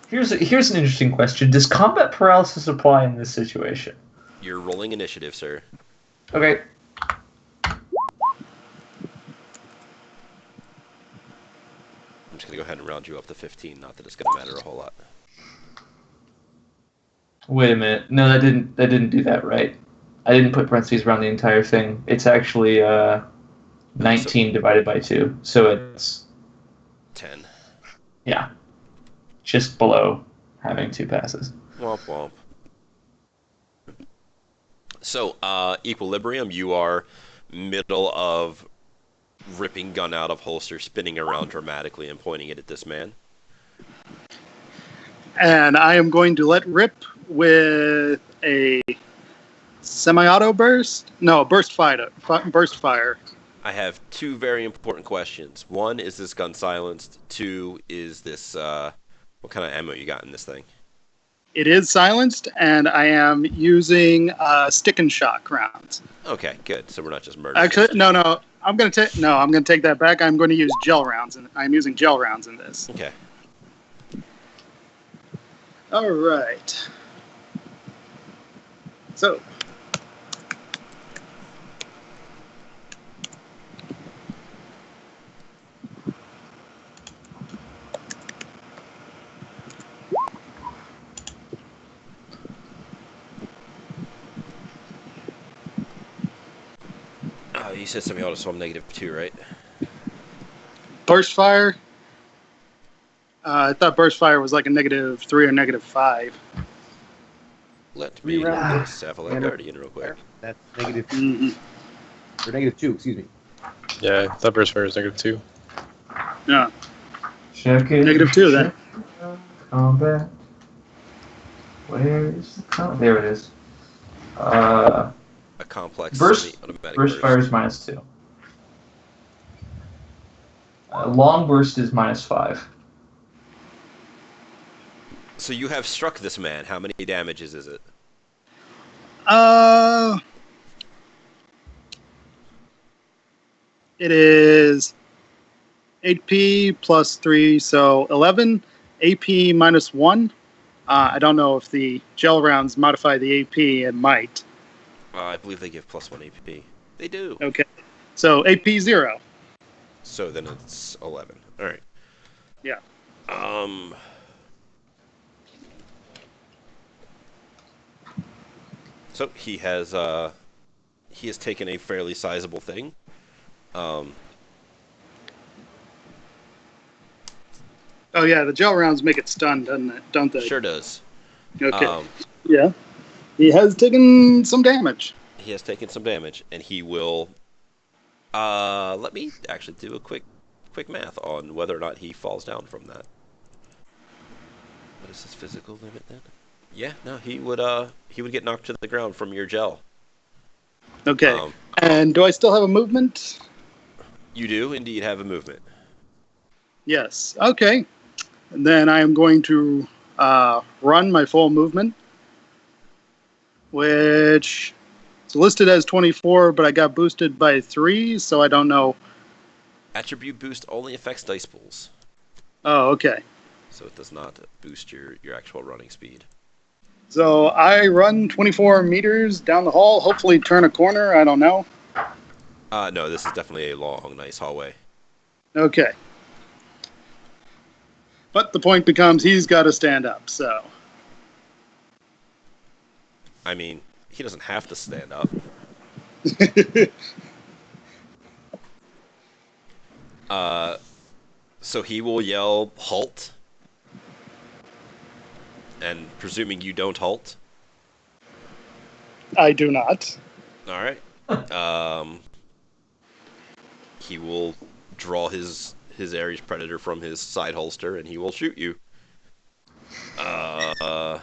E: Here's an interesting question. Does combat paralysis apply in this situation?
A: You're rolling initiative, sir.
E: Okay.
A: I'm just gonna go ahead and round you up to 15. Not that it's gonna matter a whole lot.
E: Wait a minute. No, that didn't do that right. I didn't put parentheses around the entire thing. It's actually 19 divided by 2. So it's
A: 10.
E: yeah. Just below having 2 passes.
A: Womp womp. So, Equilibrium, you are middle of ripping gun out of holster, spinning around dramatically and pointing it at this man.
B: And I am going to let rip with a semi-auto burst. No, burst fire. Burst fire.
A: I have two very important questions. One, is this gun silenced? Two, is this what kind of ammo you got in this thing?
B: It is silenced, and I am using stick and shock rounds.
A: Okay, good. So we're not just murdering.
B: Actually, no. I'm gonna take that back. I'm going to use gel rounds, and I'm using gel rounds in this.
A: Okay.
B: All right. So.
A: Oh, you said semi-auto, so I'm -2, right?
B: Burst fire. I thought burst fire was like a -3 or -5.
A: Let me Cephalid Guardian real quick.
C: That's negative
B: Mm-hmm.
C: or -2. Excuse me.
F: Yeah, that burst fire is -2.
B: Yeah,
E: Check it.
B: -2 then.
E: Combat. Where is the combat? There it is.
A: A complex
E: Burst
A: semi-automatic
E: fire is -2. Long burst is -5.
A: So you have struck this man. How many damages is it?
B: It is 8p plus 3, so 11. AP -1. I don't know if the gel rounds modify the AP. It might.
A: I believe they give +1 AP. They do.
B: Okay. So AP 0.
A: So then it's 11. All right.
B: Yeah.
A: So he has taken a fairly sizable thing.
B: Oh yeah, the gel rounds make it stunned, don't they?
A: Sure does.
B: Okay. Yeah. He has taken some damage.
A: He has taken some damage, and he will. Let me actually do a quick math on whether or not he falls down from that. What is his physical limit then? Yeah, no, he would get knocked to the ground from your gel.
B: Okay. And do I still have a movement?
A: You do indeed have a movement.
B: Yes. Okay. And then I am going to run my full movement, which is listed as 24, but I got boosted by 3, so I don't know.
A: Attribute boost only affects dice pools,
B: Oh, okay.
A: so it does not boost your actual running speed.
B: So I run 24 meters down the hall, hopefully turn a corner. I don't know.
A: No, this is definitely a long, nice hallway.
B: Okay. But the point becomes he's got to stand up, so.
A: I mean, he doesn't have to stand up. So he will yell, "Halt!" And presuming you don't halt,
B: I do not.
A: all right. He will draw his Ares Predator from his side holster, and he will shoot you. I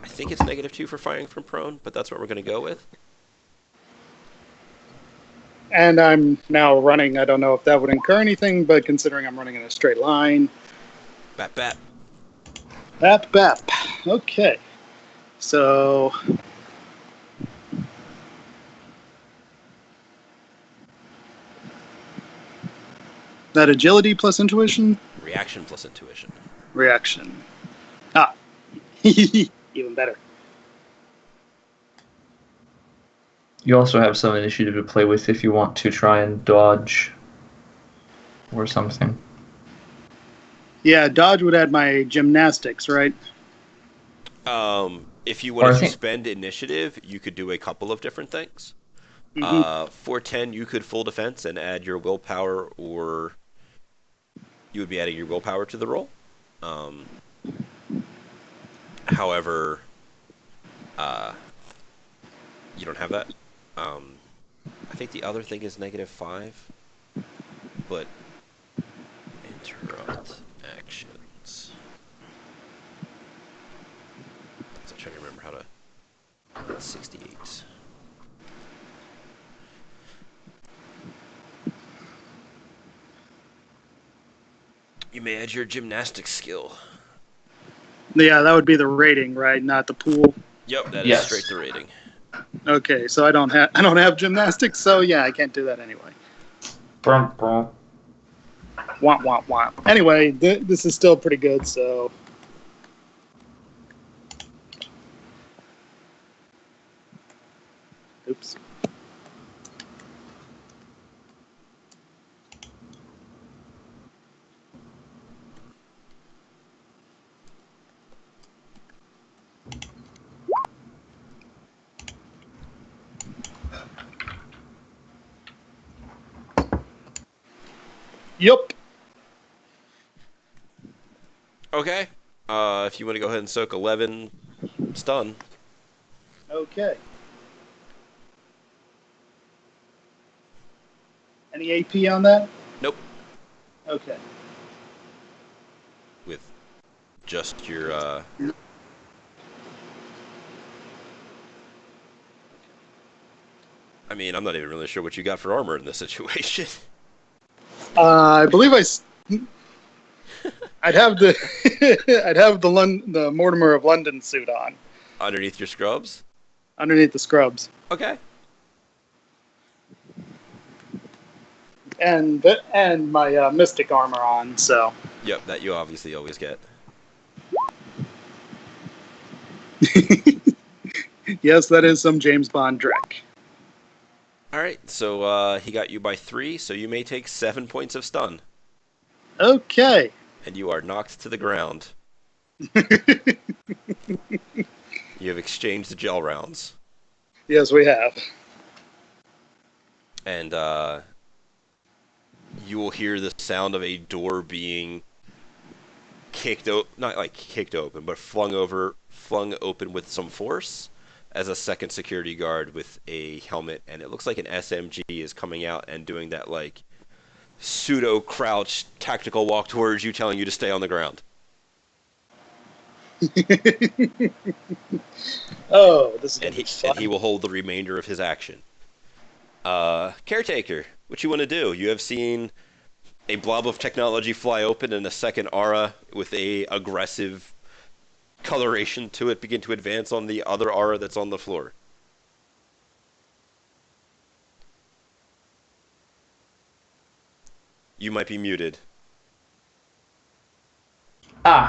A: think it's -2 for firing from prone, but that's what we're going to go with.
B: And I'm now running. I don't know if that would incur anything, but considering I'm running in a straight line.
A: Bap, bap.
B: Bap, bap. Okay. So. That agility plus intuition?
A: Reaction plus intuition.
B: Reaction. Ah. Even better.
E: You also have some initiative to play with if you want to try and dodge or something.
B: Yeah, dodge would add my gymnastics, right?
A: If you want to spend initiative, you could do a couple of different things. For 10, you could full defense and add your willpower, or you would be adding your willpower to the roll. However, you don't have that. I think the other thing is -5, but interrupt actions. how to. 68. You may add your gymnastics skill.
B: Yeah, that would be the rating, right? Not the pool.
A: Yep, that is
E: Yes.
A: straight the rating.
B: Okay, so I don't have gymnastics, so yeah, I can't do that anyway.
E: Brum, brum.
B: Womp womp womp. Anyway, this is still pretty good, so. Oops. Yup.
A: Okay. If you want to go ahead and soak 11 stun.
B: Okay. Any AP on that?
A: Nope.
B: Okay.
A: With just your I mean, I'm not even really sure what you got for armor in this situation.
B: I believe I'd have the the Mortimer of London suit on
A: Underneath your scrubs?
B: underneath the scrubs,
A: Okay.
B: and my Mystic armor on. So
A: Yep, that you obviously always get.
B: yes, that is some James Bond Drek.
A: Alright, so he got you by 3, so you may take 7 points of stun.
B: Okay.
A: And you are knocked to the ground. You have exchanged the gel rounds.
B: Yes, we have.
A: And you will hear the sound of a door being not like kicked open, but flung open with some force as a second security guard with a helmet, and it looks like an SMG is coming out and doing that like pseudo crouch tactical walk towards you, telling you to stay on the ground.
B: Oh, this is
A: And
B: gonna be fun.
A: he will hold the remainder of his action. Caretaker, what you want to do? You have seen a blob of technology fly open and a second aura with a aggressive coloration to it begin to advance on the other aura that's on the floor. You might be muted.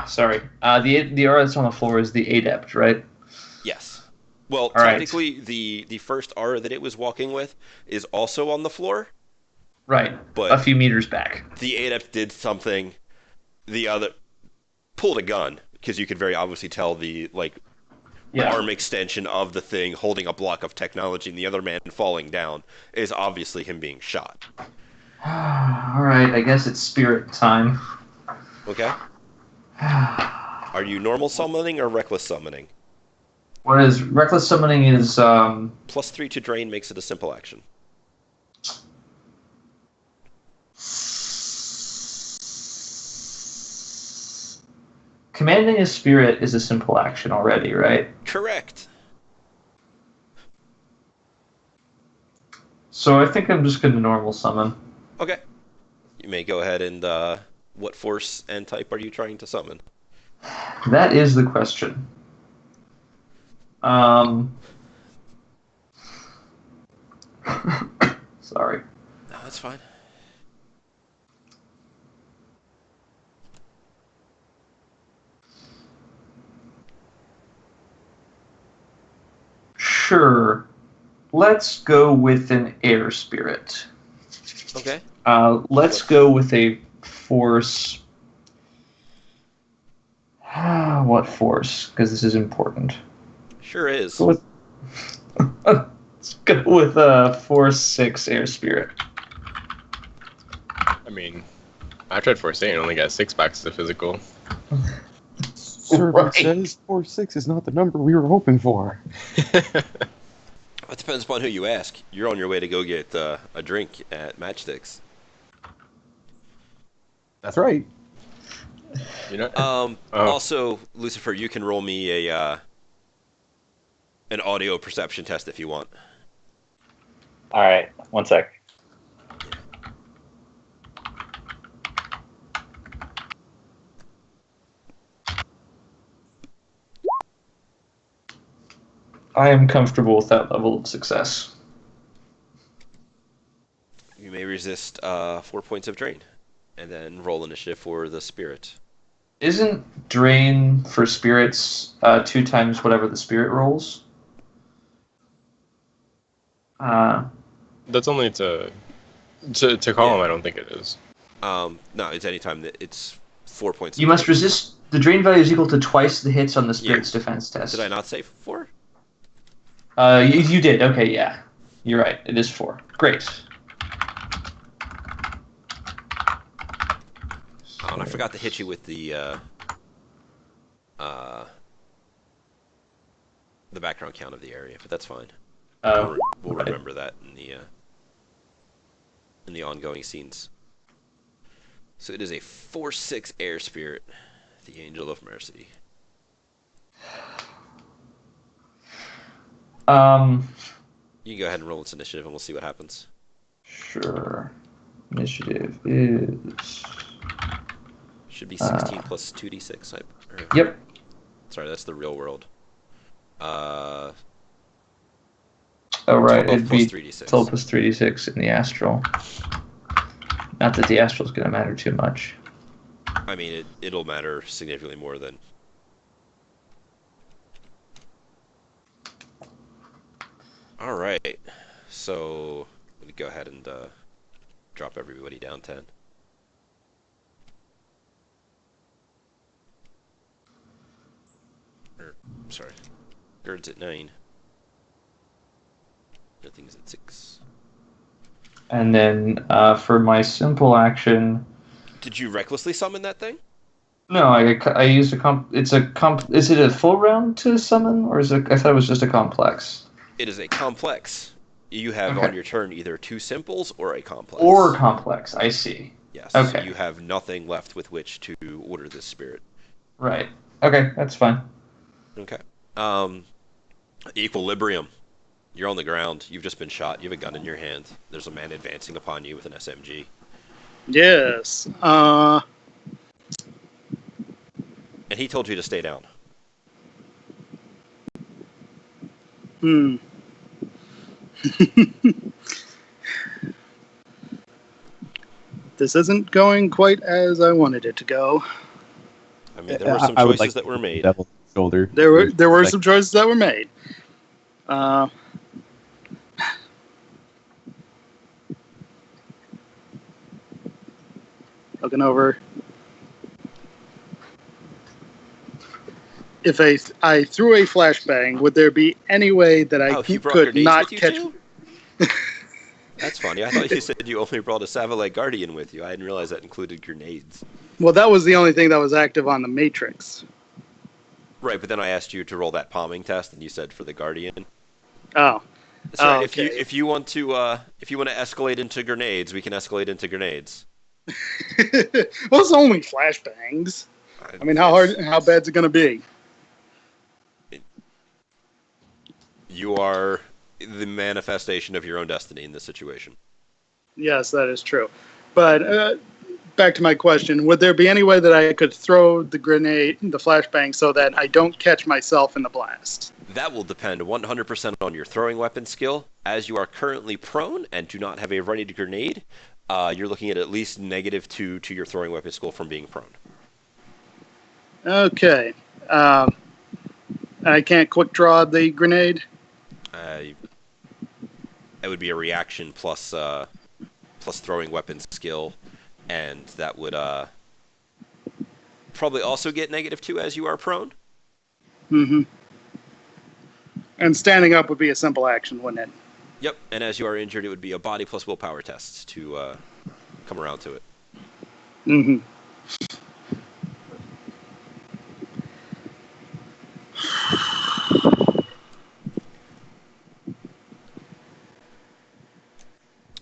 E: Sorry. The aura that's on the floor is the adept, right?
A: Yes. Well,
E: All right.
A: technically, the first aura that it was walking with is also on the floor.
E: Right.
A: But
E: a few meters back.
A: The adept did something. The other pulled a gun, because you could very obviously tell the arm extension of the thing holding a block of technology, and the other man falling down is obviously him being shot.
E: All right. I guess it's spirit time.
A: Okay. Are you normal summoning or reckless summoning?
E: What is reckless summoning is
A: +3 to drain makes it a simple action.
E: commanding a spirit is a simple action already, right?
A: Correct.
E: So I think I'm just going to normal summon.
A: Okay. You may go ahead and what force and type are you trying to summon?
E: That is the question. Sorry.
A: No, that's fine.
E: Sure. Let's go with an air spirit.
A: Okay.
E: Let's go with a force. What force? Because this is important.
A: Sure is.
E: Let's go with a force 6 air spirit.
F: I mean, I tried Force 8 and only got 6 packs of physical.
C: Sir,
E: Right.
C: says 4-6 is not the number we were hoping for.
A: It depends upon who you ask. You're on your way to go get a drink at Matchsticks.
C: That's right.
F: You know? Oh.
A: Also, Lucifer, you can roll me a an audio perception test if you want.
D: All right, 1 sec.
E: I am comfortable with that level of success.
A: You may resist 4 points of drain, and then roll initiative for the spirit.
E: Isn't drain for spirits 2 times whatever the spirit rolls?
F: That's only to call him. I don't think it is.
A: No, it's anytime that it's 4 points.
E: You must resist. The drain value is equal to twice the hits on the spirit's defense test.
A: Did I not say 4?
E: You did. Okay, yeah. You're right. It is 4. Great.
A: Oh, and I forgot to hit you with the background count of the area, but that's fine. We'll remember that in the ongoing scenes. So it is a 4/6 air spirit, the Angel of Mercy. You can go ahead and roll its initiative, and we'll see what happens.
E: Sure. Initiative is...
A: Should be 16 plus 2d6.
E: Yep.
A: Sorry, that's the real world.
E: Oh, right.
A: 12
E: It'd
A: plus
E: be
A: 3d6.
E: 12 plus 3d6 in the astral. Not that the astral's going to matter too much.
A: I mean, it'll matter significantly more than... Alright. So, let me go ahead and drop everybody down 10. Sorry. Gerd's at 9. Nothing's at 6.
E: And then for my simple action...
A: Did you recklessly summon that thing?
E: No, I used a comp... It's a comp... Is it a full round to summon? Or is it... I thought it was just a complex.
A: It is a complex. You have on your turn either 2 simples or a complex.
E: Or complex, I see.
A: Yes.
E: Okay.
A: So you have nothing left with which to order this spirit.
E: Right. Okay, that's fine.
A: Okay. Equilibrium. You're on the ground. You've just been shot. You have a gun in your hand. There's a man advancing upon you with an SMG.
B: Yes.
A: And he told you to stay down.
B: This isn't going quite as I wanted it to go.
A: I mean, there were some choices that were made.
C: Shoulder.
B: There were some choices that were made. Looking over. If I threw a flashbang, would there be any way that I could not catch?
A: That's funny. I thought you said you only brought a Savalite Guardian with you. I didn't realize that included grenades.
B: Well, that was the only thing that was active on the Matrix.
A: Right, but then I asked you to roll that palming test, and you said for the Guardian.
B: Oh.
A: Sorry,
B: okay.
A: if you want to escalate into grenades, we can escalate into grenades.
B: Well, it's only flashbangs. I mean, how bad's it going to be?
A: You are the manifestation of your own destiny in this situation.
B: Yes, that is true. But back to my question, would there be any way that I could throw the flashbang, so that I don't catch myself in the blast?
A: That will depend 100% on your throwing weapon skill. As you are currently prone and do not have a ready grenade, you're looking at least -2 to your throwing weapon skill from being prone.
B: Okay. I can't quick draw the grenade?
A: It would be a reaction plus throwing weapon skill, and that would probably also get -2 as you are prone.
B: Mm-hmm. And standing up would be a simple action, wouldn't it?
A: Yep, and as you are injured, it would be a body plus willpower test to come around to it.
B: Mm-hmm.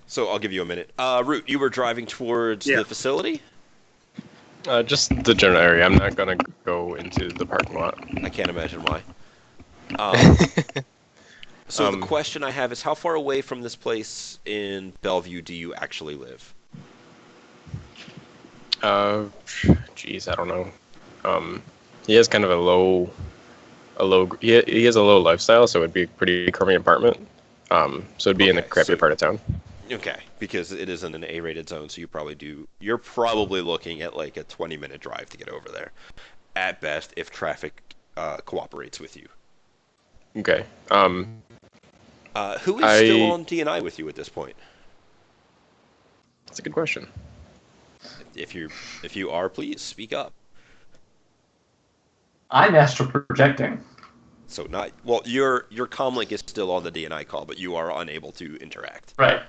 A: So I'll give you a minute. Root, you were driving towards the facility?
F: Just the general area. I'm not gonna go into the parking lot.
A: I can't imagine why. So the question I have is, how far away from this place in Bellevue do you actually live?
F: Geez, I don't know. He has kind of he has a low lifestyle, so it'd be a pretty crummy apartment. So it'd be in the crappier part of town.
A: Okay, because it isn't an A-rated zone, so you're probably looking at like a 20-minute drive to get over there, at best, if traffic cooperates with you.
F: Okay.
A: Who is still on DNI with you at this point?
F: That's a good question.
A: If you are, please speak up.
E: I'm astral projecting.
A: So your comlink is still on the DNI call, but you are unable to interact.
E: Right.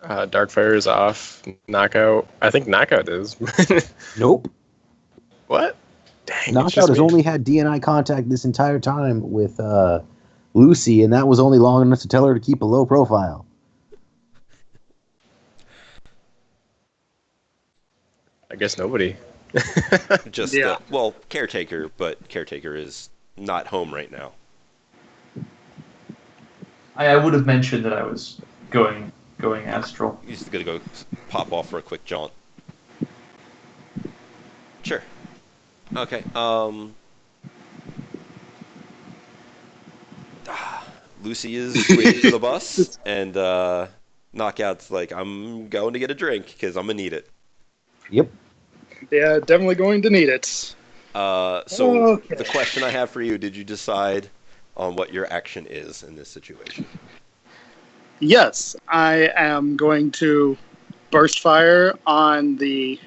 F: Darkfire is off. Knockout. I think Knockout is.
G: Nope.
F: What? Dang.
G: Knockout has only had DNI contact this entire time with Lucy, and that was only long enough to tell her to keep a low profile.
F: I guess nobody.
A: Just Caretaker, but Caretaker is not home right now.
E: I would have mentioned that I was going astral.
A: He's gonna go pop off for a quick jaunt. Sure. Okay. Lucy is waiting for the bus, and Knockout's like, I'm going to get a drink because I'm gonna need it.
G: Yep.
B: Yeah, definitely going to need it.
A: The question I have for you: did you decide on what your action is in this situation?
B: Yes, I am going to burst fire on the.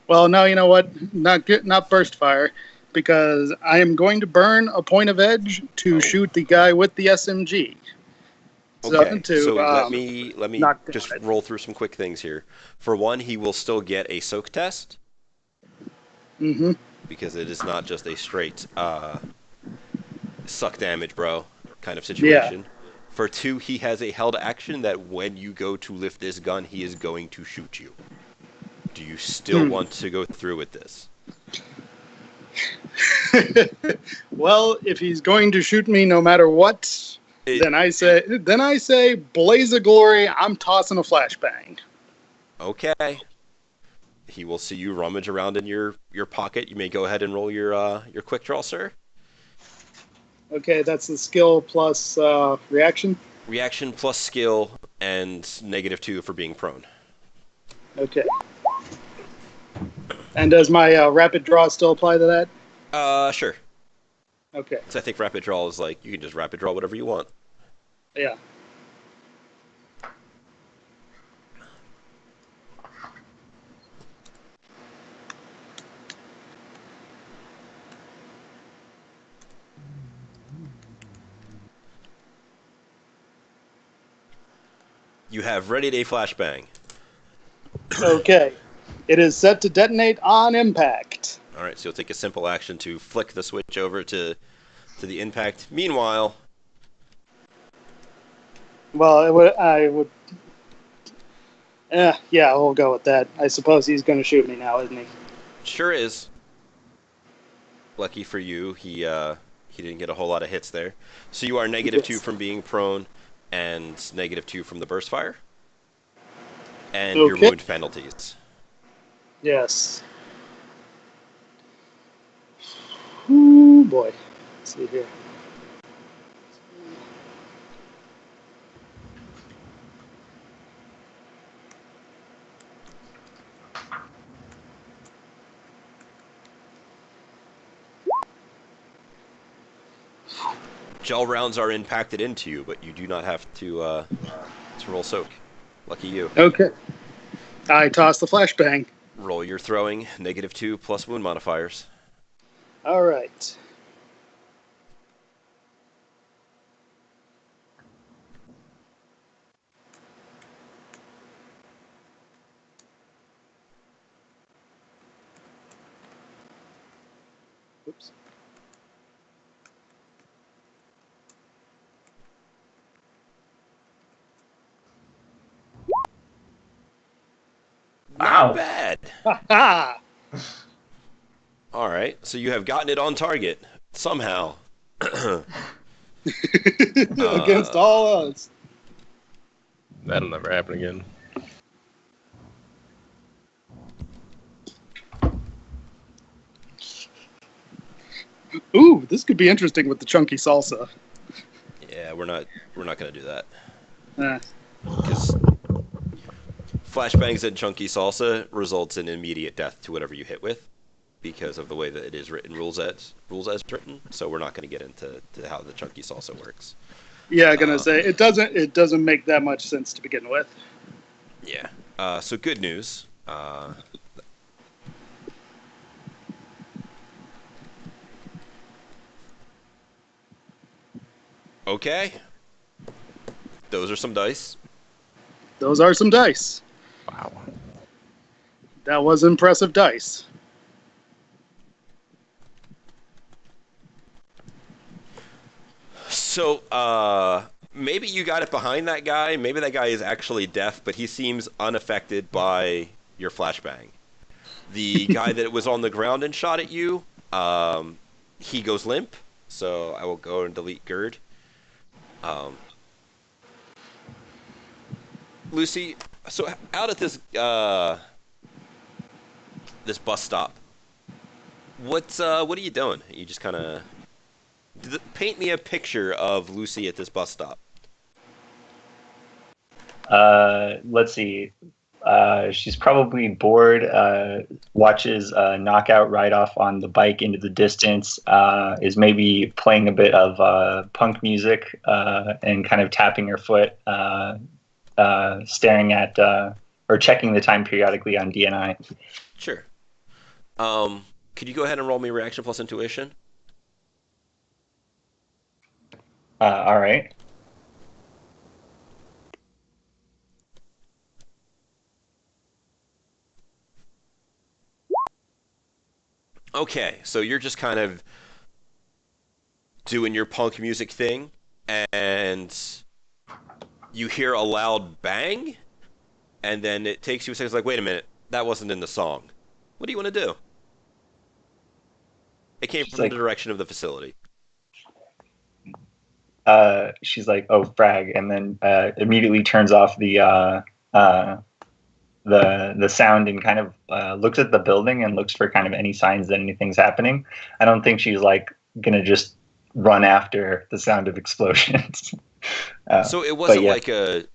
B: Well, no, you know what? Not burst fire, because I am going to burn a point of edge to shoot the guy with the SMG.
A: Okay, so let me just roll through some quick things here. For one, he will still get a soak test.
B: Mm-hmm.
A: Because it is not just a straight suck damage, bro, kind of situation. Yeah. For two, he has a held action that when you go to lift this gun, he is going to shoot you. Do you still want to go through with this?
B: Well, if he's going to shoot me no matter what, then I say, blaze of glory, I'm tossing a flashbang.
A: Okay. He will see you rummage around in your pocket. You may go ahead and roll your quick draw, sir.
B: Okay, that's the skill plus reaction?
A: Reaction plus skill and -2 for being prone.
B: Okay. And does my rapid draw still apply to that?
A: Sure.
B: Okay.
A: So I think rapid draw is like, you can just rapid draw whatever you want.
B: Yeah.
A: You have readied a flashbang.
B: Okay. It is set to detonate on impact.
A: All right, so you'll take a simple action to flick the switch over to the impact. Meanwhile...
B: Well, yeah, we'll go with that. I suppose he's going to shoot me now, isn't he?
A: Sure is. Lucky for you, he didn't get a whole lot of hits there. So you are -2 from being prone, and -2 from the burst fire. And your wound penalties.
B: Yes. Ooh, boy. Let's see here.
A: Gel rounds are impacted into you, but you do not have to roll soak. Lucky you.
B: Okay. I toss the flashbang.
A: Roll your throwing, -2 plus wound modifiers.
B: All right. Oops.
A: Not bad.
B: Ha!
A: All right, so you have gotten it on target somehow.
B: Against all odds.
F: That'll never happen again.
B: Ooh, this could be interesting with the chunky salsa.
A: Yeah, we're not gonna do that
B: Eh.
A: because flashbangs and chunky salsa results in immediate death to whatever you hit with because of the way that it is written rules as written. So we're not going to get into how the chunky salsa works.
B: Yeah, gonna say it doesn't make that much sense to begin with.
A: Yeah. So good news. Okay. Those are some dice.
B: Those are some dice.
F: Wow.
B: That was impressive dice.
A: So, maybe you got it behind that guy. Maybe that guy is actually deaf, but he seems unaffected by your flashbang. The guy that was on the ground and shot at you, he goes limp. So I will go and delete Gerd. Lucy, so out at this this bus stop, what are you doing? You just kind of paint me a picture of Lucy at this bus stop.
D: Let's see. She's probably bored, watches Knockout ride off on the bike into the distance, is maybe playing a bit of punk music and kind of tapping her foot, staring at or checking the time periodically on DNI.
A: Sure. Could you go ahead and roll me reaction plus intuition?
D: All right.
A: Okay, so you're just kind of doing your punk music thing, and you hear a loud bang, and then it takes you a second. Like, wait a minute, that wasn't in the song. What do you want to do? It came
D: She's
A: from
D: like,
A: the direction of the facility.
D: she's like, oh, frag, and then immediately turns off the sound and kind of looks at the building and looks for kind of any signs that anything's happening. I don't think she's like gonna just run after the sound of explosions.
A: So it wasn't
D: yeah.
A: like a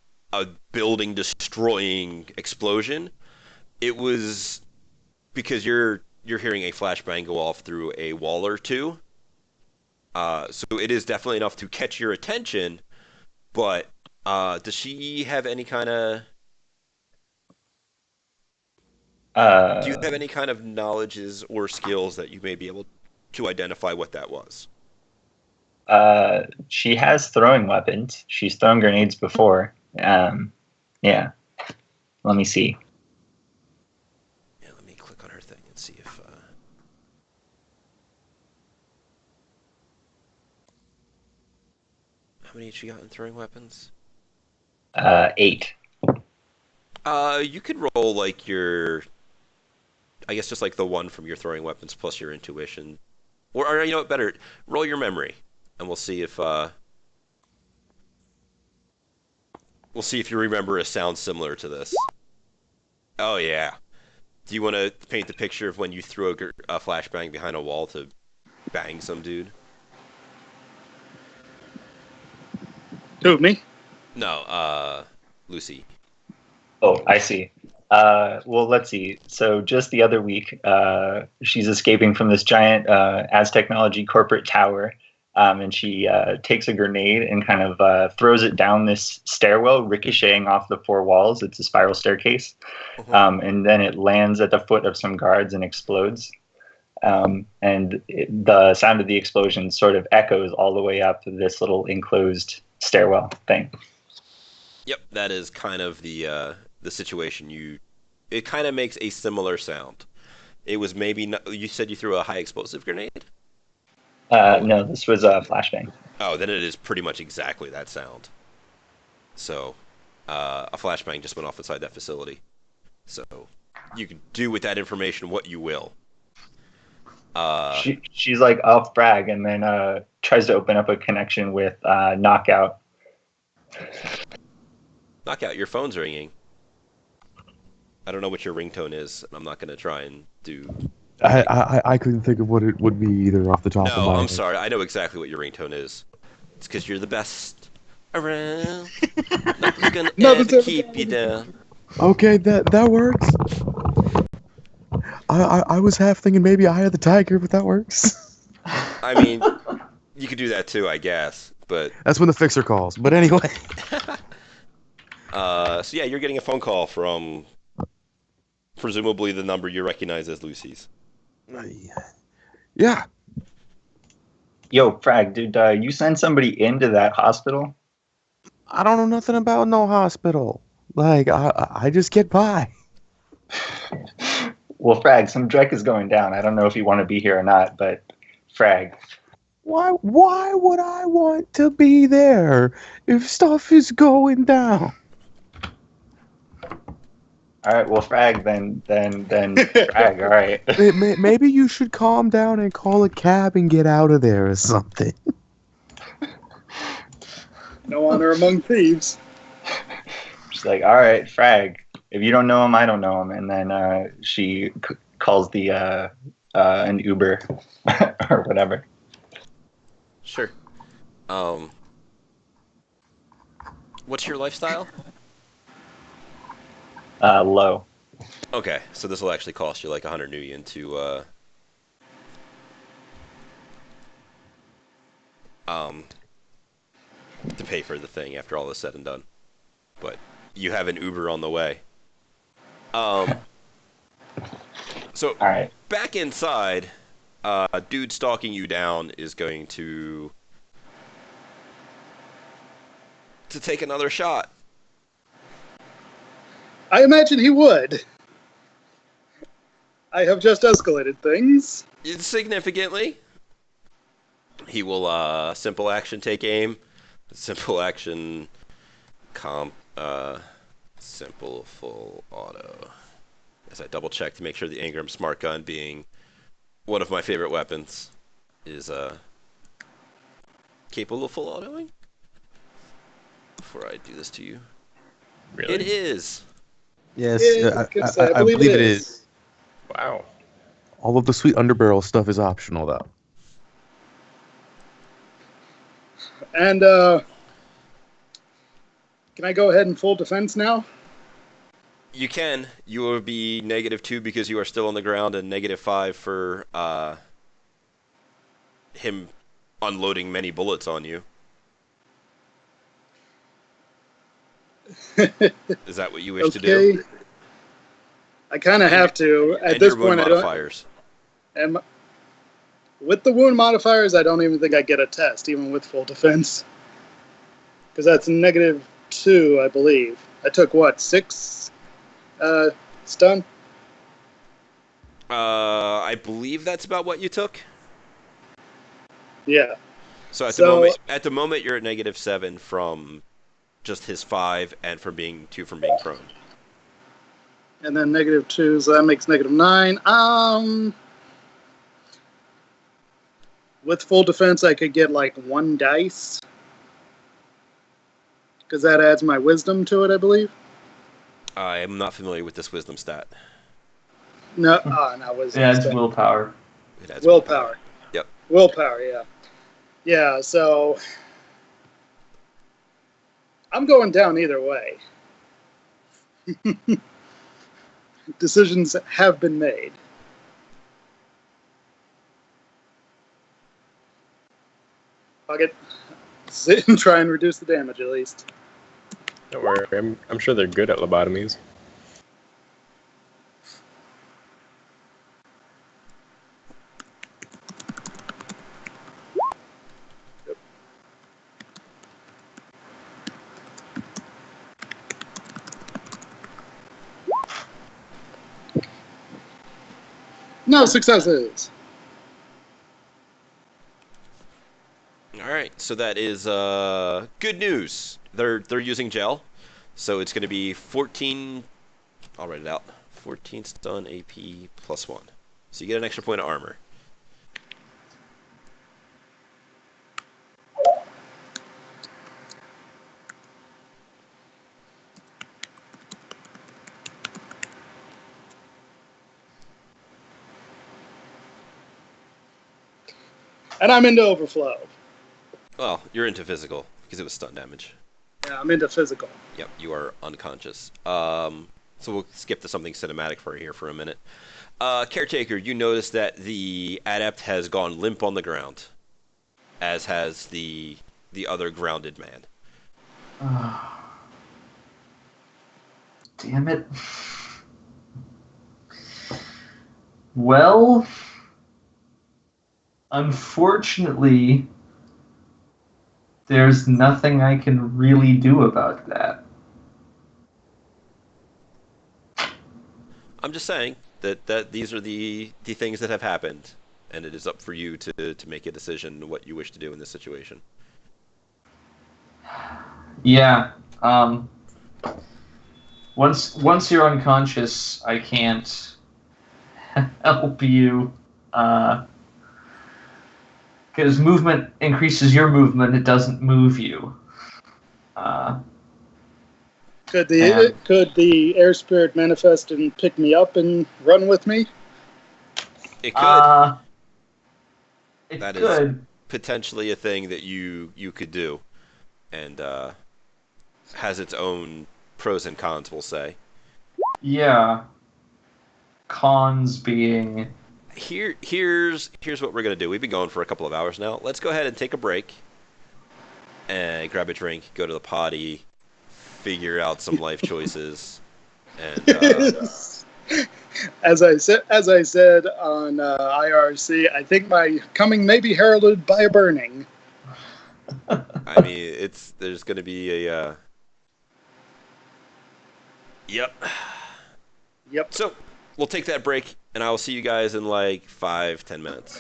A: building destroying explosion. It was because you're hearing a flashbang go off through a wall or two. So it is definitely enough to catch your attention. But does she have any kind of? Do you have any kind of knowledges or skills that you may be able to identify what that was?
D: She has throwing weapons. She's thrown grenades before. Yeah. Let me see.
A: Yeah, let me click on her thing and see if. How many has she got in throwing weapons?
D: 8.
A: You could roll like your. I guess just like the one from your throwing weapons plus your intuition, or you know what? Better roll your memory, and we'll see if you remember a sound similar to this. Oh yeah. Do you want to paint the picture of when you threw a flashbang behind a wall to bang some dude?
B: Who, me?
A: No, Lucy.
D: Oh, I see. Well, let's see. So just the other week, she's escaping from this giant Aztechnology corporate tower, and she takes a grenade and kind of throws it down this stairwell, ricocheting off the 4 walls. It's a spiral staircase. And then it lands at the foot of some guards and explodes. The sound of the explosion sort of echoes all the way up to this little enclosed stairwell thing.
A: Yep, that is kind of the situation. It kind of makes a similar sound. It was maybe not, you said you threw a high explosive grenade?
D: No, this was a flashbang.
A: Oh, then it is pretty much exactly that sound. So, a flashbang just went off inside that facility. So, you can do with that information what you will.
D: She's like, "I'll frag," and then tries to open up a connection with Knockout.
A: Knockout, your phone's ringing. I don't know what your ringtone is. I'm not going to try and do...
C: I couldn't think of what it would be either off the top of
A: No,
C: my
A: I'm
C: head.
A: sorry. I know exactly what your ringtone is. It's because you're the best around. Nothing's going to
B: Nothing's
A: ever
B: ever
A: keep
B: gonna
A: you
B: be-
A: down.
C: Okay, that works. I was half thinking maybe Eye of the Tiger, but that works.
A: I mean, you could do that too, I guess. But
C: That's when the fixer calls. But anyway.
A: so yeah, you're getting a phone call from presumably the number you recognize as Lucy's.
C: Yeah.
D: Yo, frag, did you send somebody into that hospital?
C: I don't know nothing about no hospital. Like, I just get by.
D: Well, frag, some dreck is going down. I don't know if you want to be here or not, but frag.
C: Why would I want to be there if stuff is going down?
D: All right, well, frag, then frag. All right.
C: Maybe you should calm down and call a cab and get out of there or something.
B: No honor among thieves.
D: She's like, all right, frag. If you don't know him, I don't know him. And then she calls the an Uber or whatever.
A: Sure. What's your lifestyle?
D: Low.
A: Okay, so this will actually cost you like 100 new yen to pay for the thing after all is said and done. But you have an Uber on the way. So
D: All right.
A: back inside, dude stalking you down is going to take another shot.
B: I imagine he would. I have just escalated things.
A: Significantly. He will simple action take aim, simple action simple full auto. As I double check to make sure the Ingram Smart Gun, being one of my favorite weapons, is capable of full autoing. Before I do this to you,
F: Really?
A: it is.
C: Yes,
B: I believe it is.
F: Wow.
C: All of the sweet underbarrel stuff is optional, though.
B: And can I go ahead and full defense now?
A: You can. You will be -2 because you are still on the ground, and -5 for him unloading many bullets on you. Is that what you wish to do?
B: I kind of have to. At
A: And
B: this
A: your wound
B: point, I don't.
A: modifiers.
B: And with the wound modifiers, I don't even think I get a test, even with full defense. Because that's -2, I believe. I took, what, 6 stun?
A: I believe that's about what you took.
B: Yeah.
A: So
B: So-
A: at the moment you're at -7 from just his 5 and from being 2 from being prone.
B: And then -2, so that makes -9. With full defense, I could get like 1 dice. Because that adds my wisdom to it, I believe.
A: I am not familiar with this wisdom stat.
B: No, not wisdom.
E: Yeah, it's
B: stat.
E: willpower.
A: It adds
B: Willpower.
A: Yep.
B: Willpower, yeah. Yeah, so I'm going down either way. Decisions have been made. I'll sit and try and reduce the damage at least.
F: Don't worry. I'm sure they're good at lobotomies.
B: No successes.
A: All right, so that is good news. They're using gel, so it's going to be 14. I'll write it out. 14 stun AP +1. So you get an extra point of armor.
B: And I'm into overflow.
A: Well, you're into physical because it was stun damage.
B: Yeah, I'm into physical.
A: Yep, you are unconscious. So we'll skip to something cinematic for here for a minute. Caretaker, you notice that the adept has gone limp on the ground, as has the other grounded man.
E: Damn it. Well, unfortunately, there's nothing I can really do about that.
A: I'm just saying that these are the things that have happened, and it is up for you to make a decision what you wish to do in this situation.
E: Yeah. Once you're unconscious, I can't help you. Because movement increases your movement, it doesn't move you.
B: Could the air spirit manifest and pick me up and run with me?
A: It could.
E: It
A: That
E: could.
A: is potentially a thing that you could do, and has its own pros and cons, we'll say.
E: Yeah. Cons being.
A: Here's what we're gonna do. We've been going for a couple of hours now. Let's go ahead and take a break and grab a drink, go to the potty, figure out some life choices, and
B: As I said on IRC, I think my coming may be heralded by a burning.
A: I mean, there's gonna be a yep.
B: Yep.
A: So we'll take that break, and I will see you guys in like 5-10 minutes.